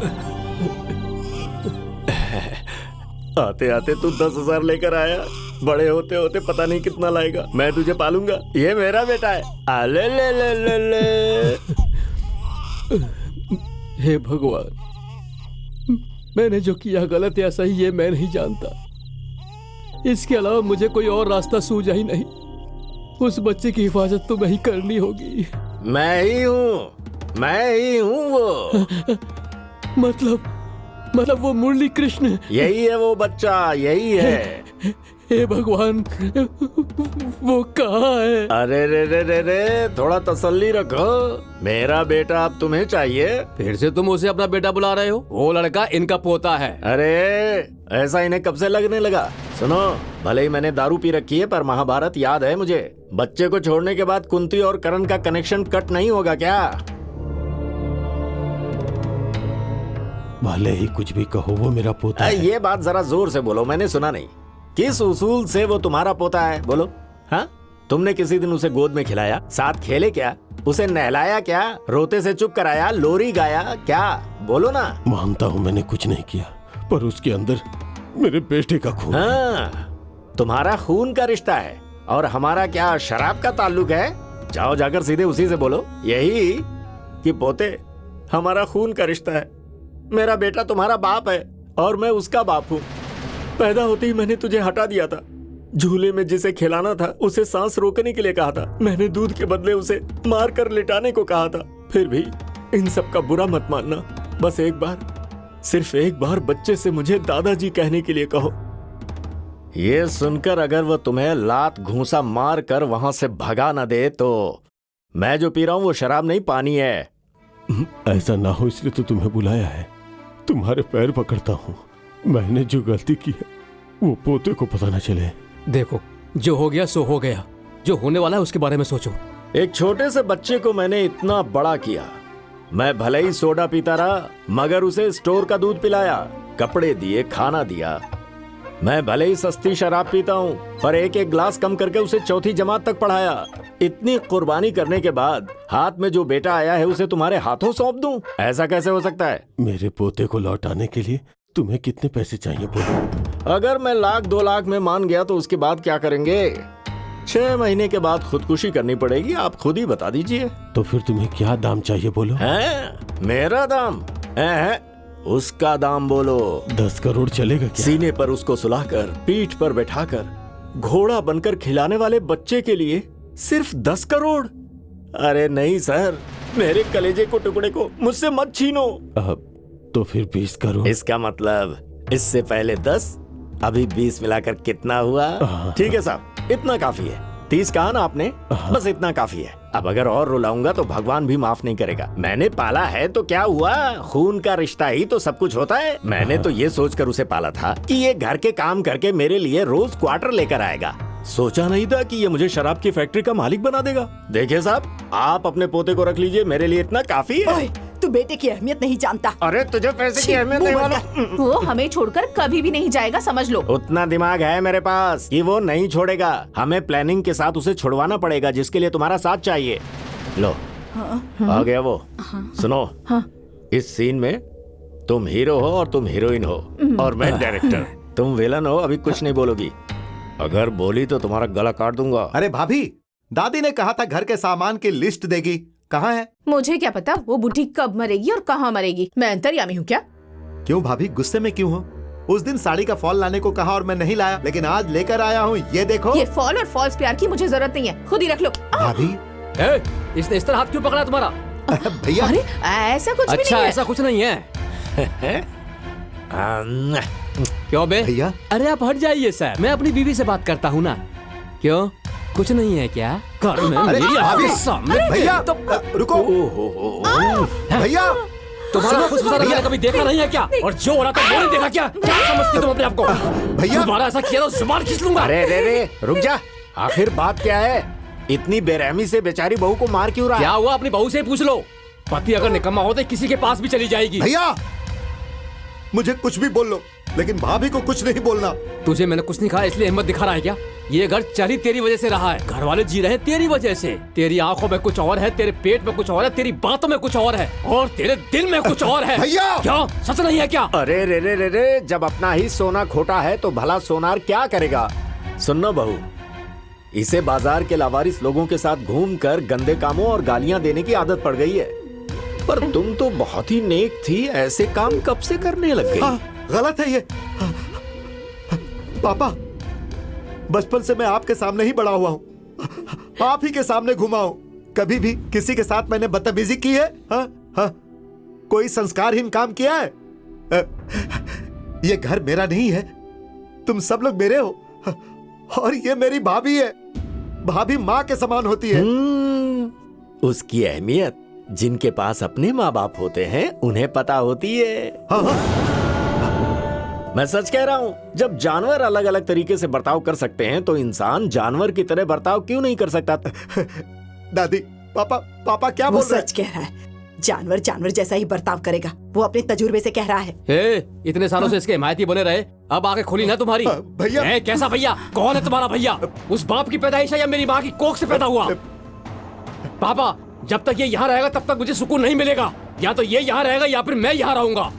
आते आते तू 10,000 लेकर आया, बड़े होते होते पता नहीं कितना लाएगा। मैं तुझे पालूंगा, ये मेरा बेटा है। ले ले ले ले ले। हे भगवान, मैंने जो किया गलत या सही ये मैं नहीं जानता। इसके अलावा मुझे कोई और रास्ता सूझा ही नहीं। उस बच्चे की हिफाजत तो मैं ही करनी होगी। मैं ही हूँ वो। मतलब वो मुरली कृष्ण। यही है वो बच्चा, यही है। हे भगवान, वो कहाँ है? अरे रे रे रे रे, थोड़ा तसल्ली रखो। मेरा बेटा अब तुम्हें चाहिए? फिर से तुम उसे अपना बेटा बुला रहे हो? वो लड़का इनका पोता है। अरे ऐसा इन्हें कब से लगने लगा? सुनो, भले ही मैंने दारू पी रखी है, पर महाभारत याद है मुझे। बच्चे को छोड़ने के बाद कुंती और करण का कनेक्शन कट नहीं होगा क्या? भले ही कुछ भी कहो, वो मेरा पोता है। ये बात जरा जोर से बोलो, मैंने सुना नहीं। किस उसूल से वो तुम्हारा पोता है, बोलो। हाँ, तुमने किसी दिन उसे गोद में खिलाया, साथ खेले क्या, उसे नहलाया क्या, रोते से चुप कराया, लोरी गाया क्या? बोलो ना। मानता हूँ मैंने कुछ नहीं किया, पर उसके अंदर मेरे बेटे का खून। हाँ, तुम्हारा खून का रिश्ता है और हमारा क्या शराब का ताल्लुक है? जाओ जाकर सीधे उसी से बोलो यही कि पोते, हमारा खून का रिश्ता है। मेरा बेटा तुम्हारा बाप है और मैं उसका बाप हूँ। पैदा होते ही मैंने तुझे हटा दिया था। झूले में जिसे खिलाना था उसे सांस रोकने के लिए कहा था। मैंने दूध के बदले उसे मार कर लिटाने को कहा था। फिर भी इन सब का बुरा मत मानना। बस एक बार, सिर्फ एक बार बच्चे से मुझे दादाजी कहने के लिए कहो। ये सुनकर अगर वो तुम्हें लात घूंसा मार कर वहां से भगा न दे तो मैं जो पी रहा हूं वो शराब नहीं, पानी है। ऐसा ना हो इसलिए तो तुम्हें बुलाया है। तुम्हारे पैर पकड़ता हूँ। मैंने जो गलती की है वो पोते को पता न चले। देखो, जो हो गया सो हो गया। जो होने वाला है उसके बारे में सोचो। एक छोटे से बच्चे को मैंने इतना बड़ा किया। मैं भले ही सोडा पीता रहा, मगर उसे स्टोर का दूध पिलाया, कपड़े दिए, खाना दिया। मैं भले ही सस्ती शराब पीता हूँ, पर एक एक ग्लास कम करके उसे 4th जमात तक पढ़ाया। इतनी कुर्बानी करने के बाद हाथ में जो बेटा आया है उसे तुम्हारे हाथों सौंप दूं? ऐसा कैसे हो सकता है? मेरे पोते को लौटाने के लिए तुम्हें कितने पैसे चाहिए बोलो? अगर मैं 1,00,000-2 लाख में मान गया तो उसके बाद क्या करेंगे? 6 महीने के बाद खुदकुशी करनी पड़ेगी। आप खुद ही बता दीजिए। तो फिर तुम्हें क्या दाम चाहिए बोलो? है मेरा दाम है, उसका दाम बोलो। 10 करोड़ चलेगा क्या? सीने पर उसको सुलाकर, पीठ पर बैठाकर, घोड़ा बनकर खिलाने वाले बच्चे के लिए सिर्फ 10 करोड़? अरे नहीं सर, मेरे कलेजे को टुकड़े को मुझसे मत छीनो। तो फिर 20 करोड़। इसका मतलब इससे पहले 10, अभी 20 मिलाकर कितना हुआ? ठीक है साहब, इतना काफी है। 30 कहा ना आपने, बस इतना काफी है। अब अगर और रुलाऊंगा तो भगवान भी माफ नहीं करेगा। मैंने पाला है तो क्या हुआ, खून का रिश्ता ही तो सब कुछ होता है। मैंने तो ये सोचकर उसे पाला था कि ये घर के काम करके मेरे लिए रोज क्वार्टर लेकर आएगा। सोचा नहीं था कि ये मुझे शराब की फैक्ट्री का मालिक बना देगा। देखिए साहब, आप अपने पोते को रख लीजिए, मेरे लिए इतना काफी है। ओए, तू बेटे की अहमियत नहीं जानता। अरे तुझे पैसे की अहमियत नहीं मालूम। वो हमें छोड़कर कभी भी नहीं जाएगा, समझ लो। उतना दिमाग है मेरे पास कि वो नहीं छोड़ेगा। हमें प्लानिंग के साथ उसे छुड़वाना पड़ेगा, जिसके लिए तुम्हारा साथ चाहिए। लो, आ गया वो। सुनो, इस सीन में तुम हीरो हो और तुम हीरोइन हो और मैं डायरेक्टर। तुम विलन हो, अभी कुछ नहीं बोलोगी। अगर बोली तो तुम्हारा गला काट दूंगा। अरे भाभी, दादी ने कहा था घर के सामान की लिस्ट देगी, कहाँ है? मुझे क्या पता वो बुढ़ी कब मरेगी और कहाँ मरेगी। मैं अंतर्यामी हूँ क्या? क्यों भाभी, गुस्से में क्यों हो? उस दिन साड़ी का फॉल लाने को कहा और मैं नहीं लाया, लेकिन आज लेकर आया हूँ। ये देखो। ये फॉल और फॉल्स प्यार की मुझे जरूरत नहीं है, खुद ही रख लो। भाभी, इसने इस तरह हाथ क्यों पकड़ा तुम्हारा? भैया, अरे ऐसा कुछ भी अच्छा, नहीं है। ऐसा कुछ नहीं है। क्यों बे? भैया, अरे आप हट जाइए सर, मैं अपनी बीवी से बात करता हूँ ना। क्यों, कुछ नहीं है क्या? घर में अरे मेरी भाभी, आंखों सामने भैया तो रुको। भैया, तुम्हारा फुसफुसाना मैंने कभी देखा नहीं है क्या? और जो हो रहा था वो नहीं देखा क्या? क्या समझती तुम अपने आप को? भैया, तुम्हारा ऐसा किया तो जुबान खींच लूंगा। अरे रे रे, रुक जा। आखिर बात क्या है? इतनी बेरहमी से बेचारी बहू को मार क्यों रहा है? क्या हुआ, अपनी बहू से पूछ लो। पति अगर निकम्मा हो तो किसी के पास भी चली जाएगी। भैया, मुझे कुछ भी बोल लो, लेकिन भाभी को कुछ नहीं बोलना। तुझे मैंने कुछ नहीं कहा, इसलिए हिम्मत दिखा रहा है क्या? ये घर चल ही तेरी वजह से रहा है। घर वाले जी रहे हैं तेरी वजह से। तेरी आंखों में कुछ और है, तेरे पेट में कुछ और है, तेरी बातों में कुछ और है, और तेरे दिल में कुछ और है। भैया, क्या सच नहीं है क्या? अरे रे रे रे रे, जब अपना ही सोना खोटा है तो भला सोनार क्या करेगा? सुनना बहू, इसे बाजार के लावारिस लोगों के साथ घूमकर गंदे कामों और गालियां देने की आदत पड़ गई है। पर तुम तो बहुत ही नेक थी, ऐसे काम कब से करने लग गई? हाँ, गलत है ये। पापा, बचपन से मैं आपके सामने ही बड़ा हुआ हूँ, आप ही के सामने घुमा हूँ। कभी भी किसी के साथ मैंने बदतमीजी की है? हाँ हाँ, कोई संस्कारहीन काम किया है? ये घर मेरा नहीं है, तुम सब लोग मेरे हो, और ये मेरी भाभी है। भाभी माँ के समान होती है। उसकी अहमियत जिनके पास अपने माँ बाप होते हैं उन्हें पता होती है। हाँ हाँ, मैं सच कह रहा हूँ, जब जानवर अलग अलग तरीके से बर्ताव कर सकते हैं तो इंसान जानवर की तरह बर्ताव क्यों नहीं कर सकता? दादी, पापा क्या वो बोल रहे हैं? सच कह रहा है। जानवर जानवर जैसा ही बर्ताव करेगा, वो अपने तजुर्बे से कह रहा है। इतने सालों से इसके हिमायती बने रहे, अब आगे खुली ना तुम्हारी। भैया, कैसा भैया? कौन है तुम्हारा भैया? उस बाप की पैदाइश है या मेरी माँ की कोख से पैदा हुआ? पापा, जब तक ये यहाँ रहेगा तब तक मुझे सुकून नहीं मिलेगा। या तो ये यहाँ रहेगा या फिर मैं यहाँ रहूंगा।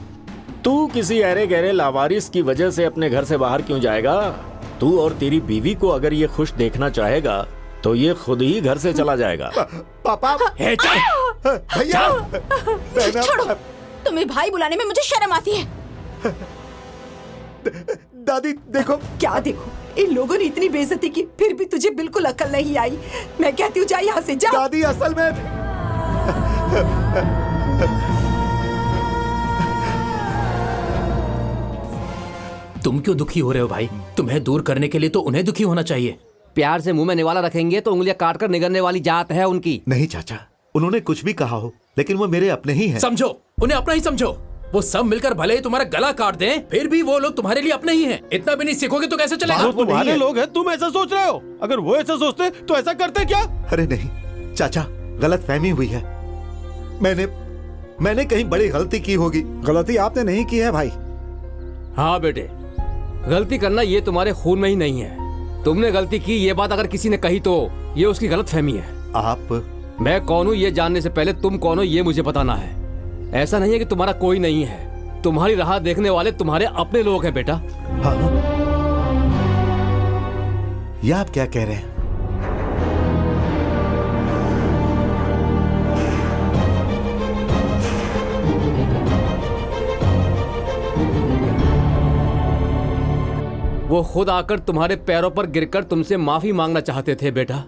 तू किसी अरे गहरे लावारिस की वजह से अपने घर से बाहर क्यों जाएगा? तू और तेरी बीवी को अगर ये खुश देखना चाहेगा तो ये खुद ही घर से चला जाएगा। पापा, भैया, छोड़ो, तुम्हें भाई बुलाने में मुझे शर्म आती है। दादी देखो। क्या देखो? इन लोगों ने इतनी बेइज्जती की, फिर भी तुझे बिल्कुल अकल नहीं आई। मैं कहती हूँ जा यहाँ से, जा। दादी, असल में तुम क्यों दुखी हो रहे हो भाई? तुम्हें दूर करने के लिए तो उन्हें दुखी होना चाहिए। प्यार से मुंह में निवाला रखेंगे तो उंगलियां काट कर निगलने वाली जात है उनकी। नहीं चाचा, उन्होंने कुछ भी कहा हो, लेकिन वो मेरे अपने ही हैं। समझो, उन्हें अपना ही समझो। वो सब मिलकर भले ही तुम्हारा गला काट दें, फिर भी वो लोग तुम्हारे लिए अपने ही हैं। इतना भी नहीं सीखोगे तो कैसे चलेगा? वो तुम्हारे लोग हैं, तुम ऐसा सोच रहे हो? अगर वो ऐसा सोचते तो ऐसा करते क्या? अरे नहीं चाचा, गलत फहमी हुई है। मैंने कहीं बड़ी गलती की होगी। गलती आपने नहीं की है भाई। हाँ बेटे, गलती करना ये तुम्हारे खून में ही नहीं है। तुमने गलती की, ये बात अगर किसी ने कही तो ये उसकी गलत फहमी है। मैं कौन हूँ ये जानने से पहले तुम कौन हो ये मुझे बताना है। ऐसा नहीं है कि तुम्हारा कोई नहीं है, तुम्हारी राह देखने वाले तुम्हारे अपने लोग हैं बेटा। हाँ, ये आप क्या कह रहे हैं? वो खुद आकर तुम्हारे पैरों पर गिरकर तुमसे माफी मांगना चाहते थे बेटा।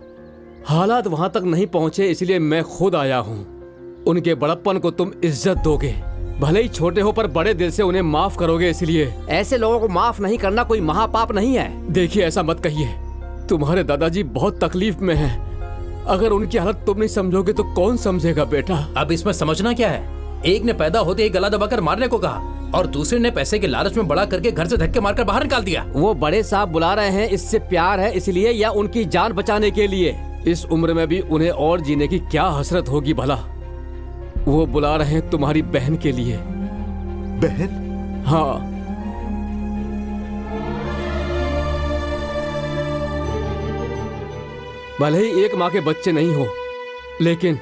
हालात वहां तक नहीं पहुंचे, इसलिए मैं खुद आया हूं। उनके बड़प्पन को तुम इज्जत दोगे, भले ही छोटे हो पर बड़े दिल से उन्हें माफ करोगे। इसलिए ऐसे लोगों को माफ नहीं करना कोई महापाप नहीं है। देखिए, ऐसा मत कहिए, तुम्हारे दादाजी बहुत तकलीफ में हैं। अगर उनकी हालत तुम नहीं समझोगे तो कौन समझेगा बेटा। अब इसमें समझना क्या है? एक ने पैदा होते ही गला दबाकर मारने को कहा और दूसरे ने पैसे के लालच में बड़ा करके घर से धक्के मारकर बाहर निकाल दिया। वो बड़े साहब बुला रहे हैं, इससे प्यार है इसलिए या उनकी जान बचाने के लिए? इस उम्र में भी उन्हें और जीने की क्या हसरत होगी भला। वो बुला रहे हैं तुम्हारी बहन के लिए। बहन? हाँ। भले ही एक माँ के बच्चे नहीं हो, लेकिन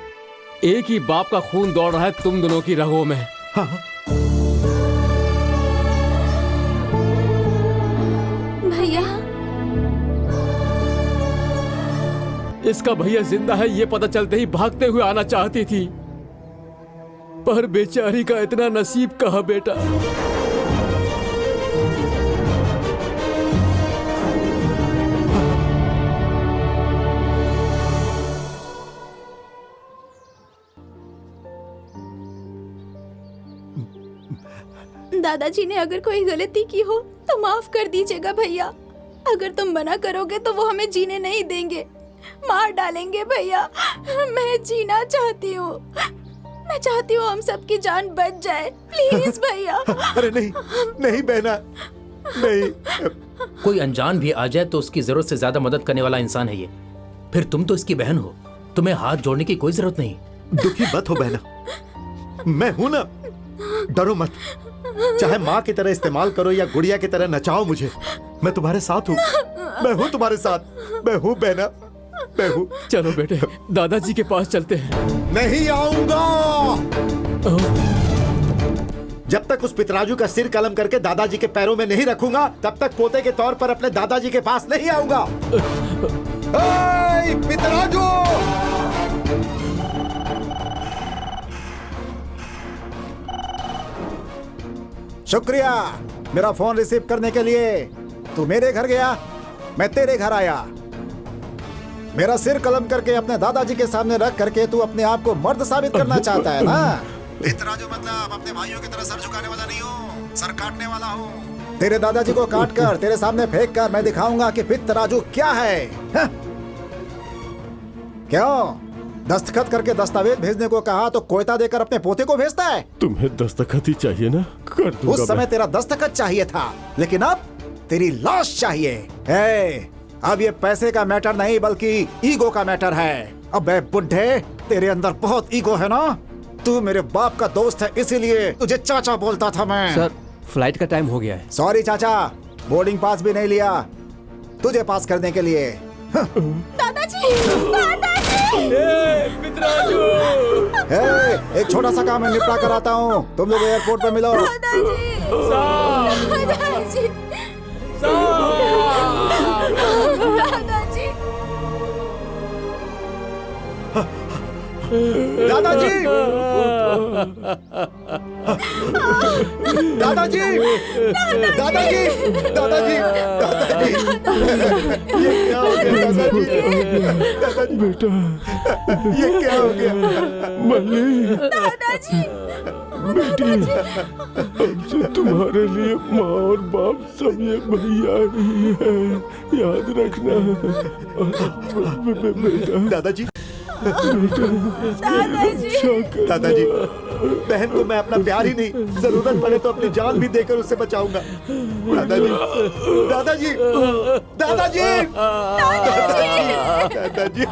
एक ही बाप का खून दौड़ रहा है तुम दोनों की रगों में। हाँ। भैया, इसका भैया जिंदा है ये पता चलते ही भागते हुए आना चाहती थी, पर बेचारी का इतना नसीब कहा बेटा। दादाजी ने अगर कोई गलती की हो तो माफ कर दीजिएगा भैया। अगर तुम मना करोगे तो वो हमें जीने नहीं देंगे, मार डालेंगे भैया। मैं जीना चाहती हूँ, मैं चाहती हूँ हम सबकी जान बच जाए, प्लीज भैया। अरे नहीं, नहीं बहना, नहीं। कोई अनजान भी आ जाए तो उसकी जरूरत से ज्यादा मदद करने वाला इंसान है ये। फिर तुम तो इसकी बहन हो, तुम्हें हाथ जोड़ने की कोई जरूरत नहीं। दुखी मत हो बहना, मैं हूं ना, डरो मत। चाहे माँ की तरह इस्तेमाल करो या गुड़िया की तरह नचाओ मुझे, मैं तुम्हारे साथ हूँ। मैं हूँ तुम्हारे साथ, मैं हूँ बहना, मैं हूँ। चलो बेटे, दादाजी के पास चलते हैं। नहीं आऊंगा। जब तक उस पितराजू का सिर कलम करके दादाजी के पैरों में नहीं रखूंगा, तब तक पोते के तौर पर अपने दादाजी के पास नहीं आऊंगा। पितराजू! शुक्रिया मेरा फोन रिसीव करने के लिए। तू मेरे घर गया, मैं तेरे घर आया। मेरा सिर कलम करके अपने दादाजी के सामने रख करके तू अपने आप को मर्द साबित करना चाहता है ना? पितराजू मतलब अपने भाइयों की तरह सर झुकाने वाला नहीं हूँ, सर काटने वाला हूँ। तेरे दादाजी को काट कर तेरे सामने फेंक कर मैं दिखाऊंगा कि पितराजू क्या है। क्यों दस्तखत करके दस्तावेज भेजने को कहा तो कोयता देकर अपने पोते को भेजता है? तुम्हें दस्तखत ही चाहिए ना, कर दूंगा। उस समय तेरा दस्तखत चाहिए था, लेकिन अब तेरी लाश चाहिए। अब ये पैसे का मैटर नहीं बल्कि ईगो का मैटर है। अब बुढ़े, तेरे अंदर बहुत ईगो है ना? तू मेरे बाप का दोस्त है इसीलिए तुझे चाचा बोलता था मैं। सर, फ्लाइट का टाइम हो गया है। सॉरी चाचा, बोर्डिंग पास भी नहीं लिया तुझे पास करने के लिए। दादाजी, दादाजी! पितराजू! एक छोटा सा काम मैं निपटा कर आता हूँ, तुम लोग एयरपोर्ट पे मिलो। दादाजी! दादाजी! दादाजी! दादाजी! दादाजी! दादाजी! दादाजी! ये क्या हो गया दादाजी? दादाजी बेटा, ये क्या हो गया? मल्ली, दादाजी! बेटी, हमसे तुम्हारे लिए माँ और बाप सब ये भैया ही है, याद रखना। बेटा, दादाजी, दादाजी! दादाजी, बहन को मैं अपना प्यार ही नहीं, जरूरत पड़े तो अपनी जान भी देकर उससे बचाऊंगा। दादाजी, दादाजी, दादाजी, दादाजी, दादाजी।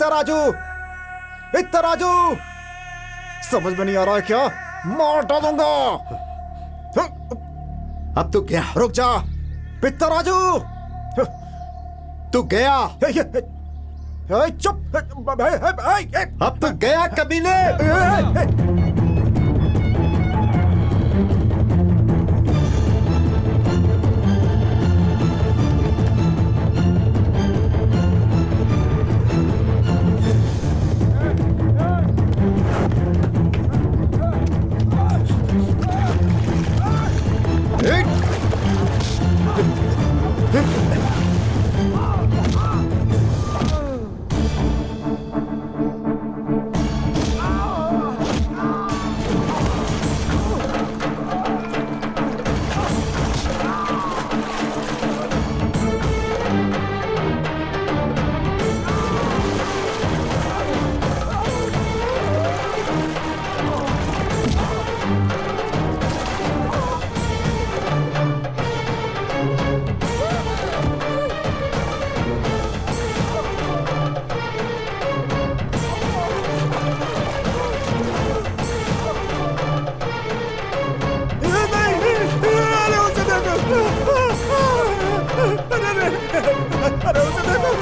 पित्तराजू, पित्तराजू, समझ में नहीं आ रहा है क्या? मार डालूंगा। अब तू गया? रुक जा पित्तराजू, तू गया? चुप। अब तू गया कमीने? अरे उसे देखो,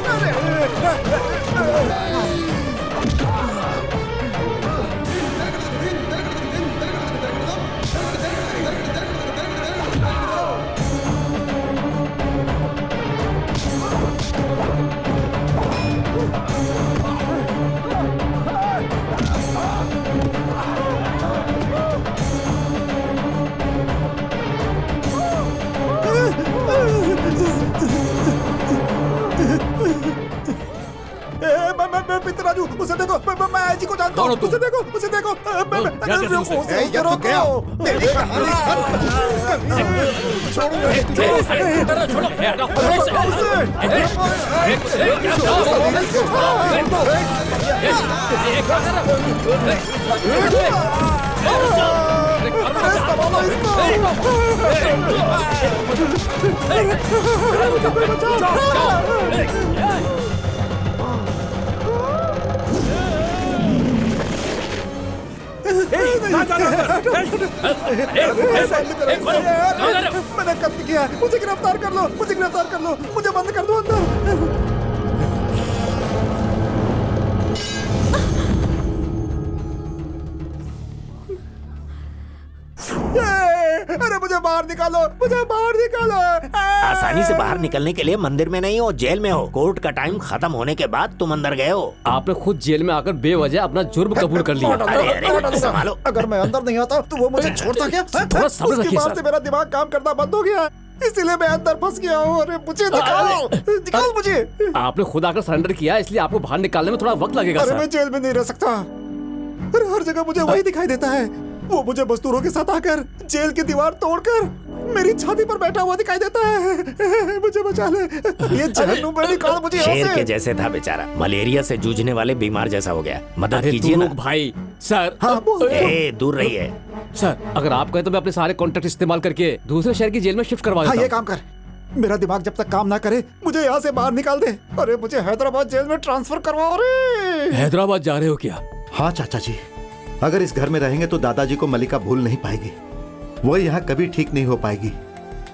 पित्तराजू, उसे देखो, मैं आईजी को जानता हूँ, उसे देखो, उसे देखो, मैंने कत्ल किया, मुझे गिरफ्तार कर लो, मुझे गिरफ्तार कर लो, मुझे बंद कर दो अंदर। अरे मुझे बाहर निकालो, मुझे बाहर निकालो। आसानी से बाहर निकलने के लिए मंदिर में नहीं हो, जेल में हो। कोर्ट का टाइम खत्म होने के बाद तुम अंदर गए हो। आपने खुद जेल में आकर बेवजह अपना जुर्म कबूल कर लिया। अरे संभालो। अगर मैं अंदर नहीं आता तो वो मुझे छोड़ता क्या? थोड़ा सब्र उसके रखिए बाद सर। से मेरा दिमाग काम करना बंद हो गया, इसीलिए मैं अंदर फंस गया हूँ। अरे मुझे निकालो, निकाल मुझे। आपने खुद आकर सरेंडर किया, इसलिए आपको बाहर निकालने में थोड़ा वक्त लगेगा अरे सर। मैं जेल में नहीं रह सकता। अरे हर जगह मुझे वही दिखाई देता है। वो मुझे मजदूरों के साथ आकर जेल की दीवार तोड़कर मेरी छाती पर बैठा हुआ दिखाई देता है। मुझे बचा ले, ये जहन्नुम में निकाल मुझे यहाँ शेर से। के जैसे था बेचारा, मलेरिया से जूझने वाले बीमार जैसा हो गया। मदद कीजिए ना भाई। सर हाँ, ए, दूर रहिए। सर अगर आप कहें तो मैं अपने सारे कॉन्टेक्ट इस्तेमाल करके दूसरे शहर की जेल में शिफ्ट करवा हाँ देता ये हूं। काम कर, मेरा दिमाग जब तक काम ना करे मुझे यहाँ से बाहर निकाल दे। अरे मुझे हैदराबाद जेल में ट्रांसफर करवाओ रे। हैदराबाद जा रहे हो क्या? हाँ चाचा जी, अगर इस घर में रहेंगे तो दादाजी को मल्लिका भूल नहीं पाएगी, वो यहाँ कभी ठीक नहीं हो पाएगी।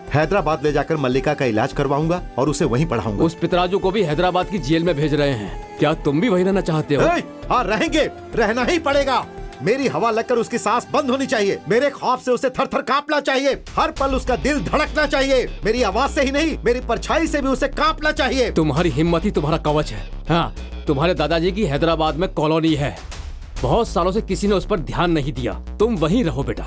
हैदराबाद ले जाकर मल्लिका का इलाज करवाऊंगा और उसे वहीं पढ़ाऊंगा। उस पितराजू को भी हैदराबाद की जेल में भेज रहे हैं, क्या तुम भी वहीं रहना चाहते हो? हाँ रहेंगे, रहना ही पड़ेगा। मेरी हवा लगकर उसकी सांस बंद होनी चाहिए, मेरे खौफ से उसे थर थर कांपना चाहिए, हर पल उसका दिल धड़कना चाहिए। मेरी आवाज से ही नहीं, मेरी परछाई से भी उसे कांपना चाहिए। तुम्हारी हिम्मत ही तुम्हारा कवच है। हाँ, तुम्हारे दादाजी की हैदराबाद में कॉलोनी है, बहुत सालों से किसी ने उस पर ध्यान नहीं दिया। तुम वहीं रहो बेटा।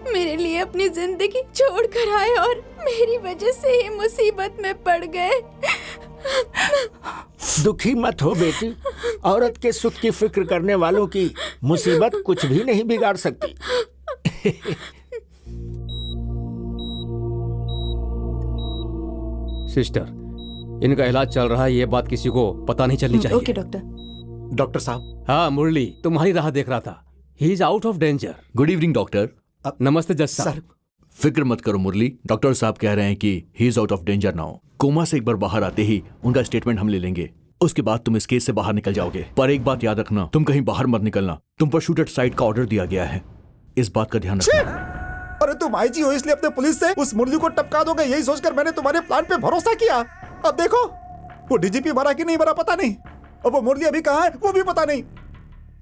मेरे लिए अपनी जिंदगी छोड़ कर आए और मेरी वजह से ही मुसीबत में पड़ गए। दुखी मत हो बेटी, औरत के सुख की फिक्र करने वालों की मुसीबत कुछ भी नहीं बिगाड़ सकती। सिस्टर, इनका इलाज चल रहा है, ये बात किसी को पता नहीं चलनी चाहिए। Okay doctor. डॉक्टर साहब। हाँ मुरली, तुम्हारी राह देख रहा था। ही is out of danger. Good evening doctor. नमस्ते जज साहब। फिक्र मत करो मुरली, डॉक्टर साहब कह रहे हैं कि he is out of danger now. Coma से एक बार बाहर आते ही उनका स्टेटमेंट हम ले लेंगे। उसके बाद तुम इस केस से बाहर निकल जाओगे। पर एक बात याद रखना, तुम कहीं बाहर मत निकलना। तुम पर शूट एट साइट का ऑर्डर दिया गया है, इस बात का ध्यान रखना। अरे तुम आईजी हो इसलिए अपने पुलिस से उस मुरली को टपका दोगे, यही सोचकर मैंने तुम्हारे प्लान पे भरोसा किया। अब देखो वो डीजीपी मरा कि नहीं मरा पता नहीं, अब वो मुरली अभी कहाँ है वो भी पता नहीं।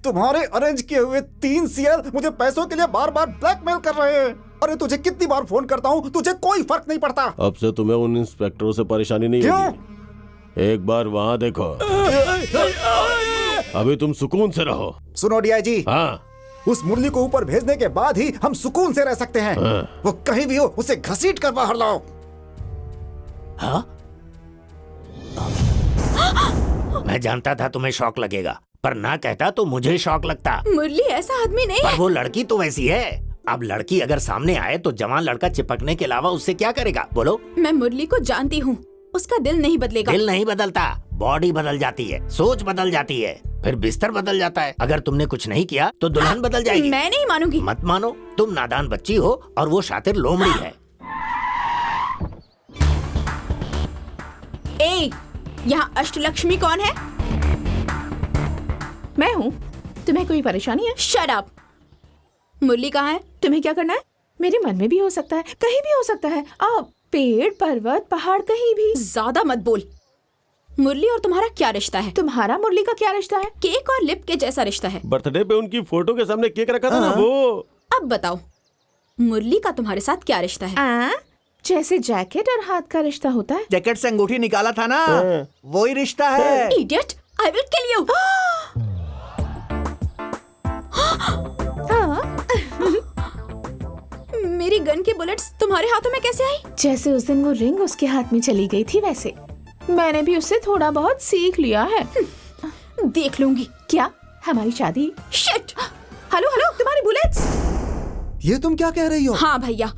तुम्हारे अरेंज किए हुए 3 सीएल मुझे पैसों के लिए बार बार ब्लैकमेल कर रहे हैं। अरे तुझे कितनी बार फोन करता हूँ, तुझे कोई फर्क नहीं पड़ता। अब से तुम्हें उन इंस्पेक्टरों से परेशानी नहीं होगी। एक बार वहाँ देखो। अभी तुम सुकून से रहो। सुनो डीआईजी, हाँ, उस मुरली को ऊपर भेजने के बाद ही हम सुकून से रह सकते हैं। हाँ। वो कहीं भी हो उसे घसीट कर बाहर लाओ। हाँ? मैं जानता था तुम्हें शौक लगेगा, पर ना कहता तो मुझे शौक लगता। मुरली ऐसा आदमी नहीं पर है। वो लड़की तो वैसी है। अब लड़की अगर सामने आए तो जवान लड़का चिपकने के अलावा उससे क्या करेगा, बोलो? मैं मुरली को जानती हूँ, उसका दिल नहीं बदलेगा। दिल नहीं बदलता, बॉडी बदल जाती है, सोच बदल जाती है, फिर बिस्तर बदल जाता है। अगर तुमने कुछ नहीं किया तो दुल्हन बदल जाएगी। मैं नहीं मानूंगी। मत मानो, तुम नादान बच्ची हो और वो शातिर लोमड़ी है। ए, यहाँ अष्टलक्ष्मी कौन है? मैं हूँ। तुम्हें कोई परेशानी है? Shut up. मुरली कहाँ है? तुम्हें क्या करना है? मेरे मन में भी हो सकता है, कहीं भी हो सकता है। पेड़, पर्वत, पहाड़, कहीं भी। ज्यादा मत बोल। मुरली और तुम्हारा क्या रिश्ता है? तुम्हारा मुरली का क्या रिश्ता है? केक और लिप के जैसा रिश्ता है। बर्थडे पे उनकी फोटो के सामने केक रखा था ना वो। अब बताओ, मुरली का तुम्हारे साथ क्या रिश्ता है? जैसे जैकेट और हाथ का रिश्ता होता है। जैकेट से अंगूठी निकाला था ना, वही रिश्ता है। Idiot, I will kill you. मेरी गन की बुलेट्स तुम्हारे हाथों में कैसे आई? जैसे उस दिन वो रिंग उसके हाथ में चली गई थी, वैसे मैंने भी उससे थोड़ा बहुत सीख लिया है। देख लूंगी। क्या हमारी शादी? शिट! हेलो हेलो, तुम्हारी बुलेट्स। ये तुम क्या कह रही हो? हाँ भैया,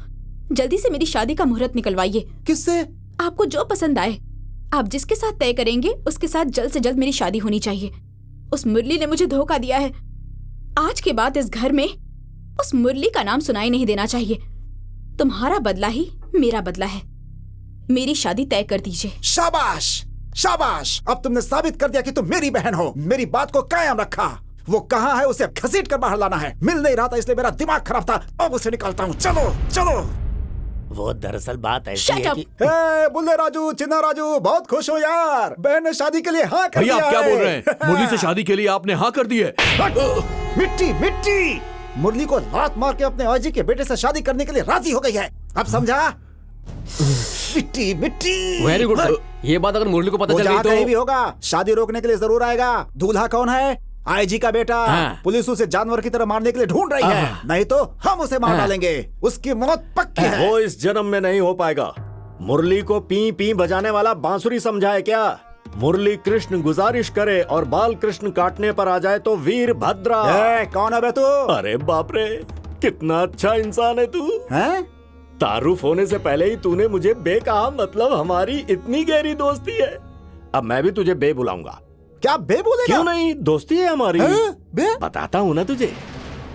जल्दी से मेरी शादी का मुहूर्त निकलवाइए। किससे? आपको जो पसंद आए। आप जिसके साथ तय करेंगे उसके साथ जल्द से जल्द मेरी शादी होनी चाहिए। उस मुरली ने मुझे धोखा दिया है। आज के बाद इस घर में उस मुरली का नाम सुनाई नहीं देना चाहिए। तुम्हारा बदला ही मेरा बदला है। मेरी शादी तय कर दीजिए। शाबाश शाबाश, अब तुमने साबित कर दिया कि तुम मेरी बहन हो। मेरी बात को कायम रखा। वो कहाँ है उसे घसीट कर बाहर लाना है। मिल नहीं रहा था इसलिए मेरा दिमाग खराब था, अब उसे निकालता हूँ। चलो चलो। वो दरअसल बात ऐसी है कि बुल्ले राजू, चिन्ना राजू, बहुत खुश हो यार, बहन ने शादी के लिए हाँ कर भैया दिया आप क्या है। बोल रहे हैं? मुरली से शादी के लिए आपने हाँ कर दी है? मिट्टी मिट्टी, मुरली को लात मार के अपने आईजी के बेटे से शादी करने के लिए राजी हो गई है। अब समझा? मिट्टी मिट्टी। Very good sir. ये बात अगर मुरली को पता वो चल जहाँ गई कहीं भी तो होगा, शादी रोकने के लिए जरूर आएगा। दूल्हा कौन है? आईजी का बेटा। हाँ। पुलिस उसे जानवर की तरह मारने के लिए ढूंढ रही है, नहीं तो हम उसे मार डालेंगे। उसकी मौत पक्की है। वो इस जन्म में नहीं हो पाएगा। मुरली को पी पी बजाने वाला बांसुरी समझा है क्या? मुरली कृष्ण गुजारिश करे और बाल कृष्ण काटने पर आ जाए तो वीर भद्रा। कौन है बे तू? अरे बाप रे, कितना अच्छा इंसान है तू। हैं? तारुफ होने से पहले ही तूने मुझे बे कहा, मतलब हमारी इतनी गहरी दोस्ती है। अब मैं भी तुझे बे बुलाऊंगा। क्या बे बोलेगा? क्यों नहीं, दोस्ती है हमारी। बे? बताता हूँ ना तुझे।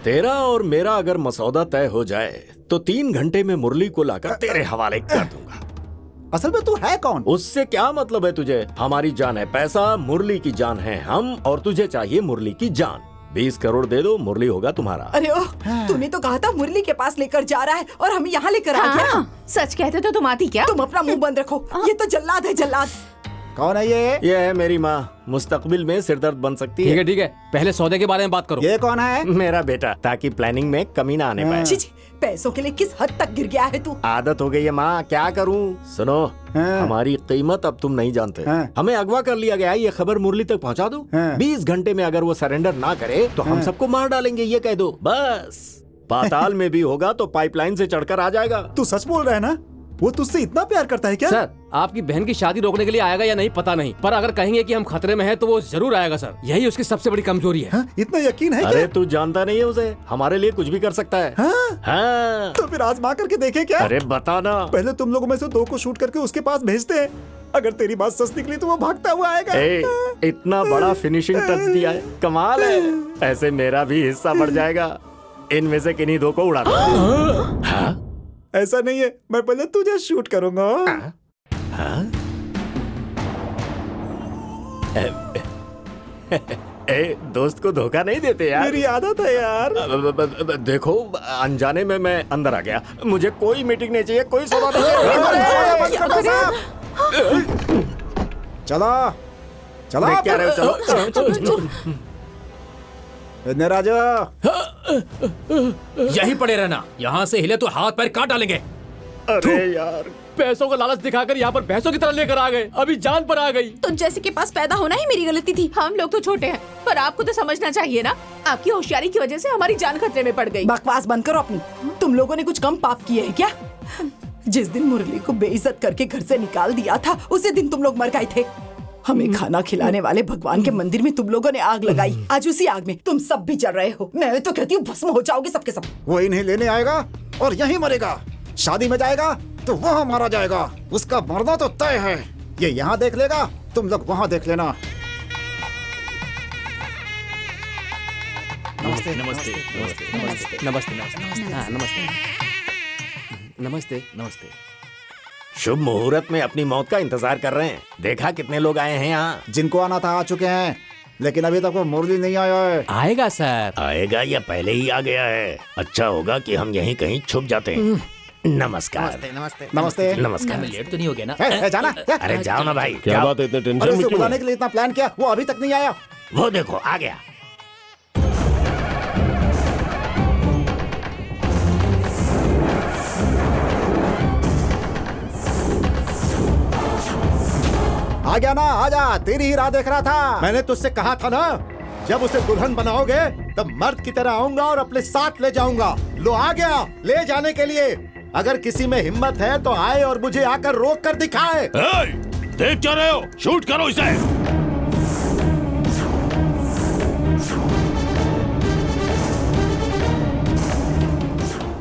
तेरा और मेरा अगर मसौदा तय हो जाए तो 3 घंटे में मुरली को लाकर तेरे हवाले कर दूंगा। असल में तू है कौन? उससे क्या मतलब है तुझे? हमारी जान है पैसा, मुरली की जान है हम, और तुझे चाहिए मुरली की जान। 20 करोड़ दे दो, मुरली होगा तुम्हारा। अरे ओह, तूने तो कहा था मुरली के पास लेकर जा रहा है और हमें यहाँ लेकर आ गया। सच कहते तो तुम आती क्या? तुम अपना मुंह बंद रखो, ये तो जल्लाद है जल्लाद। कौन है ये? ये है मेरी माँ, मुस्तकबिल में सिरदर्द बन सकती है। ठीक है, पहले सौदे के बारे में बात करो। ये कौन है? मेरा बेटा, ताकि प्लानिंग में कमी ना आने पाए। छी, पैसों के लिए किस हद तक गिर गया है तू? आदत हो गई है माँ, क्या करूँ। सुनो, हमारी कीमत अब तुम नहीं जानते। हमें अगवा कर लिया गया है, ये खबर मुरली तक पहुँचा दो। 20 घंटे में अगर वो सरेंडर ना करे तो हम सबको मार डालेंगे, ये कह दो बस। पाताल में भी होगा तो पाइपलाइन से चढ़कर आ जाएगा। तू सच बोल रहा है ना? वो तुझसे इतना प्यार करता है क्या? सर, आपकी बहन की शादी रोकने के लिए आएगा या नहीं पता नहीं, पर अगर कहेंगे कि हम खतरे में हैं तो वो जरूर आएगा सर। यही उसकी सबसे बड़ी कमजोरी है। इतना यकीन है? अरे तू जानता नहीं है उसे, हमारे लिए कुछ भी कर सकता है। हाँ। तो फिर आजमा करके देखे क्या? अरे बता ना। पहले तुम लोगों में से 2 को शूट करके उसके पास भेजते हैं। अगर तेरी बात सच निकली तो वो भागता हुआ आएगा। इतना बड़ा फिनिशिंग टच दिया है, कमाल है। ऐसे मेरा भी हिस्सा बढ़ जाएगा। इनमें से किन्हीं 2 को उड़ा दो। ऐसा नहीं है, मैं पहले तुझे शूट करूंगा। ए, दोस्त को धोखा नहीं देते यार। मेरी आदत है यार। देखो, अनजाने में मैं अंदर आ गया। मुझे कोई मीटिंग नहीं चाहिए, कोई सौदा नहीं चाहिए। चलो चलो, देख क्या रहे हो? चलो। इधर आ जाओ। यहीं पड़े रहना, यहाँ से हिले तो हाथ पैर काट डालेंगे। अरे यार, पैसों का लालच दिखाकर यहाँ पर भैंसों की तरह लेकर आ गए, अभी जान पर आ गई। तो जैसे के पास पैदा होना ही मेरी गलती थी। हम लोग तो छोटे हैं, पर आपको तो समझना चाहिए ना, आपकी होशियारी की वजह से हमारी जान खतरे में पड़ गई। बकवास बंद करो अपनी। तुम लोगों ने कुछ कम पाप किए हैं क्या? जिस दिन मुरली को बेइज्जत करके घर से निकाल दिया था, उसी दिन तुम लोग मर गए थे। हमें खाना खिलाने वाले भगवान के मंदिर में तुम लोगों ने आग लगाई। आज उसी आग में तुम सब भी जल रहे हो। मैं तो कहती हूँ भस्म हो जाओगे सबके सब। वो इन्हें लेने आएगा और यहीं मरेगा। शादी में जाएगा तो वहाँ मारा जाएगा। उसका मरना तो तय है। ये यहाँ देख लेगा, तुम लोग वहाँ देख लेना। नमस्ते नमस्ते नमस्ते नमस्ते नमस्ते नमस्ते नमस्ते नमस्ते। शुभ मुहूर्त में अपनी मौत का इंतजार कर रहे हैं। देखा कितने लोग आए हैं यहाँ। जिनको आना था आ चुके हैं, लेकिन अभी तक वो मुरली नहीं आया है। आएगा सर। आएगा या पहले ही आ गया है? अच्छा होगा कि हम यहीं कहीं छुप जाते हैं। नमस्कार। नमस्ते नमस्ते। नमस्कार। लेट तो नहीं हो गया ना? जाना। अरे जाओ ना भाई। क्या बात है, इतने अरे टेंशन में उसे क्यों बुलाने है? के लिए इतना प्लान किया, वो अभी तक नहीं आया। वो देखो आ गया। आ गया ना, आजा, तेरी ही राह देख रहा था। मैंने तुझसे कहा था ना, जब उसे दुल्हन बनाओगे तब मर्द की तरह आऊंगा और अपने साथ ले जाऊंगा। लो आ गया ले जाने के लिए। अगर किसी में हिम्मत है तो आए और मुझे आकर रोक कर दिखाए। देख क्या रहे हो? शूट करो इसे।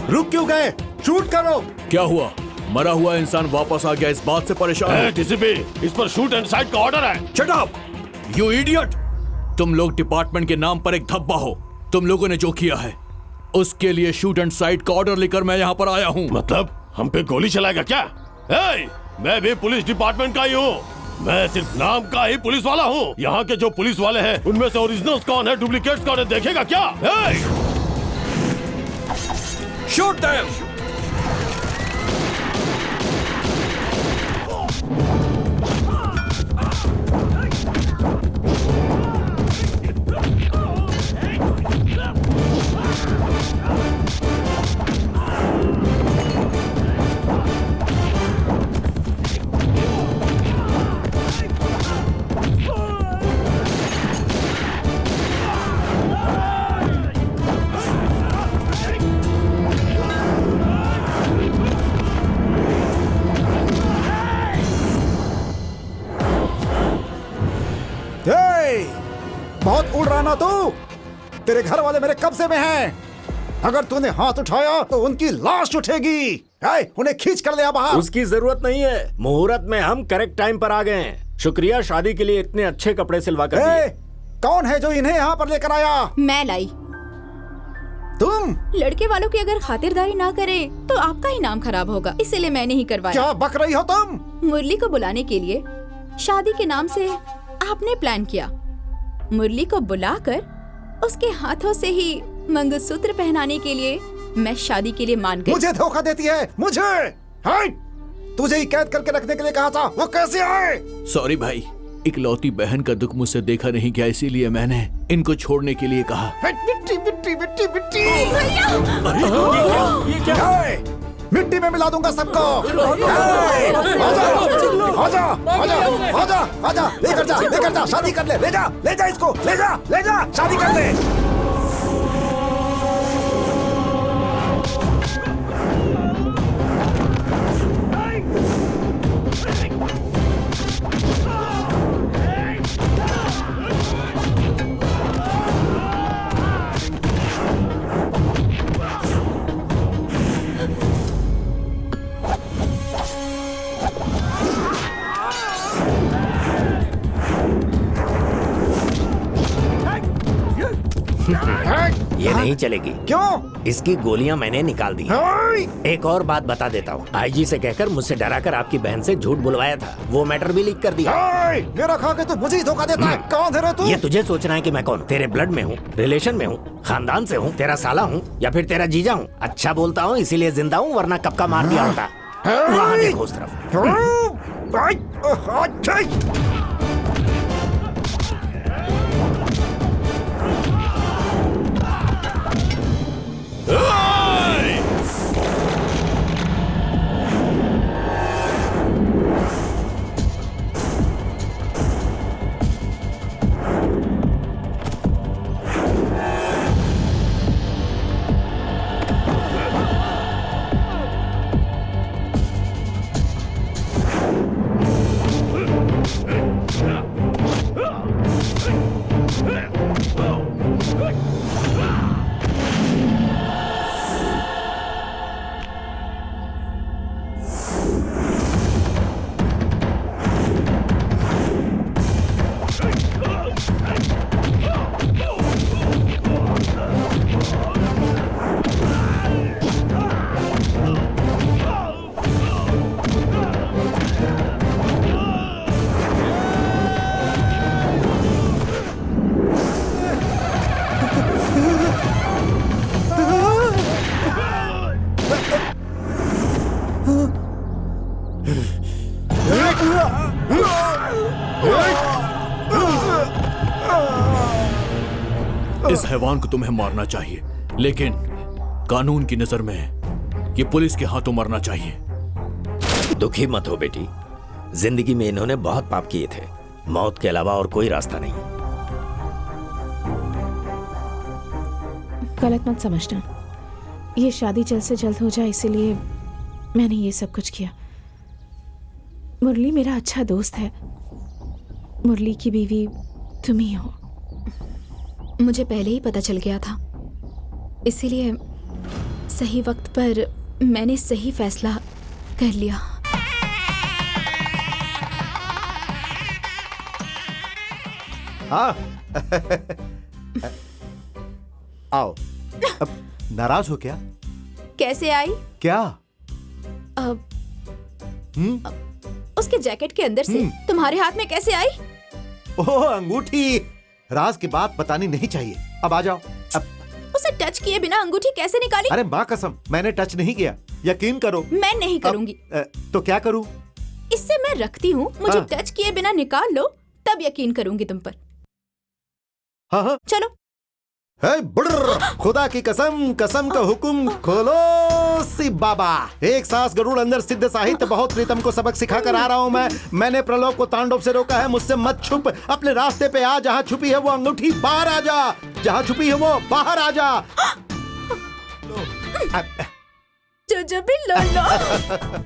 रुक क्यों गए? शूट करो। क्या हुआ? मरा हुआ इंसान वापस आ गया, इस बात से परेशान है? डीसीपी, इस पर शूट एंड साइड का ऑर्डर है। Shut up you idiot. तुम लोग डिपार्टमेंट के नाम पर एक धब्बा हो। तुम लोगों ने जो किया है उसके लिए शूट एंड साइड का ऑर्डर लेकर मैं यहाँ पर आया हूँ। मतलब हम पे गोली चलाएगा क्या? मैं भी पुलिस डिपार्टमेंट का ही हूँ। मैं सिर्फ नाम का ही पुलिस वाला हूँ। यहाँ के जो पुलिस वाले हैं उनमें से ओरिजिनल्स कौन है, डुप्लीकेट्स कौन है, देखेगा क्या? Shoot them. बहुत उड़ रहा ना तू। तेरे घर वाले मेरे कब्जे में हैं। अगर तूने हाथ उठाया तो उनकी लाश उठेगी। उन्हें खींच कर ले आ बाहर। उसकी जरूरत नहीं है। मुहूर्त में हम करेक्ट टाइम पर आ गए हैं। शुक्रिया शादी के लिए इतने अच्छे कपड़े सिलवा कर दिए। कौन है जो इन्हें यहाँ पर लेकर आया? मैं लाई। तुम? लड़के वालों की अगर खातिरदारी ना करे तो आपका ही नाम खराब होगा, इसीलिए मैंने ही करवाया। क्या बक रही हो तुम? मुरली को बुलाने के लिए शादी के नाम से आपने प्लान किया। मुरली को बुलाकर उसके हाथों से ही मंगलसूत्र पहनाने के लिए मैं शादी के लिए मान गई। मुझे धोखा देती है, मुझे। तुझे ही कैद करके रखने के लिए कहा था, वो कैसे आए? सॉरी भाई, इकलौती बहन का दुख मुझसे देखा नहीं गया, इसीलिए मैंने इनको छोड़ने के लिए कहा। मिट्टी मिट्टी मिट्टी मिट्टी। ये क्या? मिट्टी में मिला दूंगा सबको। आजा, आजा, आजा, आजा, लेकर जा, शादी कर ले जा इसको, ले जा, शादी कर ले। ये नहीं चलेगी। क्यों? इसकी गोलियां मैंने निकाल दी। एक और बात बता देता हूँ, आईजी से कहकर मुझसे डराकर आपकी बहन से झूठ बुलवाया था, वो मैटर भी लीक कर दिया। मेरा खा के तू मुझे ही धोखा देता है। कौन है रे तू? ये तुझे सोचना है कि मैं कौन, तेरे ब्लड में हूँ, रिलेशन में हूँ, खानदान से हूँ, तेरा साला हूँ या फिर तेरा जीजा हूँ। अच्छा बोलता हूँ इसीलिए जिंदा हूँ, वरना कब का मार दिया होता। वहाँ देखो उस तरफ। इस हैवान को तुम्हें मारना चाहिए, लेकिन कानून की नजर में ये पुलिस के हाथों मरना चाहिए। दुखी मत हो बेटी, जिंदगी में इन्होंने बहुत पाप किए थे, मौत के अलावा और कोई रास्ता नहीं। गलत मत समझना, ये शादी जल्द से जल्द हो जाए इसीलिए मैंने ये सब कुछ किया। मुरली मेरा अच्छा दोस्त है, मुरली की बीवी तुम ही हो। मुझे पहले ही पता चल गया था, इसीलिए सही वक्त पर मैंने सही फैसला कर लिया। हाँ आओ। अब नाराज हो क्या? कैसे आई? क्या? उसके जैकेट के अंदर से तुम्हारे हाथ में कैसे आई? ओह अंगूठी, राज की बात बतानी नहीं चाहिए। अब आ जाओ। अब उसे टच किए बिना अंगूठी कैसे निकाली? अरे माँ कसम, मैंने टच नहीं किया, यकीन करो। मैं नहीं करूंगी। तो क्या करूं? इससे मैं रखती हूँ, मुझे टच किए बिना निकाल लो, तब यकीन करूंगी तुम पर। हाँ हाँ चलो। है बुर्र, खुदा की कसम, कसम का हुक्म खोलो सी बाबा। एक सांस गरुड़ अंदर सिद्ध साहित्य बहुत प्रीतम को सबक सिखा कर आ रहा हूँ मैं। मैंने प्रलोभ को तांडव से रोका है, मुझसे मत छुप, अपने रास्ते पे आ। जहाँ छुपी है वो अंगूठी बाहर आ जा, जहाँ छुपी है वो बाहर आ जा। जो भी लो लो।